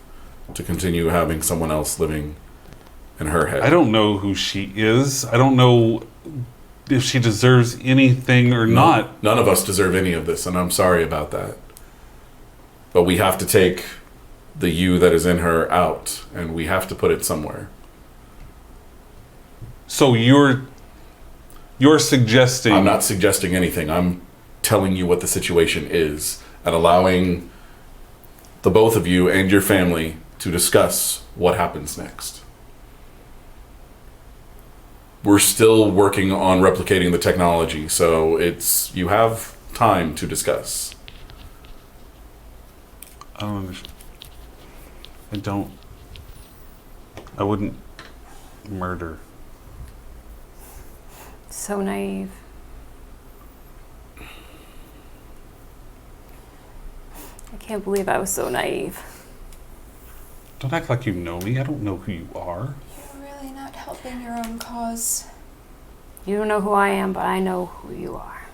to continue having someone else living in her head. I don't know who she is. I don't know if she deserves anything or not. None of us deserve any of this, and I'm sorry about that. But we have to take the you that is in her out, and we have to put it somewhere. So you're suggesting... I'm not suggesting anything. I'm telling you what the situation is, and allowing the both of you and your family to discuss what happens next. We're still working on replicating the technology, so you have time to discuss. I don't understand. I wouldn't murder. So naive. I can't believe I was so naive. Don't act like you know me. I don't know who you are. You're really not helping your own cause. You don't know who I am, but I know who you are.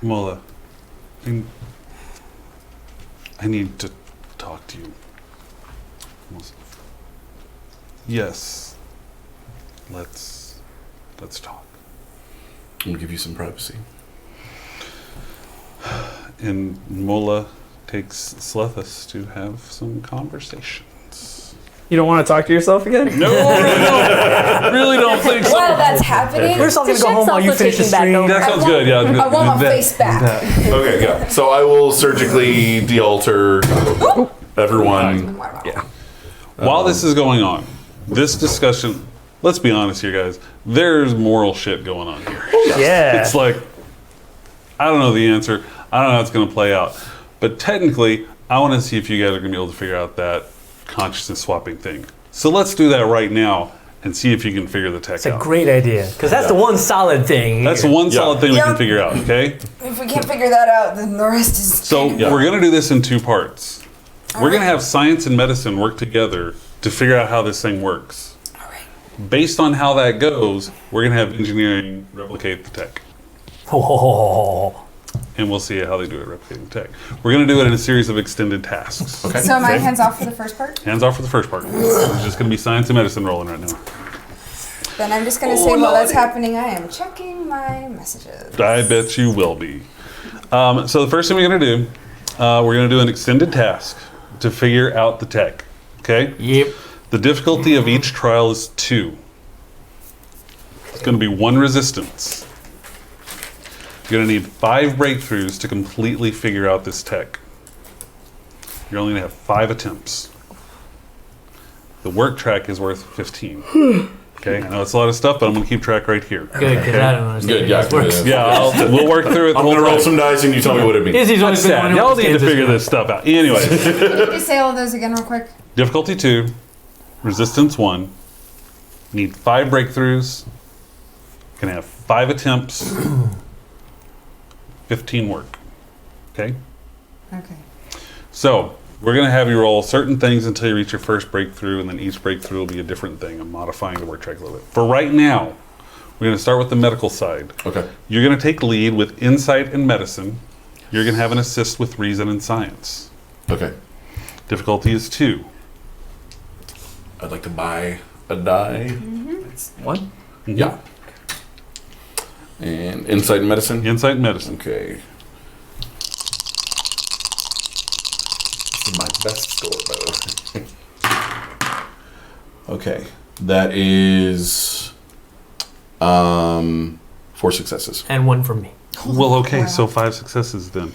Mola, I need to talk to you. Yes. Let's talk. I'm gonna give you some privacy. And Mola takes Slethus to have some conversations. You don't want to talk to yourself again? No, really don't think so. While that's happening, We're just all gonna go home while you finish the stream. That sounds good, yeah. I want my face back. Okay, yeah. So I will surgically de-alter everyone. Yeah. While this is going on, this discussion, let's be honest here, guys, there's moral shit going on here. Yeah. It's like, I don't know the answer. I don't know how it's going to play out. But technically, I want to see if you guys are going to be able to figure out that consciousness swapping thing. So let's do that right now and see if you can figure the tech It's a out. great idea because that's the one solid thing. That's the here. one solid thing we can Yeah. figure out, okay? If we can't figure that out, then the rest is. So we're going to do this in two parts. We're going to have science and medicine work together to figure out how this thing works. All right. Based on how that goes, we're going to have engineering replicate the tech. Oh, And we'll see how they do it replicating the tech. We're going to do it in a series of extended tasks. Okay. So my hands off for the first part. Hands off for the first part. It's just going to be science and medicine rolling right now. Then I'm just gonna say while that's happening, I am checking my messages. I bet you will be. So the first thing we're going to do, we're going to do an extended task to figure out the tech. Okay? yep. The difficulty of each trial is 2. It's going to be 1 resistance. You're going to need 5 breakthroughs to completely figure out this tech. You're only going to have 5 attempts. The work track is worth 15. Okay, I know it's a lot of stuff, but I'm going to keep track right here. Good, because I don't understand Good, how yeah. this works. Yeah, we'll work through it. The I'm whole gonna roll time. some dice and you tell me what it means. Izzy's always been the one Sad. who Y'all need to understands figure this this stuff out. Anyway, Can you say all of those again real quick? difficulty 2, resistance 1. Need 5 breakthroughs. Can have 5 attempts. 15 work. Okay. Okay. So we're going to have you roll certain things until you reach your first breakthrough, and then each breakthrough will be a different thing. I'm modifying the work track a little bit. For right now, we're going to start with the medical side. Okay. You're going to take lead with insight and medicine. You're going to have an assist with reason and science. Okay. Difficulty is 2. I'd like to buy a die. One? Yeah. And insight and medicine. Insight and medicine. Okay. This is my best score, by the way. Okay. That is 4 successes. And 1 from me. Well, okay, so 5 successes then.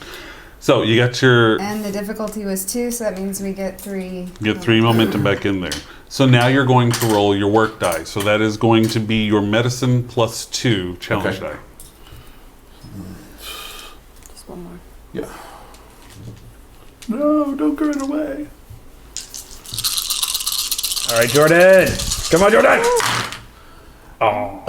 So you got your And the difficulty was 2, so that means we get 3. get 3 momentum back in there. So now you're going to roll your work die. So that is going to be your medicine plus 2 challenge Okay. die. Just one more. Yeah. No, don't give it away. All right, Jordan. Come on, Jordan. Oh.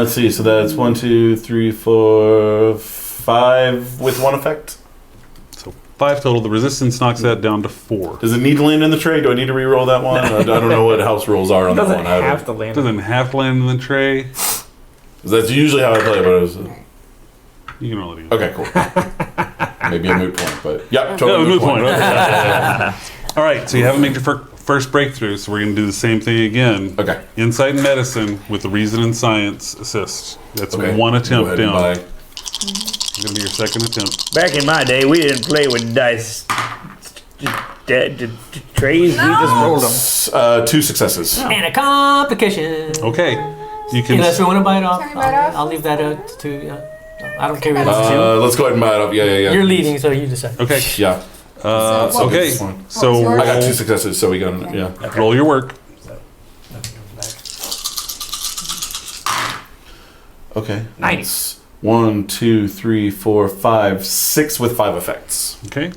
Let's see. So that's 1, 2, 3, 4, 5 with 1 effect. So 5 total. The resistance knocks that down to 4. Does it need to land in the tray? Do I need to re-roll that one? I don't know what house rolls are on that Doesn't one. have to land. Doesn't have to land in the tray. That's usually how I play it, but it was, You can roll it again. okay, cool. Maybe a moot point, but yeah, Yeah, totally moot point. Okay. All right, so you haven't made your first breakthrough, so we're going to do the same thing again. Okay. Insight and medicine with the reason and science assist. That's Okay. 1 Go attempt ahead and down. buy. It's going to be your second attempt. Back in my day, we didn't play with dice. Trays, we just rolled them. 2 successes. And a complication. Okay. You can. Unless we want to bite it off, Can we bite off? I'll leave that to. I don't care if it's Let's go ahead and buy it up. Yeah. You're leading, so you decide. Okay. Yeah. Okay. This one. So What was I got 2 roll, successes, so we got yeah. roll your work. Okay. Nice. 1, 2, 3, 4, 5, 6 with 5 effects. Okay.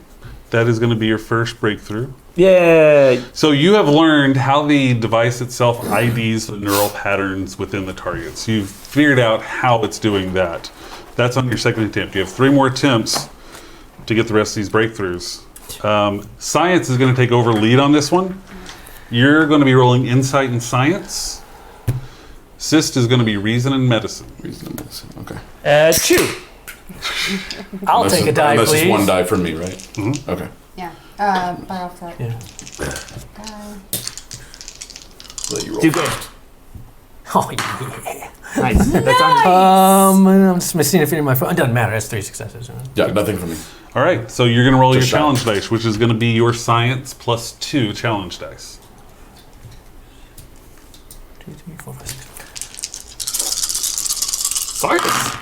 That is going to be your first breakthrough. Yeah. So you have learned how the device itself IDs the neural patterns within the targets. You've figured out how it's doing that. That's on your second attempt. You have 3 more attempts to get the rest of these breakthroughs. Science is going to take over lead on this one. You're going to be rolling insight and science. Sist is going to be reason and medicine. Reason and medicine. Okay. 2. I'll Unless take a it's- die, Unless please. it's 1 die from me, right? Mhm. Okay. Yeah. Buy off that. Yeah. Let you roll. Do good. Oh yeah. Nice. That's on I'm just missing a feet in my foot. It doesn't matter. That's 3 successes. Yeah, nothing from me. All right, so you're going to roll Just your shot. challenge dice, which is going to be your science plus 2 challenge dice. 2, 3, 4, 5, 6. Science.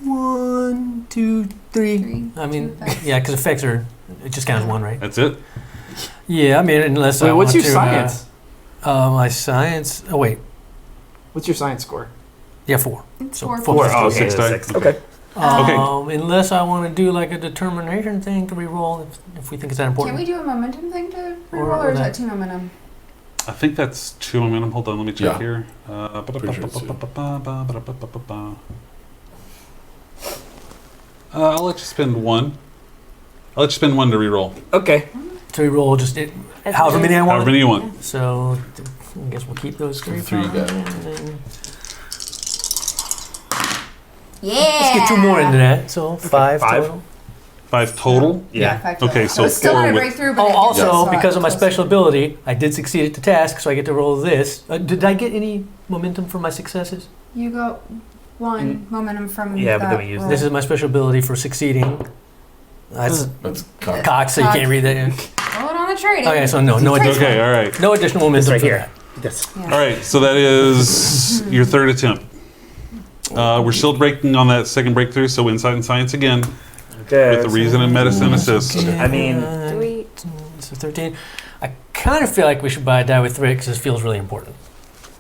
1, 2, 3. I mean, 2, 5. yeah, because effects are. It just counts one, right? That's it. Yeah, I mean, unless Wait, I what's want your to, science? My science. Oh wait, What's your science score? yeah, 4. It's So 4. 4. Oh, okay, Six die. six. Okay. Unless I want to do like a determination thing to reroll if we think it's that Can important. we do a momentum thing to Or- reroll, or or is that- that 2 momentum? I think that's 2 momentum. Hold on, let me check Yeah. here. Pretty sure it's 2. I'll let you spend 1. I'll let you spend 1 to reroll. Okay. To reroll just however many I want. However many you want. So I guess we'll keep those 3. 3 you got. And then Yeah. let's get 2 more into that. So 5 5. total. 5 total? Yeah. 5 Okay, total. so it's still 4 not a with- breakthrough, but Oh, I did also just because of my close. special ability, I did succeed at the task, so I get to roll this. Did I get any momentum for my successes? You got 1 momentum from Yeah, but that then we use roll. This is my special ability for succeeding. That's That's cocked. cocked, so you can't read that. Roll it on the trading. Okay, so no Trade additional, Okay, all right. no additional momentum right for here. that. This. Yeah. All right, so that is your 3rd attempt. We're still breaking on that second breakthrough, so insight and science again Okay. with the reason and medicine assist. I mean, Do we? So 13. I kind of feel like we should buy a die with threat because this feels really important.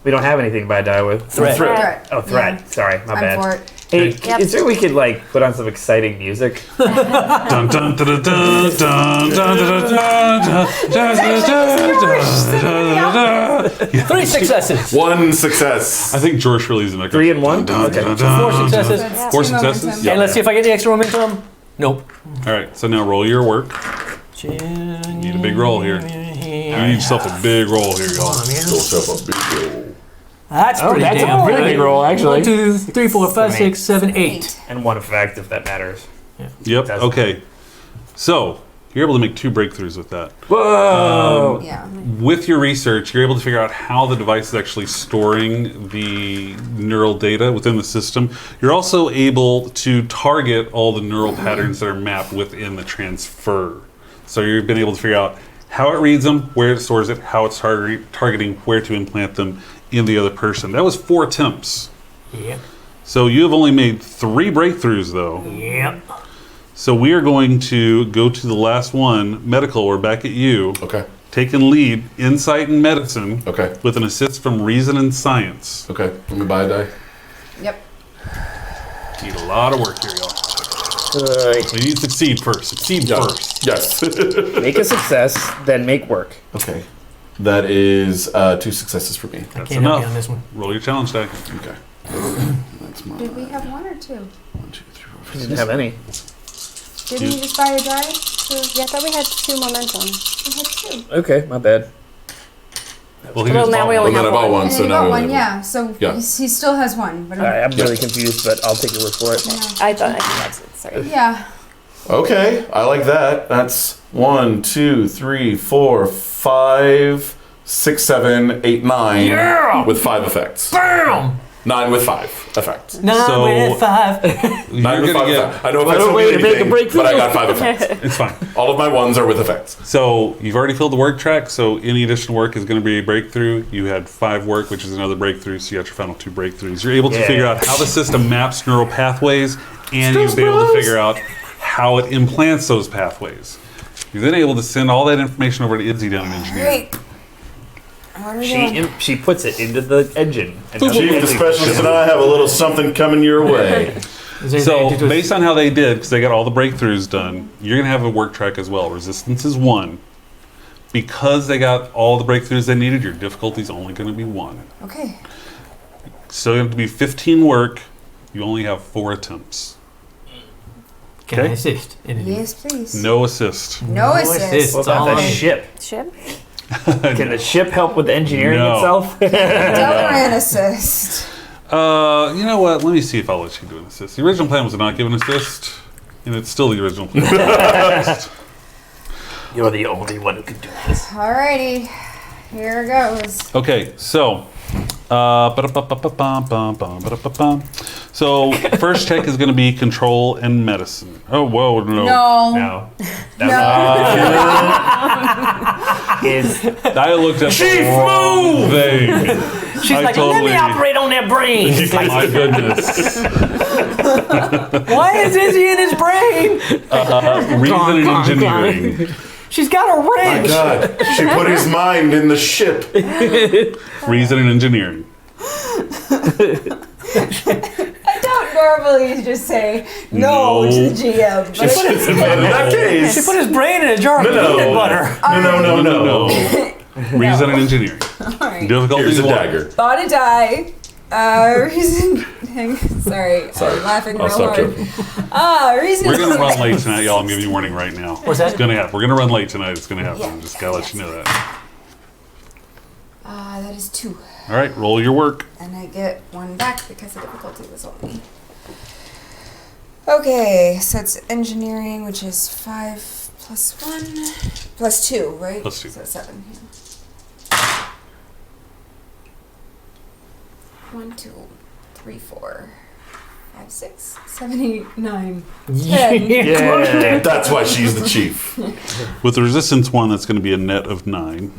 we don't have anything by die with. Threat. Threat. Oh, threat. Yeah. Sorry, my I'm bad. for it. Hey, Yep. is there we could like put on some exciting music? Dun, dun, dun, dun, dun, dun, dun, dun, dun, dun, dun, dun. 3 successes. 1 success. I think George really is in there. 3 and 1. Dun, Okay. dun, So dun, 4 dun, successes. So it's 4 2 successes? momentum. Yeah. And let's see if I get the extra momentum. Nope. All right, so now roll your work. You need a big roll here. You need yourself a big roll here, y'all. Go yourself a big roll. That's Oh, pretty that's damn a pretty good. big roll, actually. 1, 2, 3, 4, 5, 6, 7, 8. And 1 effect if that matters. Yep, That's- okay. So, you're able to make 2 breakthroughs with that. Whoa! Yeah. With your research, you're able to figure out how the device is actually storing the neural data within the system. You're also able to target all the neural patterns that are mapped within the transfer. So you've been able to figure out how it reads them, where it stores it, how it's targeting, where to implant them in the other person. That was 4 attempts. Yep. So you have only made 3 breakthroughs, though. Yep. So we are going to go to the last one. Medical, we're back at you. Okay. Taking lead, insight and medicine, Okay. with an assist from reason and science. Okay. Let me buy a die. Yep. Need a lot of work here, y'all. We need to succeed first. Succeed Yeah. first. Yes. Make a success, then make work. Okay. That is 2 successes for me. I That's can't help you enough. on this one. Roll your challenge die. Okay. That's my Did we have 1 or 2? 1, 2, 3, 4, 5, Didn't 6. have any. Didn't you just buy a die? Yeah, I thought we had 2 momentum. We had 2. Okay, my bad. Well, he Well, just now bought we one. only Well, then I have bought 1. one, And so then you now got we 1, have yeah. So Yeah. he still has 1. But I'm really confused, but I'll take your word for it. I thought that's it. Sorry. yeah. Okay, I like that. That's 1, 2, 3, 4, 5, 6, 7, 8, 9. Yeah! With 5 effects. Bam! 9 with 5 effects. 9 So- with 5. 9 You're with 5 gonna effects. I know What effects a don't way mean to make a anything, breakthrough. but I got 5 effects. It's fine. All of my ones are with effects. So you've already filled the work track, so any additional work is going to be a breakthrough. You had 5 work, which is another breakthrough, so you got your final 2 breakthroughs. You're able to Yeah. figure out how the system maps neural pathways, and you'll be able to figure out how it implants those pathways. You're then able to send all that information over to Izzy down in engineering. Great. What are we doing? She puts it into the engine. And does Chief, the the specialist and I have a little something coming your way. So based on how they did, because they got all the breakthroughs done, you're going to have a work track as well. Resistance is 1. Because they got all the breakthroughs they needed, your difficulty is only going to be 1. Okay. So you have to be 15 work. You only have 4 attempts. Can I Okay. assist? Yes, please. No assist. No assist. What about that ship? Ship? Can the ship help with engineering No. itself? Delaran assist. You know what? Let me see if I'll let you do an assist. The original plan was to not give an assist, and it's still the original plan. You're the only one who can do this. Alrighty. Here goes. Okay, so so first check is going to be control and medicine. Oh, whoa, no. No. No. No. is I looked at Chief, the wrong thing. She's I like, let me operate on that brain. He's like, My goodness. why is Izzy in his brain? Reason and engineering. She's got a My wrench. God, she put his mind in the ship. Reason and engineering. I don't normally just say no to the GM, but But in that case, She put his brain in a jar of peanut butter. no. Reason and engineering. alright. Difficult Here's a one. dagger. Bought a die. Reason. Sorry, I'm laughing real I'll stop hard. joking. Reason. We're gonna run late tonight, y'all. I'm giving you a warning right now. What's that? It's gonna happen. We're gonna run late tonight. It's gonna happen. Yeah. Just gotta let you know that. That is 2. All right, roll your work. And I get 1 back because the difficulty was only. Okay, so it's engineering, which is 5 plus 1 plus 2, right? Plus 2. So 7. Yeah. 1, 2, 3, 4, 5, 6, 7, 8, 9, 10. yeah. That's why she's the chief. With the resistance 1, that's gonna be a net of 9.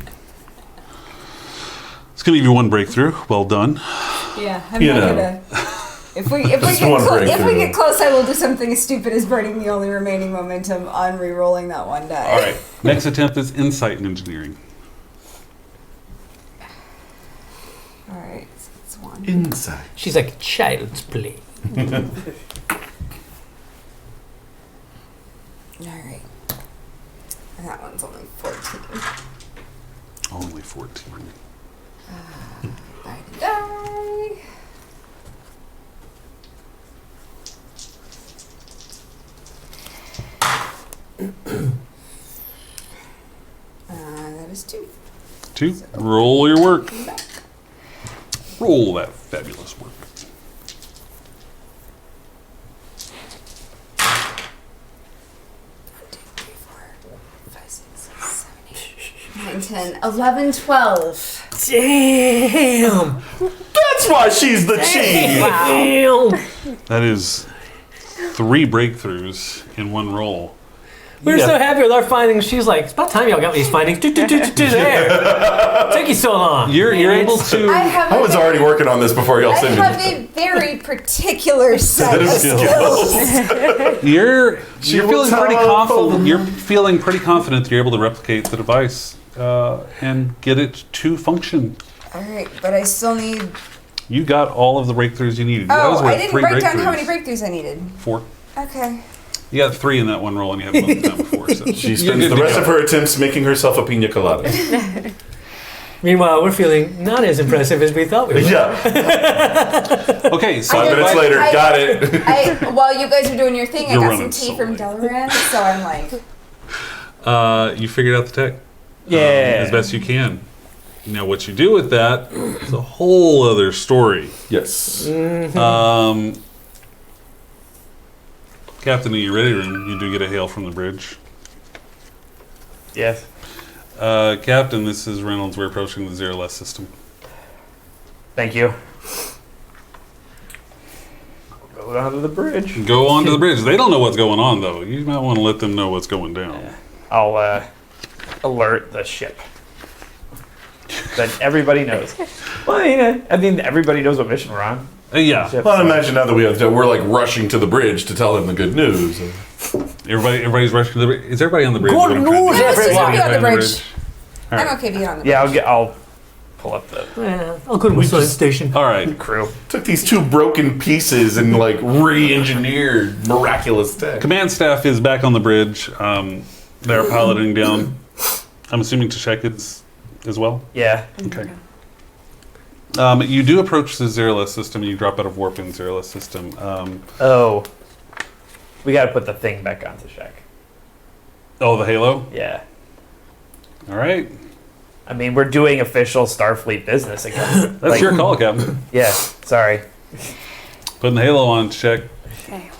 It's gonna give you 1 breakthrough. Well done. Yeah, I'm You not know. gonna. If we Just one if we breakthrough. get close, I will do something as stupid as burning the only remaining momentum on re-rolling that 1 die. All right. Next attempt is insight and engineering. All right, so it's 1. Inside. She's like child's play. All right, and that one's only 14. Only 14. Die. That is 2. 2. Roll your work. Roll that fabulous work. 9, 10, 11, 12. Damn. That's why she's the chief. Damn. That is 3 breakthroughs in 1 roll. We were so happy with our findings. She's like, it's about time y'all got these findings. There. Take you so long. You're able to. I was already working on this before y'all I sent have me. a very particular set Set of of skills. You're will feeling pretty tell confident. You're feeling pretty confident that you're able to replicate the device and get it to function. All right, but I still need. You got all of the breakthroughs you needed. That was Oh, worth I didn't 3 write breakthroughs. down how many breakthroughs I needed. 4. Okay. You got 3 in that 1 roll, and you haven't done the time before. So She you're spends good the to rest go. of her attempts making herself a pina colada. Meanwhile, we're feeling not as impressive as we thought we were. Yeah. Okay, so 5 minutes later, got it. While you guys were doing your thing, I You're got running some tea so from late. Delran, so I'm like, you figured out the tech Yeah. as best you can. Now, what you do with that is a whole other story. Yes. Captain, are you ready? You do get a hail from the bridge. Yes. Captain, this is Reynolds. We're approaching the Zero Less system. Thank you. I'll go down to the bridge. Go on to the bridge. They don't know what's going on, though. You might want to let them know what's going down. I'll alert the ship. That everybody knows. Well, I mean, everybody knows what mission we're on. Yeah. Ship, Well, so- imagine now that we're like rushing to the bridge to tell him the good news. Everybody's rushing to the bridge. Is everybody on the bridge? Good What I'm trying to news, do. let's just everybody. be on the Everybody bridge. All right. I'm okay being on the bridge. Yeah, I'll pull up the Yeah, I'll go to my science station. All right. crew. Took these 2 broken pieces and like re-engineered miraculous tech. Command staff is back on the bridge. They're piloting down. I'm assuming Tashek is as well. Yeah. Okay. You do approach the Zero Less system. You drop out of warp in Zero Less system. Oh. We got to put the thing back onto Shaq. Oh, the Halo. Yeah. All right. I mean, we're doing official Starfleet business again. That's your call, Captain. Yeah. Sorry. Putting the Halo on. Check. Okay.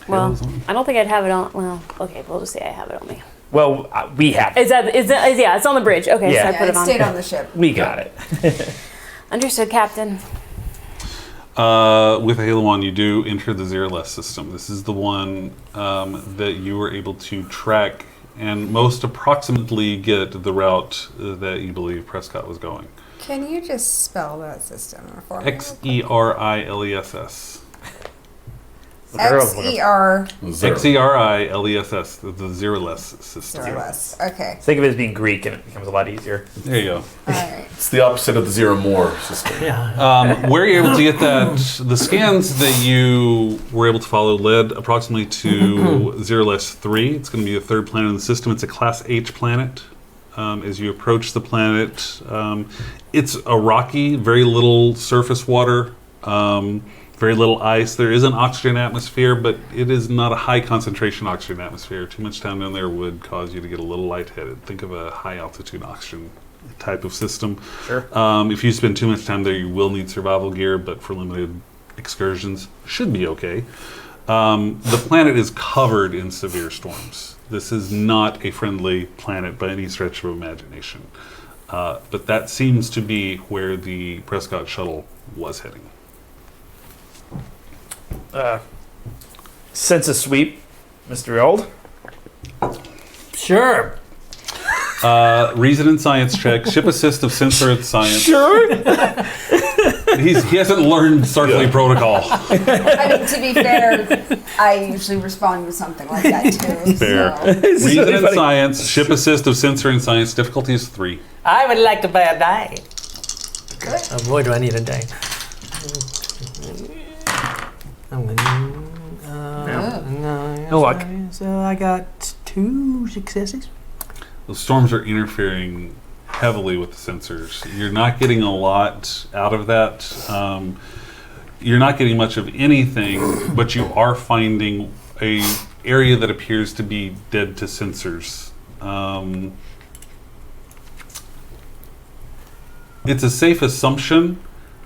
Well, I don't think I'd have it on. Well, okay, we'll just say I have it on me. Well, we have it. Yeah, it's on the bridge. Okay, Yeah. so I Yeah, put it it on. stayed on the ship. We got it. Understood, Captain. With the Halo on, you do enter the Zero Less system. This is the one that you were able to track and most approximately get the route that you believe Prescott was going. Can you just spell that system for me? Xeriles. XER. Xeriles, the zero-less system. Okay. Think of it as being Greek, and it becomes a lot easier. There you go. All right. It's the opposite of the zero more system. Yeah. Where you're able to get that, the scans that you were able to follow led approximately to Zeroless 3. It's going to be the third planet in the system. It's a Class H planet. As you approach the planet, it's a rocky, very little surface water, very little ice. There is an oxygen atmosphere, but it is not a high concentration oxygen atmosphere. Too much time down there would cause you to get a little lightheaded. Think of a high altitude oxygen type of system. Sure. If you spend too much time there, you will need survival gear, but for limited excursions, should be okay. The planet is covered in severe storms. This is not a friendly planet by any stretch of imagination. But that seems to be where the Prescott shuttle was heading. Census sweep, Mr. Old. Sure. Reason and science check. Ship assist of sensor and science. Sure. He hasn't learned Starfleet protocol. I mean, to be fair, I usually respond with something like that too. Fair. So. Reason really and funny. science. Ship assist of sensor and science. Difficulty is 3. I would like to buy a die. Good. Oh boy, do I need a die. I'm gonna, No luck. So I got 2 successes. The storms are interfering heavily with the sensors. You're not getting a lot out of that. You're not getting much of anything, but you are finding a area that appears to be dead to sensors. It's a safe assumption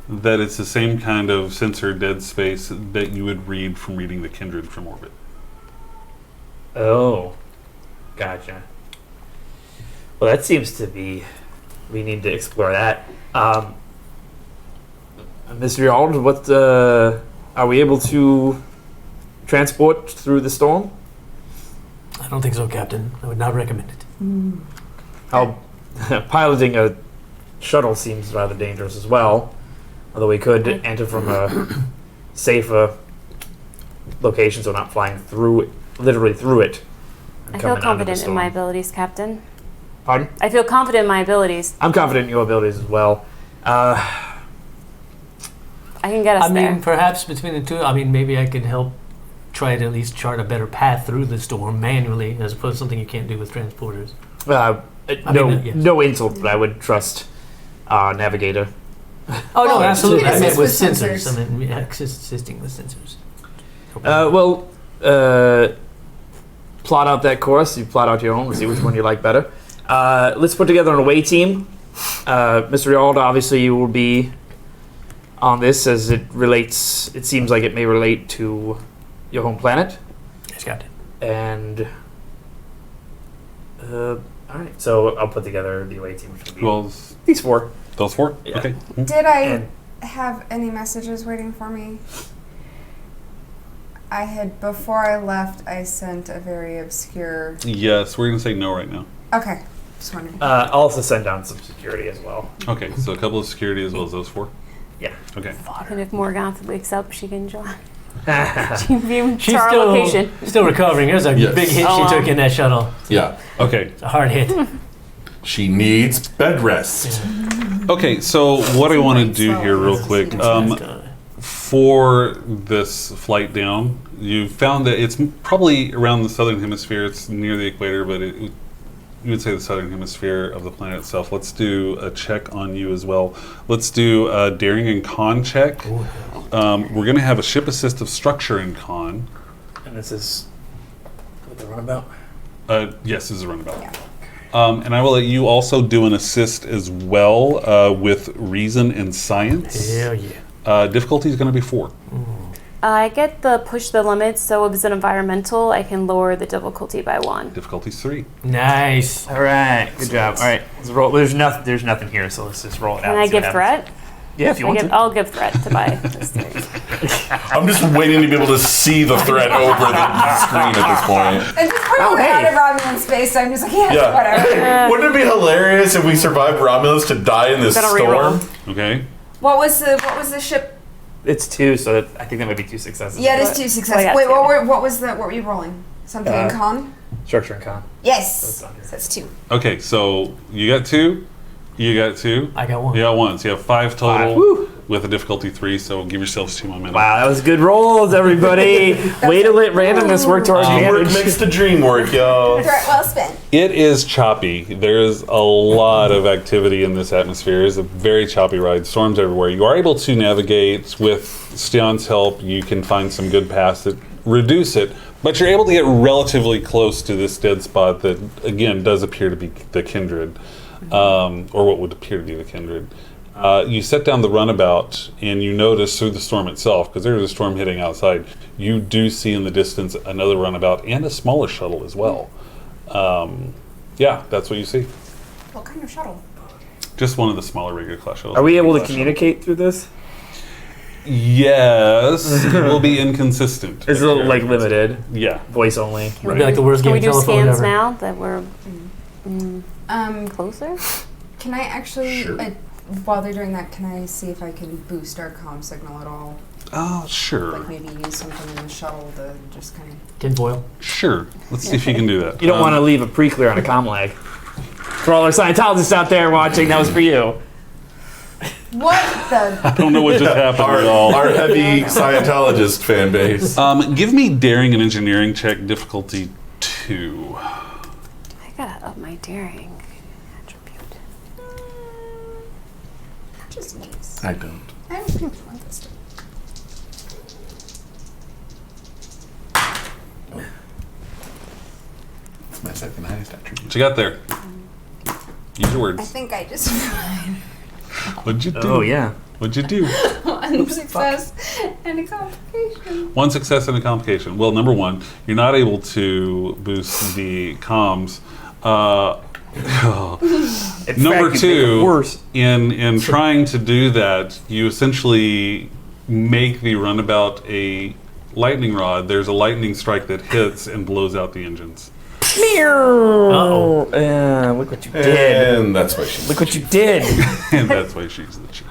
that it's the same kind of sensor dead space that you would read from reading the Kindred from orbit. Oh, gotcha. Well, that seems to be. We need to explore that. Mr. Yald, what are we able to transport through the storm? I don't think so, Captain. I would not recommend it. How piloting a shuttle seems rather dangerous as well. Although we could enter from a safer location, so not flying through it, literally through it. and I feel coming out of the confident in my storm. abilities, Captain. Pardon? I feel confident in my abilities. I'm confident in your abilities as well. I can get us I there. mean, perhaps between the two, I mean, maybe I could help try to at least chart a better path through the storm manually, as opposed to something you can't do with transporters. Yes. No insult, but I would trust our navigator. Oh, no, Well, absolutely. you can I meant with assist with sensors. sensors. I mean, assisting with sensors. Plot out that course. You plot out your own. We'll see which one you like better. Let's put together an away team. Mr. Yald, obviously you will be on this as it relates. It seems like it may relate to your home planet. Yes, Captain. And all right, so I'll put together the away team, which will be Well, these 4. those 4? Yeah. Okay. Did I And have any messages waiting for me? I had, before I left, I sent a very obscure. Yes, we're going to say no right now. Okay, just wondering. I'll also send down some security as well. Okay, so a couple of security as well as those 4? Yeah. Okay. And if Morganth wakes up, she can join. She can view She's our still, location. still recovering. There's a Yes. big hit Oh, she took in that shuttle. Yeah. Okay. It's a hard hit. She needs bed rest. Okay, so what I want to do here real quick, for this flight down, you found that it's probably around the southern hemisphere. It's near the equator, but you would say the southern hemisphere of the planet itself. Let's do a check on you as well. Let's do a daring and con check. We're going to have a ship assist of structure in con. And this is what the runabout. Yes, this is a runabout. Yeah. And I will let you also do an assist as well with reason and science. Hell yeah. Difficulty is going to be 4. I get the push the limits, so if it's an environmental, I can lower the difficulty by 1. Difficulty is 3. Nice. All right, good job. All right, let's roll. There's nothing here, so let's just roll it out. Can I and see what give happens. threat? Yeah, if you want to. I'll give threat to buy this series. I'm just waiting to be able to see the threat over the screen at this point. At this point, we're out of Romulan space, so I'm just like, whatever. Wouldn't it be hilarious if we survived Romulans to die in this Gotta storm? reroll. Okay. What was the ship? It's 2, so I think that might be 2 successes. Yeah, it is 2 successes. yeah, Wait, 2. what were you rolling? Something in con? Structure and con. Yes. So it's under. So that's 2. Okay, so you got 2. You got 2. I got 1. You got 1. So you have 5 total Woo. with a difficulty 3. So give yourselves 2 momentum. Wow, that was good rolls, everybody. Way to let randomness work to our Teamwork advantage. makes the dream work, y'all. Threat well spent. It is choppy. There is a lot of activity in this atmosphere. It's a very choppy ride. Storms everywhere. You are able to navigate with Stion's help. You can find some good paths that reduce it, but you're able to get relatively close to this dead spot that, again, does appear to be the Kindred, or what would appear to be the Kindred. You set down the runabout, and you notice through the storm itself, because there's a storm hitting outside, you do see in the distance another runabout and a smaller shuttle as well. Yeah, that's what you see. What kind of shuttle? Just one of the smaller regular class shuttles. Are we able to communicate through this? Yes, it will be inconsistent. It's a little like limited, Yeah. voice only. It would be like the worst Can game we of do telephone scans ever. now that we're closer? Can I actually, Sure. while they're doing that, can I see if I can boost our comm signal at all? Oh, sure. Like maybe use something in the shuttle to just kind of. Tinfoil. Sure. Let's see if you can do that. You don't want to leave a pre-clear on a comm lag. For all our Scientologists out there watching, that was for you. What the? I don't know what just happened at all. Our heavy Scientologist fan base. Give me daring and engineering check difficulty 2. I gotta up my daring attribute. Just in case. I don't. I don't really want this to. It's my second highest attribute. What you got there? Use your I words. think I just What'd you do? Oh yeah. What'd you do? one success and a complication. 1 success and a complication. Well, number 1, you're not able to boost the comms. In Number fact, you make it 2, worse. in trying to do that, you essentially make the runabout a lightning rod. There's a lightning strike that hits and blows out the engines. Uh-oh. Look what you did. And that's why she. Look what you did. And that's why she's the chief.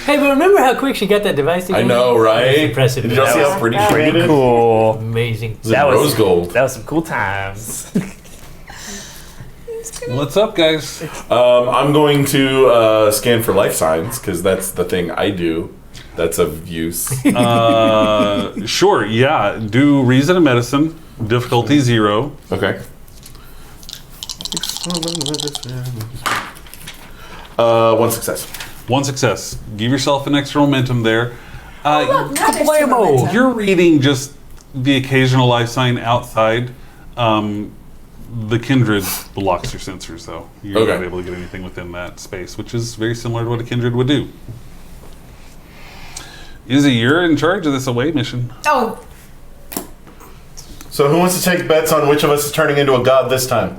Hey, but remember how quick she got that device I again? know, right? That's impressive. Did y'all see how pretty she Pretty made it? cool. Amazing. That was rose gold. That was some cool times. What's up, guys? I'm going to scan for life signs because that's the thing I do. That's of use. Sure, yeah. Do reason and medicine. Difficulty 0. Okay. 1 success. 1 success. Give yourself an extra momentum there. Look, now there's two momentum. You're reading just the occasional life sign outside. The Kindred blocks your sensors, though. You're Okay. not able to get anything within that space, which is very similar to what a Kindred would do. Izzy, you're in charge of this away mission. Oh, So who wants to take bets on which of us is turning into a god this time?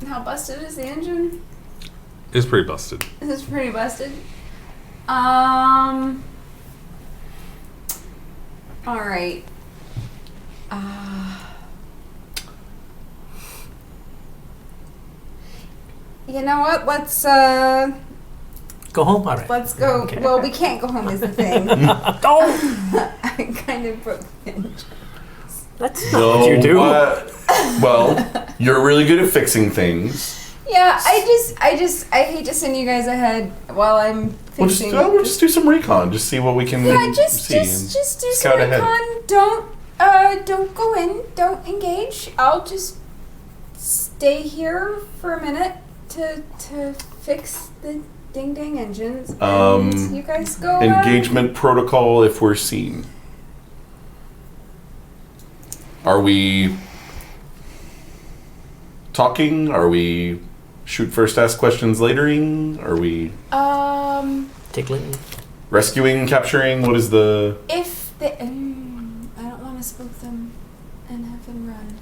how busted is the engine? It's pretty busted. This is pretty busted. All right. You know what? Let's Go home? All right. let's go. Okay. Well, we can't go home is the thing. I kind of broke the engine. That's not what you do. Well, you're really good at fixing things. Yeah, I hate to send you guys ahead while I'm We'll just, fixing. we'll just do some recon. Just see what we can Yeah, just see. and do scout some ahead. recon. Don't go in. Don't engage. I'll just stay here for a minute to fix the ding ding engines. And you guys go. Engagement protocol if we're seen. Are we talking? Are we shoot first, ask questions latering? Are we Tickling. rescuing, capturing? What is the... If they, I don't want to spook them and have them run.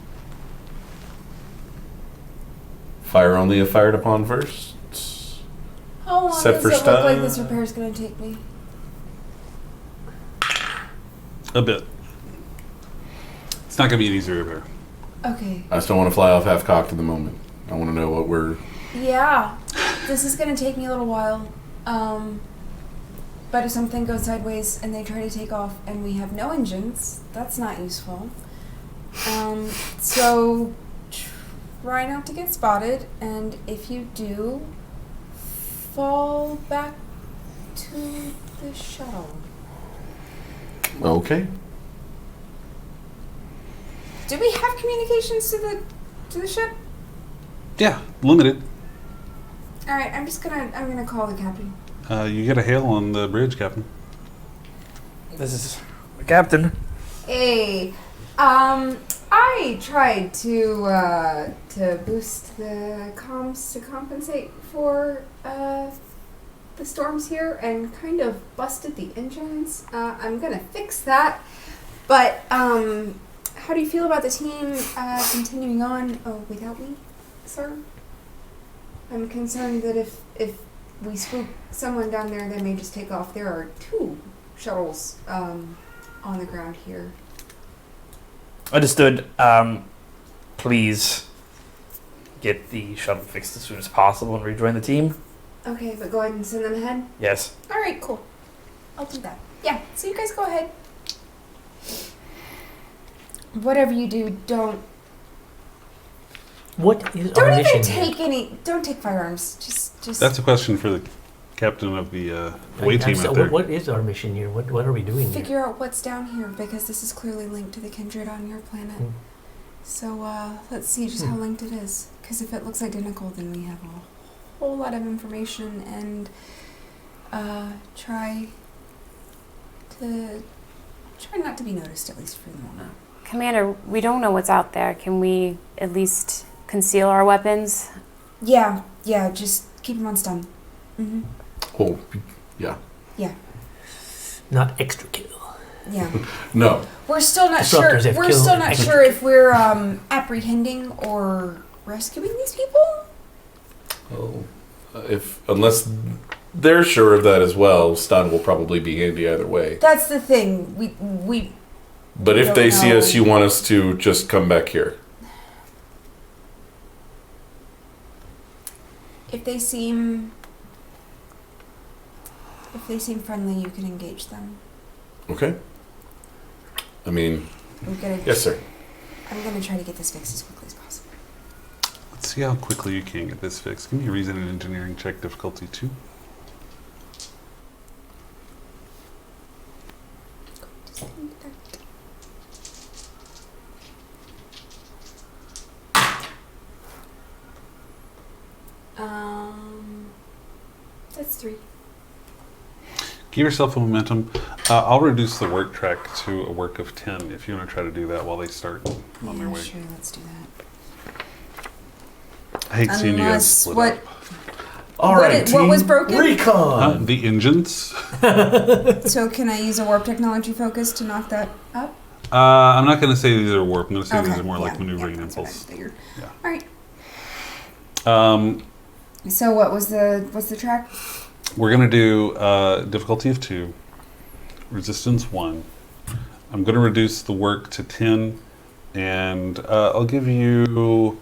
Fire only if fired upon first. How long Set does for it look like stun. this repair is going to take me? A bit. It's not going to be an easy repair. Okay. I just don't want to fly off half cocked at the moment. I want to know what we're. Yeah, this is going to take me a little while. But if something goes sideways and they try to take off and we have no engines, that's not useful. So try not to get spotted, and if you do, fall back to the shuttle. Okay. Do we have communications to the ship? Yeah, limited. All right, I'm gonna call the captain. You get a hail on the bridge, Captain. This is the captain. Hey, I tried to boost the comms to compensate for the storms here, and kind of busted the engines. I'm gonna fix that, but how do you feel about the team continuing on without me, sir? I'm concerned that if we spook someone down there, they may just take off. There are 2 shuttles on the ground here. Understood. Please get the shuttle fixed as soon as possible and rejoin the team. Okay, but go ahead and send them ahead. Yes. All right, cool. I'll do that. Yeah, so you guys go ahead. Whatever you do, don't What is our even mission take here? don't take firearms. Just That's a question for the captain of the away I'm team still- out there. what is our mission here? What are we doing here? figure out what's down here, because this is clearly linked to the kindred on your planet. Hmm. So let's see just how linked it is. Because if it looks identical, then we have a whole lot of information, and try not to be noticed, at least for the moment. Commander, we don't know what's out there. Can we at least conceal our weapons? Yeah, just keep them on stun. Mm-hmm. Oh, yeah. Not extra kill. Yeah. No. We're still not sure. Disruptors have We're killed still not extra- sure if we're apprehending or rescuing these people. Oh. Unless they're sure of that as well, stun will probably be handy either way. That's the thing. We But if don't they see know. us, you want us to just come back here. if they seem friendly, you can engage them. Okay. I mean, I'm gonna yes, sir. I'm gonna try to get this fixed as quickly as possible. Let's see how quickly you can get this fixed. Give me a reason and engineering check difficulty 2. That's 3. Give yourself a momentum. I'll reduce the work track to a work of 10 if you want to try to do that while they start on their way. Sure, let's do that. I hate seeing you guys Unless split what- up. All What right, it- what team. was broken? Recon. The engines? So can I use a warp technology focus to knock that up? I'm not going to say these are warp. I'm going to say these Okay, are more like yeah, maneuvering that's what I impulse. figured. Yeah. All right. Um, So what's the track? we're going to do difficulty of 2, resistance 1. I'm going to reduce the work to 10, and I'll give you.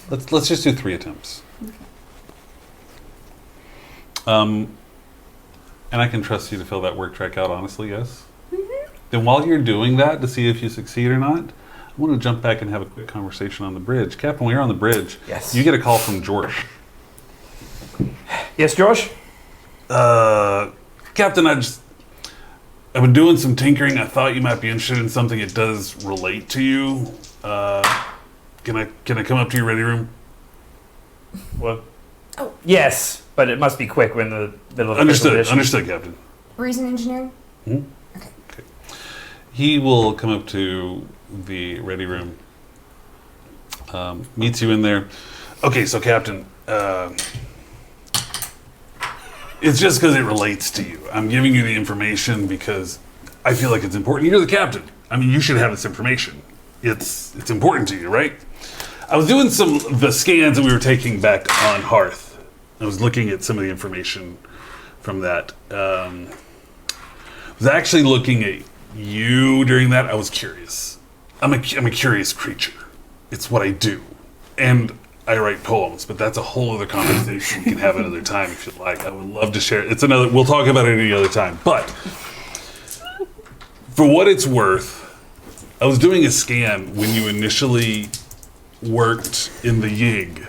Let's just do 3 attempts. Okay. And I can trust you to fill that work track out, honestly, yes? Mm-hmm. Then while you're doing that, to see if you succeed or not, I want to jump back and have a quick conversation on the bridge. Captain, when you're on the bridge, Yes. you get a call from George. Yes, George? Captain, I've been doing some tinkering. I thought you might be interested in something that does relate to you. Can I come up to your ready room? What? Oh. Yes, but it must be quick. We're in the middle of the Understood, Captain. Reason engineering? He will come up to the ready room, meets you in there. Okay, so Captain, it's just because it relates to you. I'm giving you the information because I feel like it's important. You're the captain. I mean, you should have this information. It's important to you, right? I was doing the scans that we were taking back on Hearth. I was looking at some of the information from that. I was actually looking at you during that. I was curious. I'm a curious creature. It's what I do. And I write poems, but that's a whole other conversation. We can have another time if you'd like. I would love to share. We'll talk about it any other time. But for what it's worth, I was doing a scan when you initially worked in the Yig.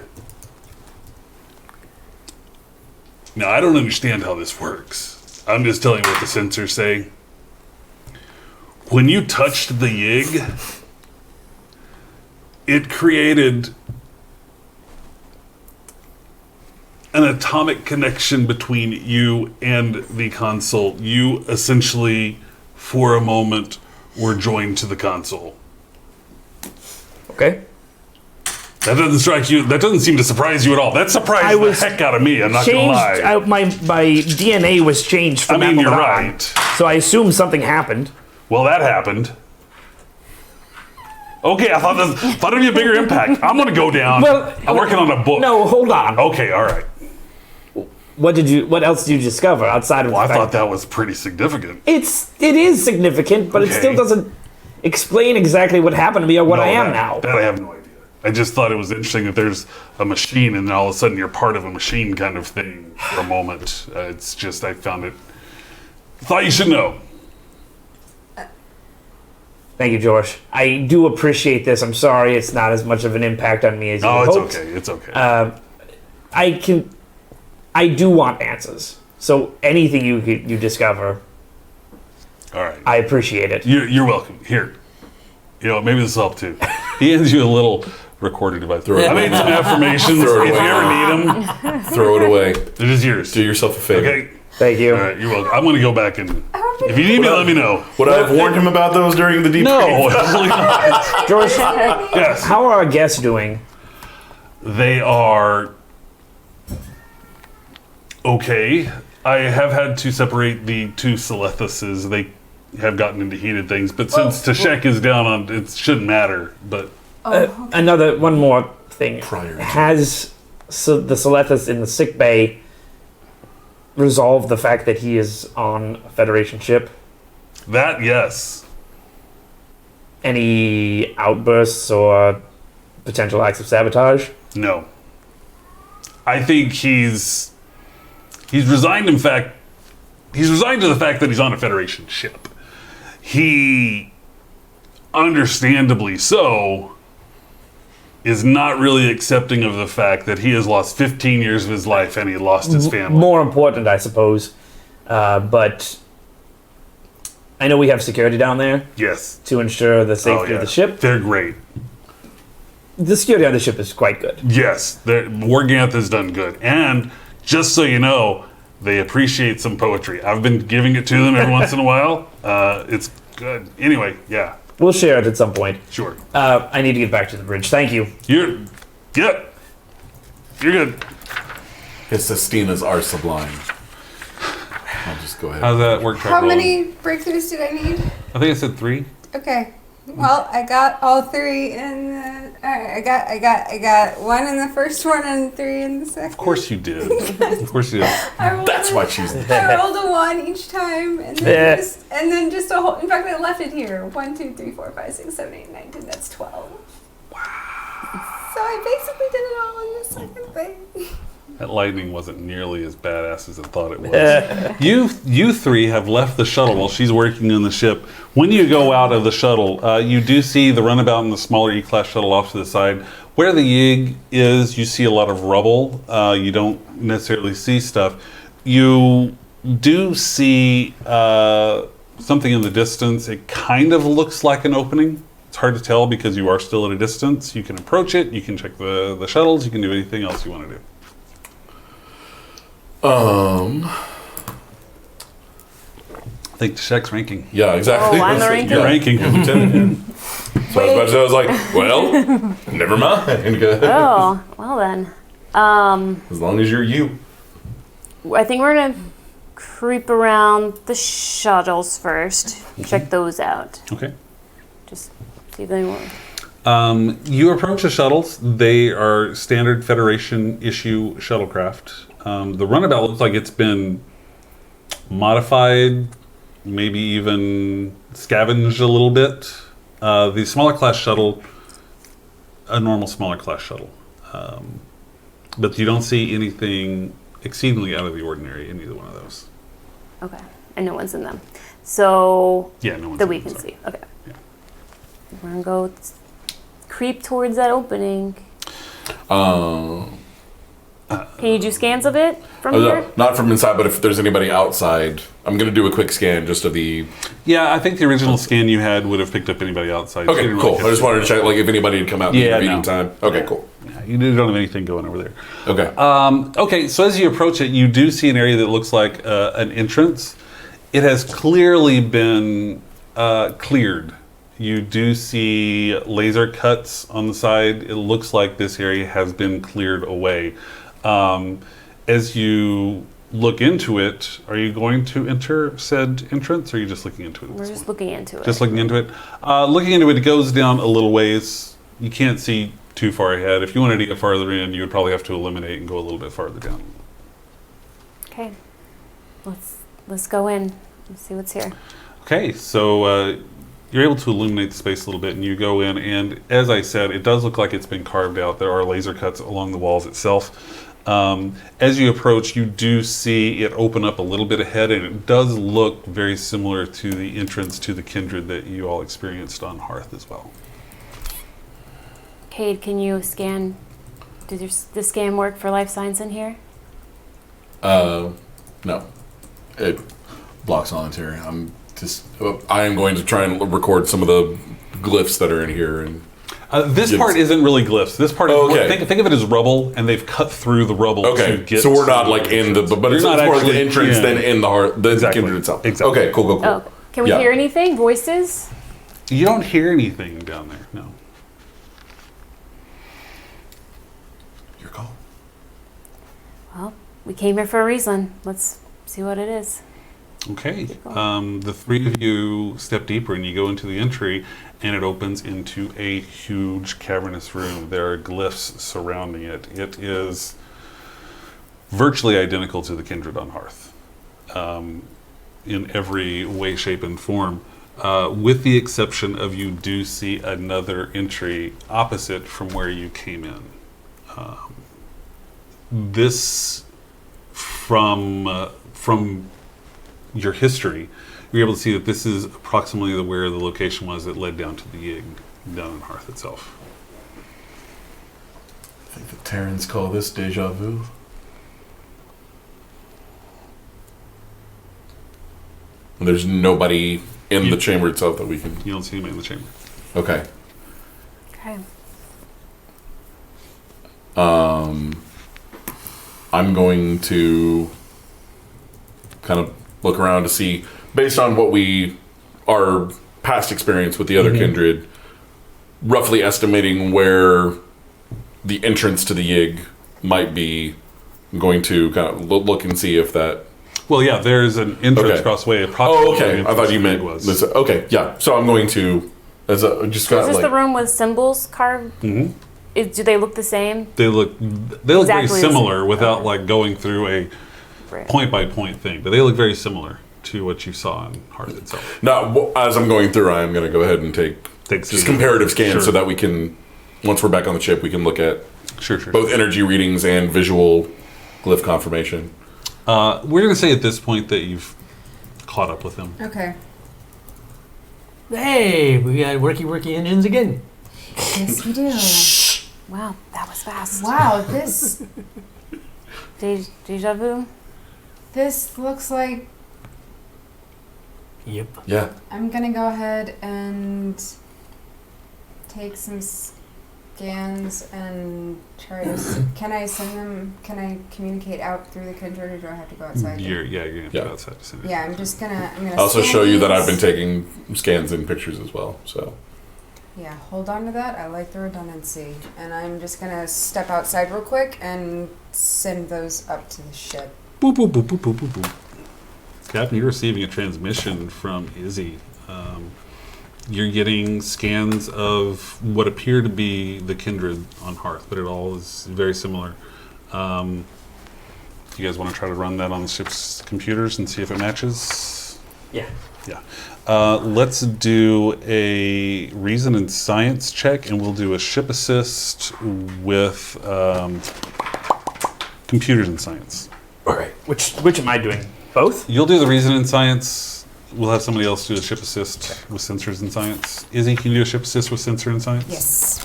Now, I don't understand how this works. I'm just telling you what the sensors say. When you touched the Yig, it created an atomic connection between you and the console. You essentially, for a moment, were joined to the console. Okay. That doesn't strike you. That doesn't seem to surprise you at all. That surprised the heck out of me. I'm not gonna lie. My DNA was changed from that you're moment on. right. So I assume something happened. Well, that happened. Okay, I thought it'd be a bigger impact. I'm gonna go down. Well, I'm working on a book. No, hold on. Okay, all right. What else did you discover outside of? Well, I thought that was pretty significant. It is significant, but it still doesn't explain exactly what happened to me or what I am now. That I have no idea. I just thought it was interesting that there's a machine and then all of a sudden you're part of a machine kind of thing for a moment. It's just, I found it. Thought you should know. Thank you, George. I do appreciate this. I'm sorry it's not as much of an impact on me as you hoped. It's okay. I do want answers. So anything you discover, all right. I appreciate it. You're welcome. Here. Maybe this will help too. He hands you a little recorder device. I made some affirmations. If you ever need them, throw it away. They're just yours. Do yourself a favor. Okay. Thank you. All right, you're welcome. I'm going to go back and if you need me, let me know. Would I have warned him about those during the deep? No, absolutely not. George, Yes. how are our guests doing? They are okay. I have had to separate the two Celethuses. They have gotten into heated things, but since Tashek is down on, it shouldn't matter. But one more thing. Prior to- Has the Celethus in the sick bay resolved the fact that he is on a Federation ship? that, yes. Any outbursts or potential acts of sabotage? No. I think he's resigned. In fact, he's resigned to the fact that he's on a Federation ship. He, understandably so, is not really accepting of the fact that he has lost 15 years of his life and he lost his family. More important, I suppose. But I know we have security down there Yes. to ensure the safety of the ship. They're great. The security on the ship is quite good. Yes. Warganth has done good. And just so you know, they appreciate some poetry. I've been giving it to them every once in a while. It's good. Anyway, yeah. We'll share it at some point. Sure. I need to get back to the bridge. Thank you. You're good. His Sestinas are sublime. I'll just go ahead. How's that work? How many breakthroughs did I need? I think I said 3. Okay. Well, I got all 3 in the. Alright, I got 1 in the first one and 3 in the second. Of course you did. Of course you did. That's why she's. I rolled a 1 each time, and then just a whole. In fact, I left it here. 1, 2, 3, 4, 5, 6, 7, 8, 9, 10. That's 12. Wow. So I basically did it all in the second thing. That lightning wasn't nearly as badass as I thought it was. You 3 have left the shuttle while she's working on the ship. When you go out of the shuttle, you do see the runabout and the smaller E-class shuttle off to the side. Where the Yig is, you see a lot of rubble. You don't necessarily see stuff. You do see something in the distance. It kind of looks like an opening. It's hard to tell because you are still at a distance. You can approach it. You can check the shuttles. You can do anything else you want to do. I think Tashek's ranking. Yeah, exactly. Oh, I'm the ranking? You're ranking. Lieutenant. So I was like, well, never mind. Oh, well then. As long as you're you. I think we're gonna creep around the shuttles first. Check those out. Okay. Just see if they work. You approach the shuttles. They are standard Federation issue shuttlecraft. The runabout looks like it's been modified, maybe even scavenged a little bit. The smaller class shuttle, a normal smaller class shuttle. But you don't see anything exceedingly out of the ordinary in either one of those. Okay. And no one's in them. So Yeah, no one's that we in them, can sorry. see. Okay. Yeah. We're gonna go creep towards that opening. Can you do scans of it from here? Not from inside, but if there's anybody outside, I'm going to do a quick scan just of the. Yeah, I think the original scan you had would have picked up anybody outside. Okay, You didn't cool. really I just wanted to check, like, if anybody had come out in the Yeah, intervening no. time. Okay, cool. Yeah, you don't have anything going over there. Okay. Okay, so as you approach it, you do see an area that looks like an entrance. It has clearly been cleared. You do see laser cuts on the side. It looks like this area has been cleared away. As you look into it, are you going to enter said entrance, or are you just looking into it? at We're this just point? looking into it. Just looking into it. Looking into it, it goes down a little ways. You can't see too far ahead. If you wanted to get farther in, you would probably have to eliminate and go a little bit farther down. Okay. Let's go in and see what's here. Okay, so you're able to illuminate the space a little bit, and you go in, and as I said, it does look like it's been carved out. There are laser cuts along the walls itself. As you approach, you do see it open up a little bit ahead, and it does look very similar to the entrance to the Kindred that you all experienced on Hearth as well. Cade, can you scan? Does the scan work for life signs in here? No. It blocks Volunteer. I am going to try and record some of the glyphs that are in here. And This part isn't really glyphs. This part is think of it as rubble, and they've cut through the rubble to get. So we're not like in the, but it's not more like the actually- entrance yeah. than in the heart, the Exactly. Kindred itself. Exactly. Okay, cool. Oh, can we Yeah. hear anything? Voices? You don't hear anything down there. No. Your call. Well, we came here for a reason. Let's see what it is. Okay. The three of you step deeper, and you go into the entry, and it opens into a huge cavernous room. There are glyphs surrounding it. It is virtually identical to the Kindred on Hearth, in every way, shape, and form, with the exception of you do see another entry opposite from where you came in. This, from your history, you're able to see that this is approximately where the location was that led down to the Yig, down in Hearth itself. I think the Terrans call this deja vu. And there's nobody in the chamber itself that we can. You don't see anybody in the chamber. Okay. Okay. I'm going to kind of look around to see, based on what our past experience with the other Kindred, roughly estimating where the entrance to the Yig might be. I'm going to kind of look and see if that. Well, yeah, there's an entrance crossway. Approximately Oh, okay. where I thought you the meant was. this. Okay, yeah. So I'm going to, just Is got this like. the room with symbols carved? Mhm. Do they look the same? They look very Exactly the similar same. without Okay. like going through a Right. point by point thing, but they look very similar to what you saw in Hearth itself. Now, as I'm going through, I'm going to go ahead and take just comparative scans Sure. so that we can, once we're back on the ship, we can look at Sure. both energy readings and visual glyph confirmation. We're going to say at this point that you've caught up with them. Okay. Hey, we got worky engines again. Yes, we do. Wow, that was fast. Wow, this Deja vu? this looks like Yep. Yeah. I'm gonna go ahead and take some scans and try to. Can I send them? Can I communicate out through the Kindred, or do I have to go outside? You're going to have to Yeah. go outside to send it. Yeah, I'm just gonna. I'm gonna. I also scan show you that these. I've been taking scans and pictures as well. So Yeah, hold on to that. I like the redundancy, and I'm just gonna step outside real quick and send those up to the ship. Boop, boop, boop, boop, boop, boop, boop. Captain, you're receiving a transmission from Izzy. you're getting scans of what appear to be the kindred on Hearth, but it all is very similar. You guys want to try to run that on the ship's computers and see if it matches? Yeah. Yeah. Let's do a reason and science check, and we'll do a ship assist with computers and science. All right. Which am I doing? Both? You'll do the reason and science. We'll have somebody else do a ship assist with sensors and science. Izzy, can you do a ship assist with sensor and science? Yes.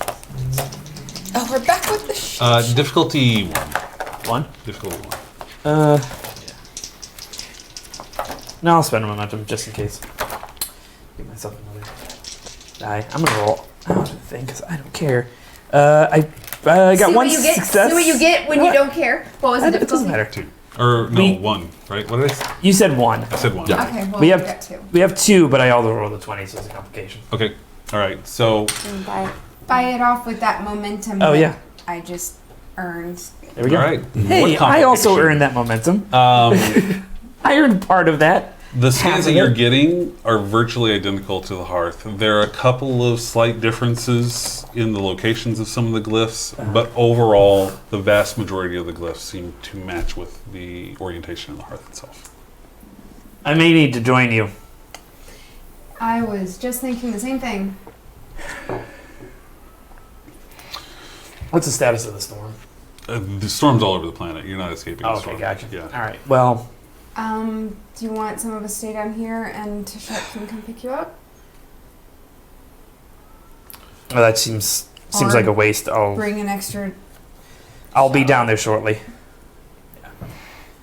Oh, we're back with the Difficulty 1. One. Difficulty 1. No, I'll spend a momentum just in case. Give myself another die. I'm gonna roll out of the thing because I don't care. I got see one what you get. success. See what you get when you don't care. What was the It doesn't difficulty? matter. 2. Or, no, We- 1, right? What did I say? You said one. I said 1. Yeah. Okay, well, We we have- got 2. We have 2, but I also rolled a 20, so it's a complication. Okay. All right. So, Bye. Buy it off with that momentum. Oh, that yeah. I just earned. There we go. all right. Hey, What I also complication? earned that momentum. Um, I earned part of that. The scans Half that of you're it. getting are virtually identical to the Hearth. There are a couple of slight differences in the locations of some of the glyphs, but overall, the vast majority of the glyphs seem to match with the orientation of the Hearth itself. I may need to join you. I was just thinking the same thing. What's the status of the storm? The storm's all over the planet. You're not escaping the Oh, okay, storm. gotcha. Yeah. All right. Well, Do you want some of us stay down here and Tishat can come pick you up? that seems Or like a waste. Bring an extra. I'll be down there shortly.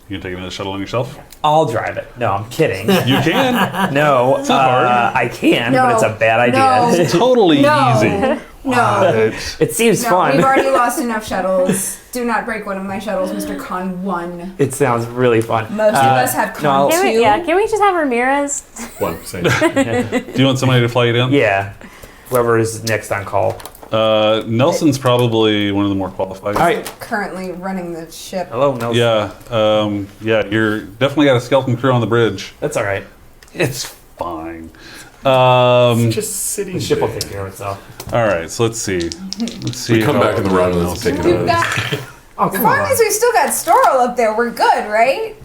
You can take another shuttle on yourself? I'll drive it. No, I'm kidding. You can. No, not hard. I can, No. but it's a bad idea. No. It's totally No. easy. No. It seems No, fun. we've already lost enough shuttles. Do not break one of my shuttles, Mr. Con 1. It sounds really fun. Most of us have no, Con 2. Can we just have Ramirez? One, same. Do you want somebody to fly you down? Yeah. Whoever is next on call. Nelson's probably one of the more qualified. All right. Currently running the ship. Hello, Nelson. Yeah, you're definitely got a skeleton crew on the bridge. That's all right. It's fine. Just sitting The ship will there. take care of itself. All right, so let's see. We come back in the Romulans and take it We've over. got, Oh, as come long on. as we've still got Storl up there, we're good, right?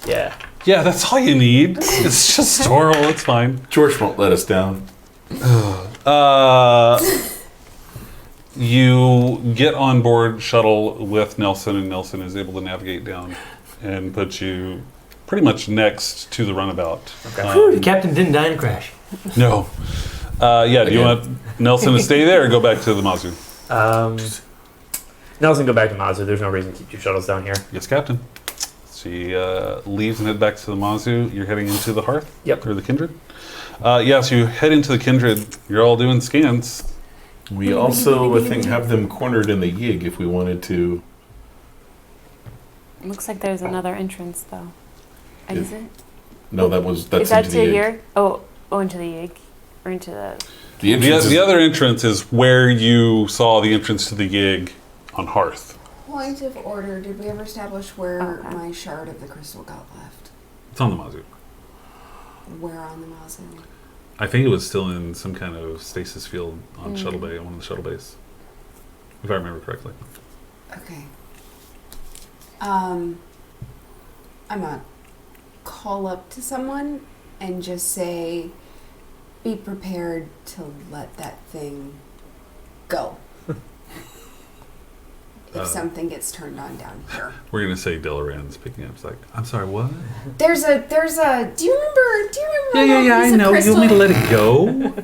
Yeah. Yeah, that's all you need. It's just Toral. It's fine. George won't let us down. You get on board shuttle with Nelson, and Nelson is able to navigate down and put you pretty much next to the runabout. Whew, the captain didn't die in a crash. No. Yeah, do you Again. want Nelson to stay there or go back to the Mazu? Nelson, go back to Mazu. There's no reason to keep your shuttles down here. Yes, Captain. She leaves and head back to the Mazu. You're heading into the Hearth? Yep. Or the Kindred? Yeah, so you head into the Kindred. You're all doing scans. We also, I think, have them cornered in the Yig if we wanted to. Looks like there's another entrance though. Exit? No, that's Is that into to the Yig. here? Oh, into the Yig. Or into the... The entrance The is- other entrance is where you saw the entrance to the gig on Hearth. Point of order, did we ever establish where Okay. my shard of the crystal got left? It's on the Mazu. Where on the Mazu? I think it was still in some kind of stasis field on Shuttle Bay, on one of the shuttle bays. If I remember correctly. Okay. I'm gonna call up to someone and just say, be prepared to let that thing go. If something gets turned on down here. We're gonna say Delaran's picking up. It's like, I'm sorry, what? There's a, do you remember my little piece of crystal? let it go.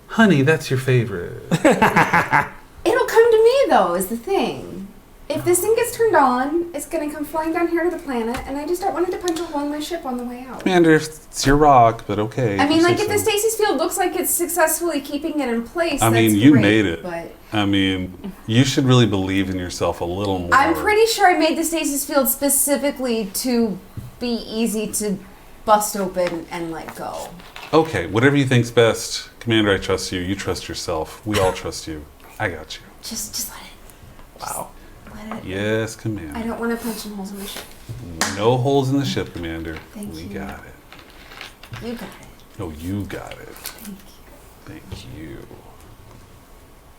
Honey, that's your favorite. It'll come to me though, is the thing. If this thing gets turned on, it's gonna come flying down here to the planet, and I just don't want it to punch a hole in my ship on the way out. Commander, it's your rock, but okay. I mean, you like, say if the so. stasis field looks like it's successfully keeping it in place, I that's mean, you great, made it. But I mean, you should really believe in yourself a little more. I'm pretty sure I made the stasis field specifically to be easy to bust open and let go. Okay, whatever you think's best. Commander, I trust you. You trust yourself. We all trust you. I got you. Just let it. Wow. Let it. Yes, I Commander. don't want to punch some holes in my ship. No holes in the ship, Commander. Thank we you. got it. You got it. No, you got it. Thank you. Thank you.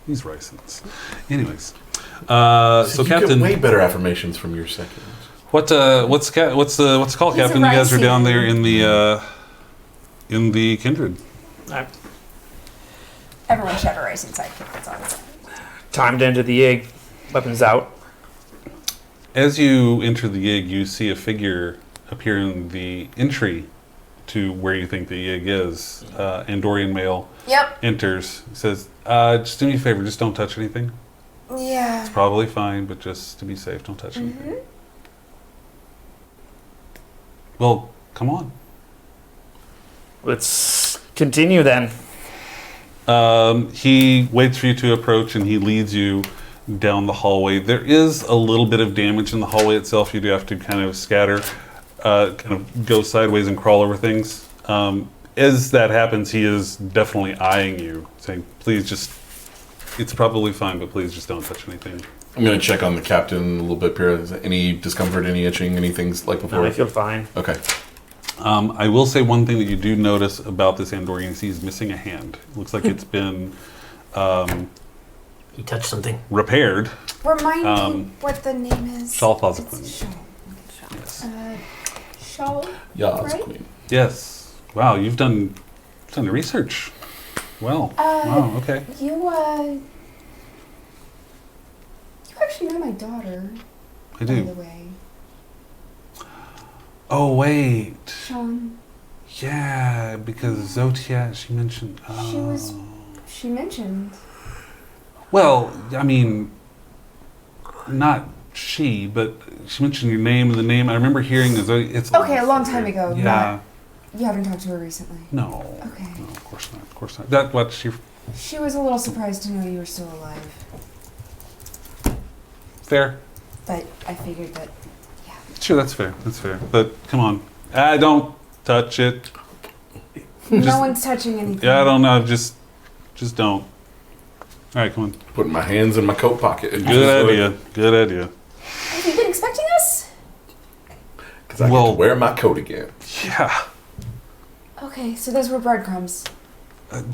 These ricins. Anyways, so you Captain, get way better affirmations from your second. what's the call, He's a Captain? You guys are down there ricin. in the Kindred. Everyone should have a racing sidekick that's on his Time to enter the Yig. Weapons out. As you enter the Yig, you see a figure appear in the entry to where you think the Yig is. Andorian male Yep. enters, says, just do me a favor, just don't touch anything. Yeah. It's probably fine, but just to be safe, don't touch anything. Well, come on. Let's continue then. He waits for you to approach and he leads you down the hallway. There is a little bit of damage in the hallway itself. You do have to kind of scatter, kind of go sideways and crawl over things. As that happens, he is definitely eyeing you, saying, please just, it's probably fine, but please just don't touch anything. I'm going to check on the captain a little bit here. Is there any discomfort, any itching, anything like before? No, I feel fine. Okay. I will say one thing that you do notice about this Andorian is he's missing a hand. It looks like it's been He touched something. repaired. Remind me what the name is. Shawl Plaza Queen. It's Shawl. Yes. Shawl. Yeah, it's Right? queen. Yes. Wow, you've done the research. Well, wow, okay. You actually know my daughter, I by the do. way. Oh, wait. Sean. Yeah, because Zotia, she mentioned... She mentioned. Well, I mean, not she, but she mentioned your name and the name. I remember hearing it's... Okay, a long time ago. Yeah. You haven't talked to her recently. No. Okay. No, of course not. Of course not. That what she... She was a little surprised to know you were still alive, Fair. but I figured that. Sure, that's fair. That's fair. But come on. Don't touch it. No one's touching anything. Yeah, I don't know. Just don't. All right, come on. Putting my hands in my coat pocket. And Good idea. Good idea. Have you been expecting us? Because I get to wear my coat again. Yeah. Okay, so those were breadcrumbs.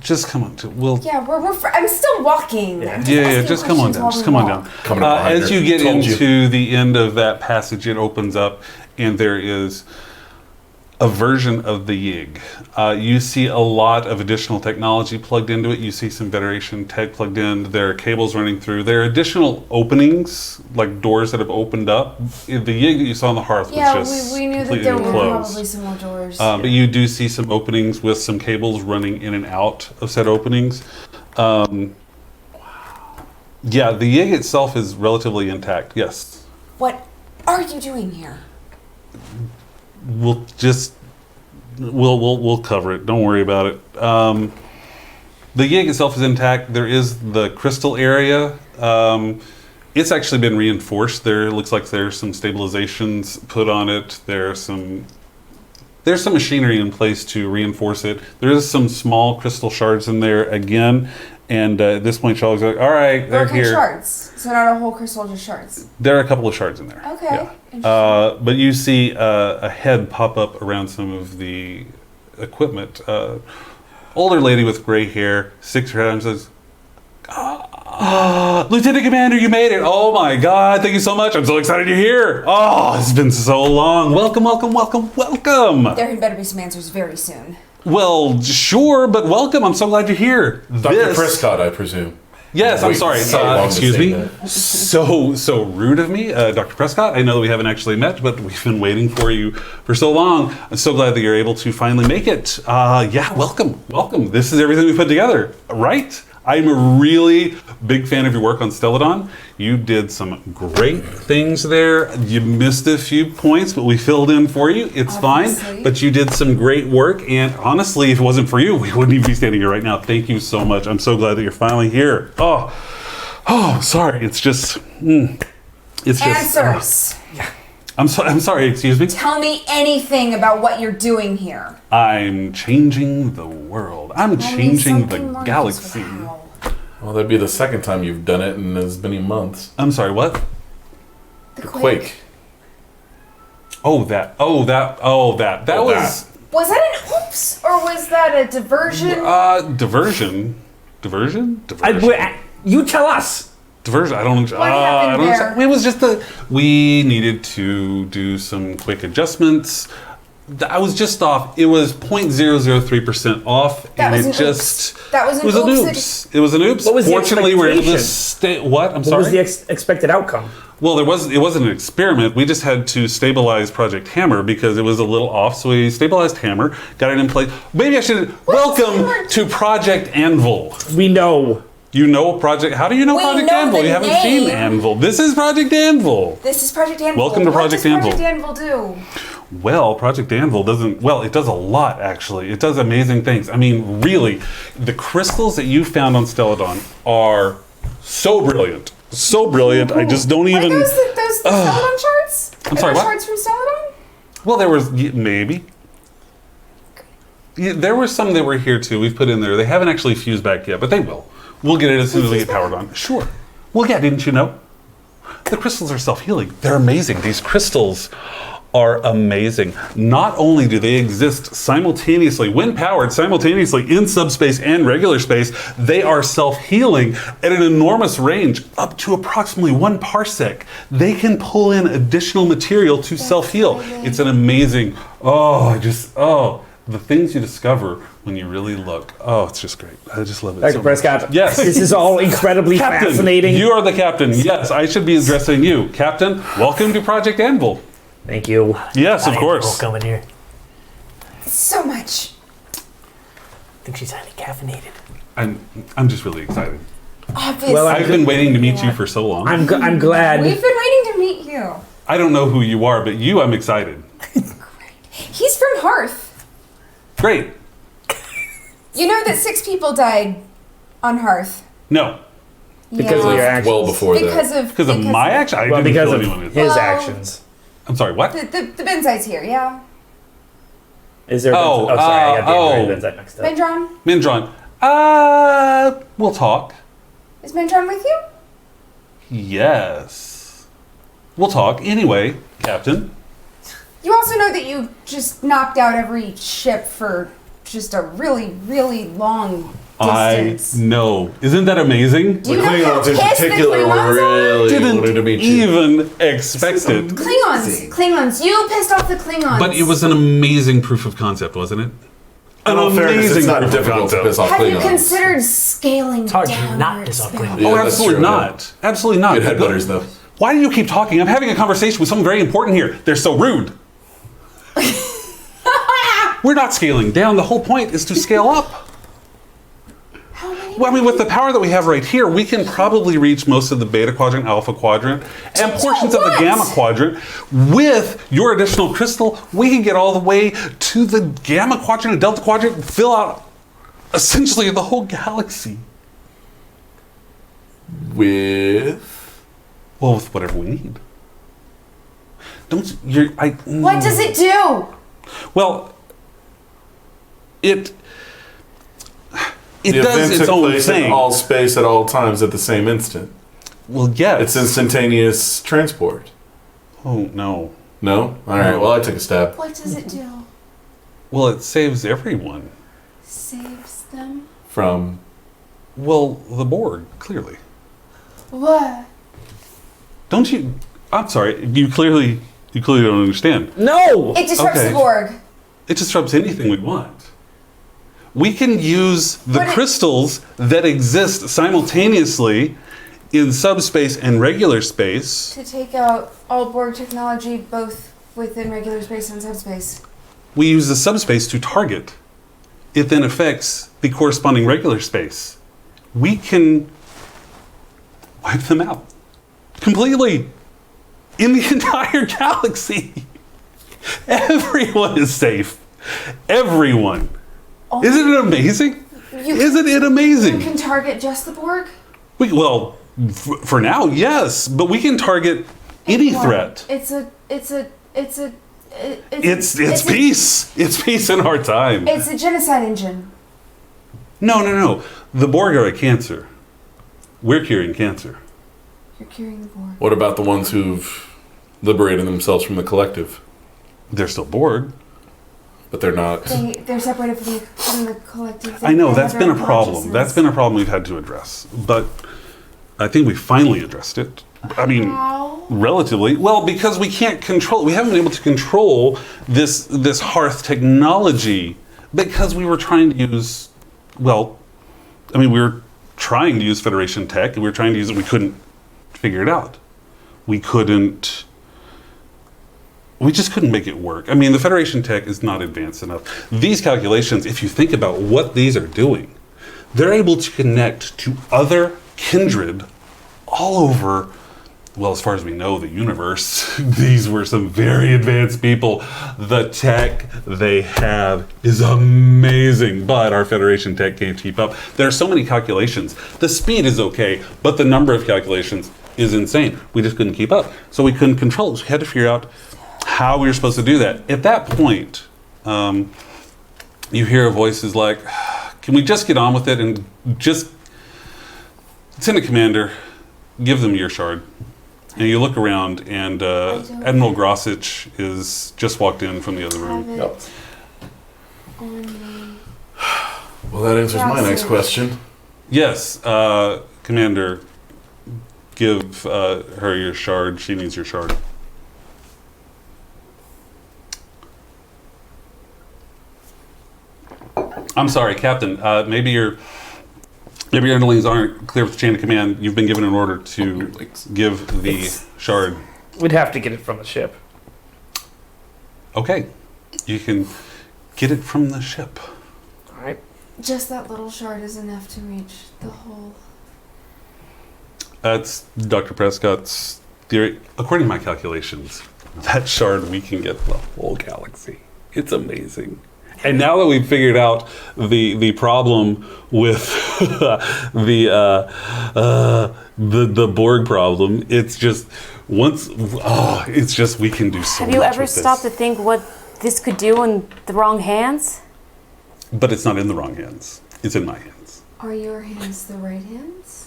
Just come on. We'll. Yeah, I'm still walking. Yeah. I'm Yeah, asking just come on questions down. while Just we come on walk. down. Coming up behind As her. you get Told you. into the end of that passage, it opens up, and there is a version of the Yig. You see a lot of additional technology plugged into it. You see some Federation tech plugged in. There are cables running through. There are additional openings, like doors that have opened up. The Yig that you saw on the hearth Yeah, was just we knew that completely there were enclosed. probably some more doors. But you do see some openings with some cables running in and out of said openings. Yeah, the Yig itself is relatively intact. Yes, What are you doing here? we'll cover it. Don't worry about it. The Yig itself is intact. There is the crystal area. It's actually been reinforced. There looks like there's some stabilizations put on it. There's some machinery in place to reinforce it. There is some small crystal shards in there again. And at this point, Charlie's like, all right, they're Broken here. shards. So not a whole crystal, just shards. There are a couple of shards in there. Okay. Yeah. Interesting. But you see a head pop up around some of the equipment. Older lady with gray hair sticks her head and says, Lieutenant Commander, you made it. Oh my God, thank you so much. I'm so excited you're here. Oh, it's been so long. Welcome, welcome, welcome, welcome. There had better be some answers very soon. Well, sure, but welcome. I'm so glad you're here. Dr. Prescott, I presume. Yes, I'm Wait, sorry. so long to Excuse say me. that. So rude of me, Dr. Prescott. I know that we haven't actually met, but we've been waiting for you for so long. I'm so glad that you're able to finally make it. Yeah, welcome. This is everything we put together, right? I'm a really big fan of your work on Stelladon. You did some great things there. You missed a few points, but we filled in for you. It's Obviously. fine, but you did some great work. And honestly, if it wasn't for you, we wouldn't even be standing here right now. Thank you so much. I'm so glad that you're finally here. Oh, sorry. It's just, Answers. I'm sorry. Excuse me. Tell me anything about what you're doing here. I'm changing the world. I'm Tell me changing something the more galaxy. useful. Well, that'd be the second time you've done it in as many months. I'm sorry. What? The The quake. That was Was that an oops or was that a diversion? Diversion. You tell us. Diversion. I don't. What happened there? It was just we needed to do some quick adjustments. I was just off. It was 0.003% off, That and was it an just. oops. That was an It was an oops. oops. It was an oops. What was the Fortunately, we were able to expectation? stay. What? I'm What sorry. was the expected outcome? Well, it wasn't an experiment. We just had to stabilize Project Hammer because it was a little off. So we stabilized Hammer, got it in place. Maybe I should welcome to Project Anvil. We know. You know Project? How do you know We Project know Anvil? the You haven't name. seen Anvil. This is Project Anvil. This is Project Anvil. Welcome to Project What does Anvil. Project Anvil do? Well, Project Anvil doesn't. Well, it does a lot actually. It does amazing things. I mean, really, the crystals that you found on Stelladon are so brilliant. So brilliant. I just don't even. Are those the Celadon charts? I'm sorry, Are those what? charts from Celadon? Well, there was maybe. Yeah, there were some that were here too. We've put in there. They haven't actually fused back yet, but they will. We'll get it as soon as we get powered on. Sure. Well, yeah, didn't you know? The crystals are self-healing. They're amazing. These crystals are amazing. Not only do they exist simultaneously, when powered, simultaneously in subspace and regular space, they are self-healing at an enormous range, up to approximately 1 parsec. They can pull in additional material to self-heal. It's an amazing, the things you discover when you really look. Oh, it's just great. I just love it. Dr. so much. Prescott. Yes. This is all incredibly Captain, fascinating. you are the captain. Yes, I should be addressing you. Captain, welcome to Project Anvil. Thank you. Yes, of I course. will come in here. So much. I think she's highly caffeinated. I'm just really excited. Obviously. Well, I've been waiting to meet you for so long. I'm glad. We've been waiting to meet you. I don't know who you are, but you, I'm excited. He's from Hearth. Great. You know that 6 people died on Hearth. No, Because of your actions. Well before Because that. of because of my action. I Well, didn't because kill of anyone. his Well- actions. I'm sorry. What? the Benzite's here, yeah. Is there? Oh, sorry, I got the oh. Android Benzite mixed up. Mendron, Mindron. We'll talk. is Mendron with you? Yes. We'll talk. Anyway, Captain. You also know that you just knocked out every ship for just a really, really long distance. I know. Isn't that amazing? Do you The know how Klingons in pissed the particular Klingons were are? really wanted to meet you. even expect it. Klingons, you pissed off the Klingons. But it was an amazing proof of concept, wasn't it? In all fairness, it's not difficult to piss off Have you Klingons. considered scaling It's hard to down not your piss off experiment? Klingons. Oh, Yeah, that's absolutely true, not. Absolutely not. Good headbutters, though. Why do you keep talking? I'm having a conversation with someone very important here. They're so rude. We're not scaling down. The whole point is to scale up. How many? Well, I mean, with the power that we have right here, we can probably reach most of the beta quadrant, alpha quadrant, and portions of the what? gamma quadrant. With your additional crystal, we can get all the way to the gamma quadrant and delta quadrant and fill out essentially the whole galaxy. With Well, with whatever we need. Don't you're I What does it do? Well, it the does event its took own place thing. in all space at all times at the same instant. Well, yes. It's instantaneous transport. Oh no. No? Alright, well, I took a stab. What does it do? Well, it saves everyone. Saves them? From. Well, the Borg, clearly. What? Don't you? I'm sorry. You clearly don't understand. No. It disrupts Okay. the Borg. It disrupts anything we want. We can use the But it- crystals that exist simultaneously in subspace and regular space. To take out all Borg technology both within regular space and subspace. We use the subspace to target. It then affects the corresponding regular space. We can wipe them out completely in the entire galaxy. Everyone is safe. Everyone. Oh. Isn't it amazing? Isn't it You amazing? can target just the Borg? Well, for now, yes, but we can target any Well, threat. It's It's peace. It's peace in our time. It's a genocide engine. No. The Borg are a cancer. We're curing cancer. You're curing the Borg. What about the ones who've liberated themselves from the collective? They're still Borg. but they're not. They're separated from the collective. I know, They that's have been a their own problem. consciousness. That's been a problem we've had to address. But I think we finally addressed it. I mean, How? relatively. Well, because we can't control, we haven't been able to control this hearth technology because we were trying to use, well, I mean, we were trying to use Federation tech and we were trying to use it, we couldn't figure it out. We just couldn't make it work. I mean, the Federation tech is not advanced enough. These calculations, if you think about what these are doing, they're able to connect to other kindred all over, well, as far as we know, the universe. These were some very advanced people. The tech they have is amazing, but our Federation tech can't keep up. There are so many calculations. The speed is okay, but the number of calculations is insane. We just couldn't keep up. So we couldn't control it. So we had to figure out how we were supposed to do that. At that point, you hear voices like, can we just get on with it and just send a commander, give them your shard. And you look around, and Admiral Grossich is just walked in from the other room. Yep. Well, that answers my next question. Yes, Commander, give her your shard. She needs your shard. I'm sorry, Captain. Maybe your underlings aren't clear with the chain of command. You've been given an order to give the shard. We'd have to get it from the ship. Okay, you can get it from the ship. All right. Just that little shard is enough to reach the whole. That's Dr. Prescott's theory. According to my calculations, that shard, we can get the whole galaxy. It's amazing. And now that we've figured out the problem with the Borg problem, it's just we can do so much. Have you ever with stopped to this. think what this could do in the wrong hands? But it's not in the wrong hands. It's in my hands. Are your hands the right hands?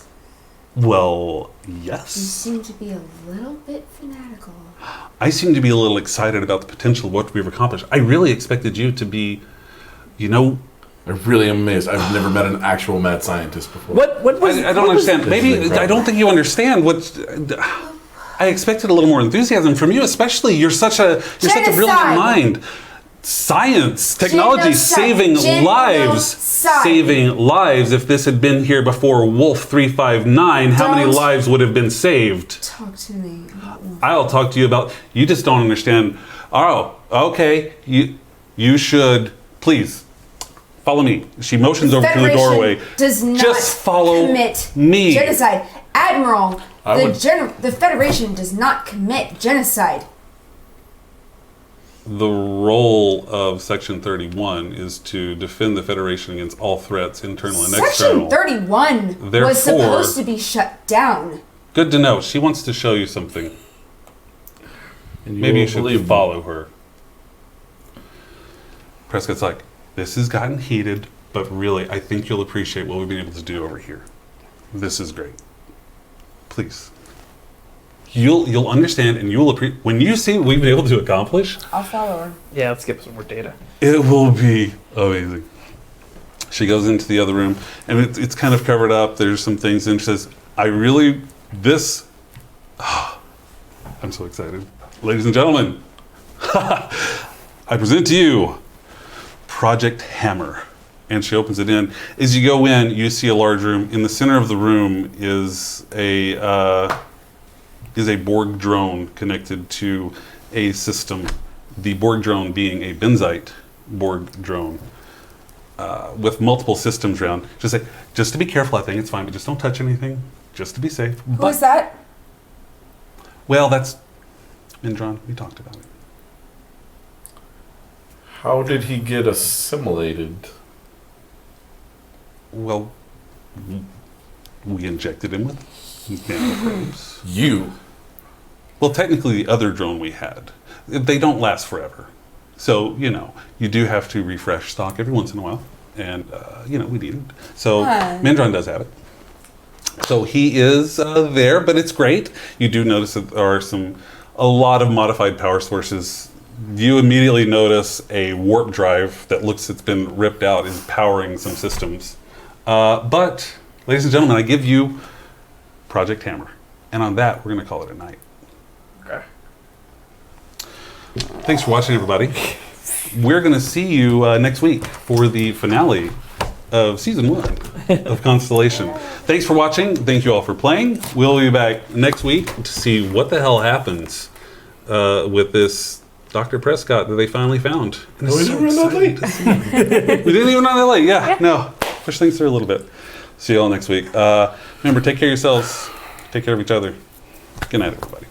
Well, You yes. seem to be a little bit fanatical. I seem to be a little excited about the potential of what we've accomplished. I really expected you to be, I really am amazed. I've never met an actual mad scientist before. What was? I don't understand. Maybe I don't think you understand what. I expected a little more enthusiasm from you, especially you're such a brilliant mind. Science, technology, Genocide. saving lives, Genocide. saving lives. If this had been here before Wolf 359, how many Don't- lives would have been saved? Talk to me about Wolf. I'll talk to you about. You just don't understand. Oh, okay. You should please follow me. She motions over to the Federation doorway. does not Just follow commit me. genocide. Admiral, I the Federation does not commit genocide. The role of Section 31 is to defend the Federation against all threats, internal and Section external. 31 Therefore- was supposed to be shut down. Good to know. She wants to show you something. And Maybe you will should believe me. follow her. Prescott's like, this has gotten heated, but really, I think you'll appreciate what we've been able to do over here. This is great. Please. You'll understand, and you'll appreciate when you see what we've been able to accomplish. I'll follow her. Yeah, let's get some more data. It will be amazing. She goes into the other room, and it's kind of covered up. There's some things, and she says, I'm so excited. Ladies and gentlemen, I present to you Project Hammer. And she opens it in. As you go in, you see a large room. In the center of the room is a Borg drone connected to a system. The Borg drone being a Benzite Borg drone with multiple systems around. Just to be careful, I think it's fine, but just don't touch anything, just to be safe. Who is that? Well, that's Mindron. We talked about it. How did he get assimilated? Well, we injected him with nanoprobes. You. Well, technically, the other drone we had, they don't last forever. So, you do have to refresh stock every once in a while. And, we need it. So, Mindron does have it. So he is there, but it's great. You do notice that there are a lot of modified power sources you immediately notice a warp drive that looks it's been ripped out is powering some systems. But, ladies and gentlemen, I give you Project Hammer. And on that, we're going to call it a night. Okay. Thanks for watching, everybody. We're going to see you next week for the finale of Season 1 of Constellation. Thanks for watching. Thank you all for playing. We'll be back next week to see what the hell happens with this Dr. Prescott that they finally found. And it's so exciting to see. We didn't even run that late. Yeah, no. Push things through a little bit. See you all next week. Remember, take care of yourselves. Take care of each other. Good night, everybody.